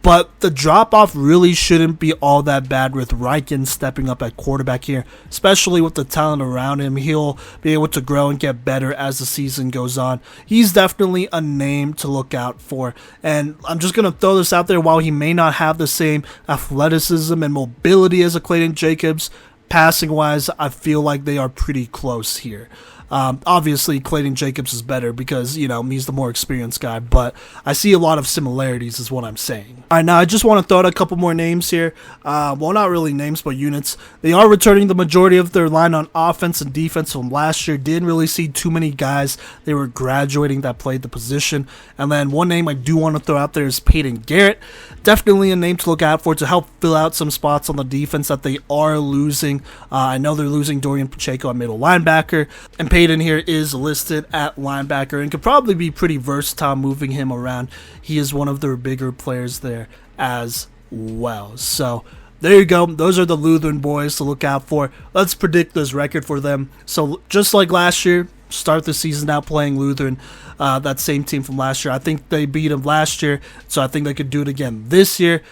But the drop-off really shouldn't be all that bad with Riken stepping up at quarterback here, especially with the talent around him. He'll be able to grow and get better as the season goes on. He's definitely a name to look out for. And I'm just going to throw this out there, while he may not have the same athleticism and mobility as a Clayton Jacobs, passing-wise, I feel like they are pretty close here. Obviously, Clayton Jacobs is better because, you know, he's the more experienced guy, but I see a lot of similarities is what I'm saying. All right, now I just want to throw out a couple more names here. Well, not really names, but units. They are returning the majority of their line on offense and defense from last year. Didn't really see too many guys. They were graduating that played the position. And then one name I do want to throw out there is Peyton Garrett. Definitely a name to look out for to help fill out some spots on the defense that they are losing. I know they're losing Dorian Pacheco at middle linebacker, and Peyton here is listed at linebacker and could probably be pretty versatile moving him around. He is one of their bigger players there as well. So there you go. Those are the Lutheran boys to look out for. Let's predict this record for them. So just like last year, start the season out playing Lutheran, that same team from last year. I think they beat them last year, so I think they could do it again this year.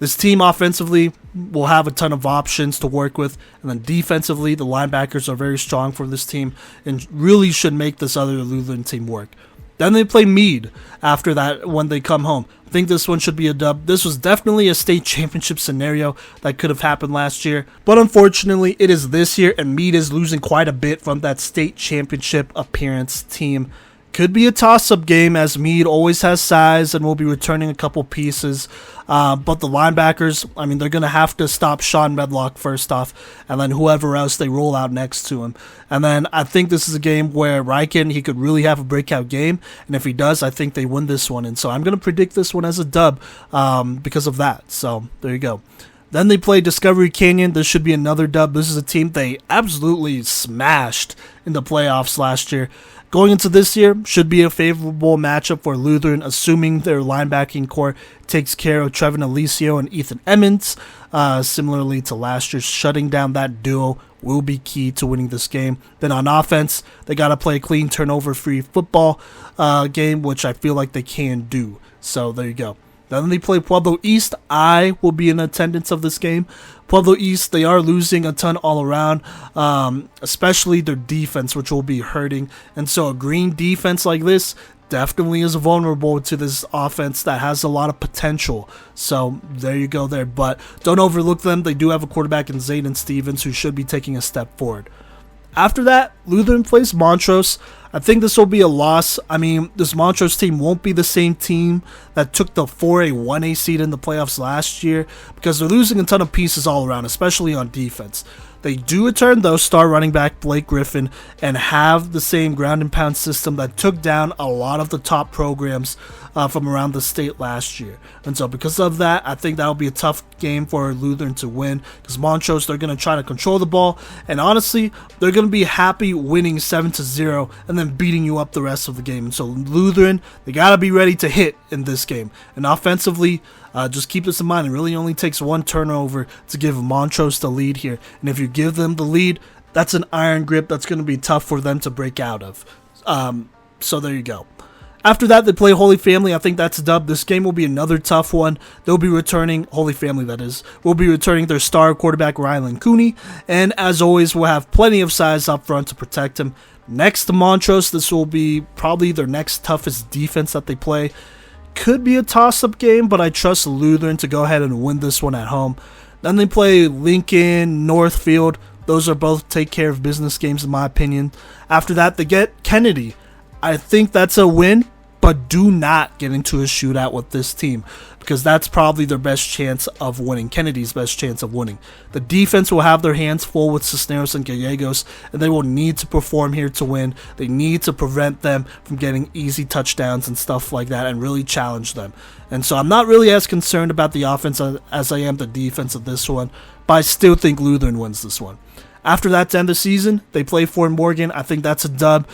This team offensively will have a ton of options to work with, and then defensively, the linebackers are very strong for this team and really should make this other Lutheran team work. Then they play Meade after that when they come home. I think this one should be a dub. This was definitely a state championship scenario that could have happened last year, but unfortunately it is this year, and Meade is losing quite a bit from that state championship appearance team. Could be a toss-up game as Meade always has size and will be returning a couple pieces. But the linebackers, I mean, they're going to have to stop Sean Medlock first off, and then whoever else they roll out next to him. And then I think this is a game where Riken, he could really have a breakout game, and if he does, I think they win this one. And so I'm going to predict this one as a dub because of that. So there you go. Then they play Discovery Canyon. This should be another dub. This is a team they absolutely smashed in the playoffs last year. Going into this year, should be a favorable matchup for Lutheran, assuming their linebacking core takes care of Trevin Alicio and Ethan Emmons. Similarly to last year, shutting down that duo will be key to winning this game. Then on offense, they got to play a clean turnover-free football game, which I feel like they can do. So there you go. Then they play Pueblo East. I will be in attendance of this game. Pueblo East, they are losing a ton all around, especially their defense, which will be hurting. And so a green defense like this definitely is vulnerable to this offense that has a lot of potential. So there you go there. But don't overlook them. They do have a quarterback in Zayden Stevens who should be taking a step forward. After that, Lutheran plays Montrose. I think this will be a loss. I mean, this Montrose team won't be the same team that took the 4A, 1A seed in the playoffs last year because they're losing a ton of pieces all around, especially on defense. They do return, though, star running back Blake Griffin and have the same ground and pound system that took down a lot of the top programs from around the state last year. And so because of that, I think that'll be a tough game for Lutheran to win because Montrose, they're going to try to control the ball. And honestly, they're going to be happy winning 7-0 and then beating you up the rest of the game. And so Lutheran, they got to be ready to hit in this game. And offensively, just keep this in mind. It really only takes one turnover to give Montrose the lead here. And if you give them the lead, that's an iron grip that's going to be tough for them to break out of. So there you go. After that, they play Holy Family. I think that's a dub. This game will be another tough one. They'll be returning, Holy Family that is, will be returning their star quarterback Rylan Cooney. And as always, we'll have plenty of size up front to protect him. Next to Montrose, this will be probably their next toughest defense that they play. Could be a toss-up game, but I trust Lutheran to go ahead and win this one at home. Then they play Lincoln, Northfield. Those are both take care of business games in my opinion. After that, they get Kennedy. I think that's a win, but do not get into a shootout with this team because that's probably their best chance of winning, Kennedy's best chance of winning. The defense will have their hands full with Cisneros and Gallegos, and they will need to perform here to win. They need to prevent them from getting easy touchdowns and stuff like that and really challenge them. And so I'm not really as concerned about the offense as I am the defense of this one, but I still think Lutheran wins this one. After that, to end the season, they play Fort Morgan. I think that's a dub.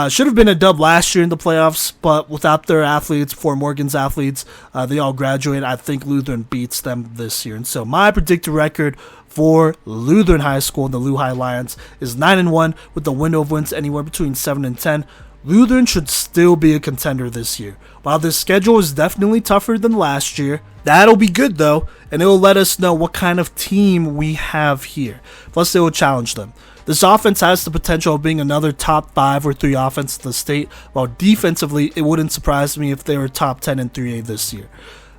Should have been a dub last year in the playoffs, but without their athletes, Fort Morgan's athletes, they all graduate. I think Lutheran beats them this year. And so my predicted record for Lutheran High School and the Lou High Lions is 9-1 with the window of wins anywhere between 7 and 10. Lutheran should still be a contender this year. While this schedule is definitely tougher than last year, that'll be good though, and it will let us know what kind of team we have here. Plus, it will challenge them. This offense has the potential of being another top 5 or 3 offense in the state, while defensively, it wouldn't surprise me if they were top 10 in 3A this year.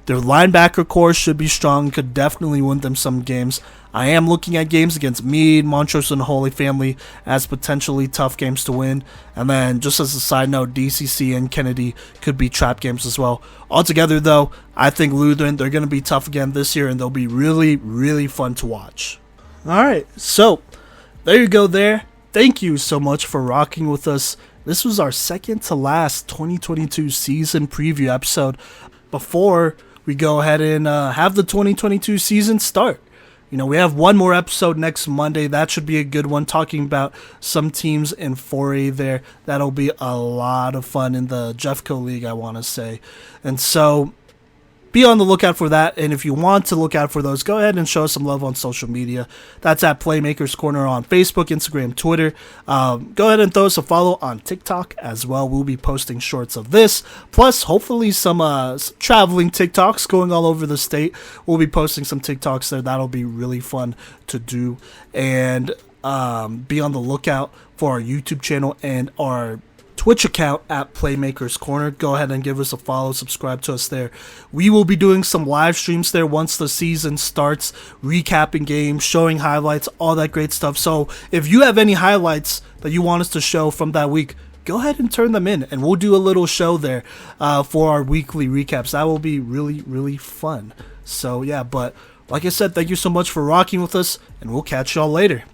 Their linebacker core should be strong, could definitely win them some games. I am looking at games against Meade, Montrose, and Holy Family as potentially tough games to win. And then, just as a side note, DCC and Kennedy could be trap games as well. Altogether, though, I think Lutheran, they're going to be tough again this year, and they'll be really, really fun to watch. Alright, so there you go there. Thank you so much for rocking with us. This was our second to last 2022 season preview episode before we go ahead and have the 2022 season start. You know, we have one more episode next Monday. That should be a good one, talking about some teams in 4A there. That'll be a lot of fun in the Jeffco League, I want to say. And so be on the lookout for that. And if you want to look out for those, go ahead and show us some love on social media. That's at Playmakers Corner on Facebook, Instagram, Twitter. Go ahead and throw us a follow on TikTok as well. We'll be posting shorts of this, plus hopefully some traveling TikToks going all over the state. We'll be posting some TikToks there. That'll be really fun to do. And be on the lookout for our YouTube channel and our Twitch account at Playmakers Corner. Go ahead and give us a follow, subscribe to us there. We will be doing some live streams there once the season starts, recapping games, showing highlights, all that great stuff. So if you have any highlights that you want us to show from that week, go ahead and turn them in, and we'll do a little show there for our weekly recaps. That will be really, really fun. So yeah, but like I said, thank you so much for rocking with us, and we'll catch y'all later.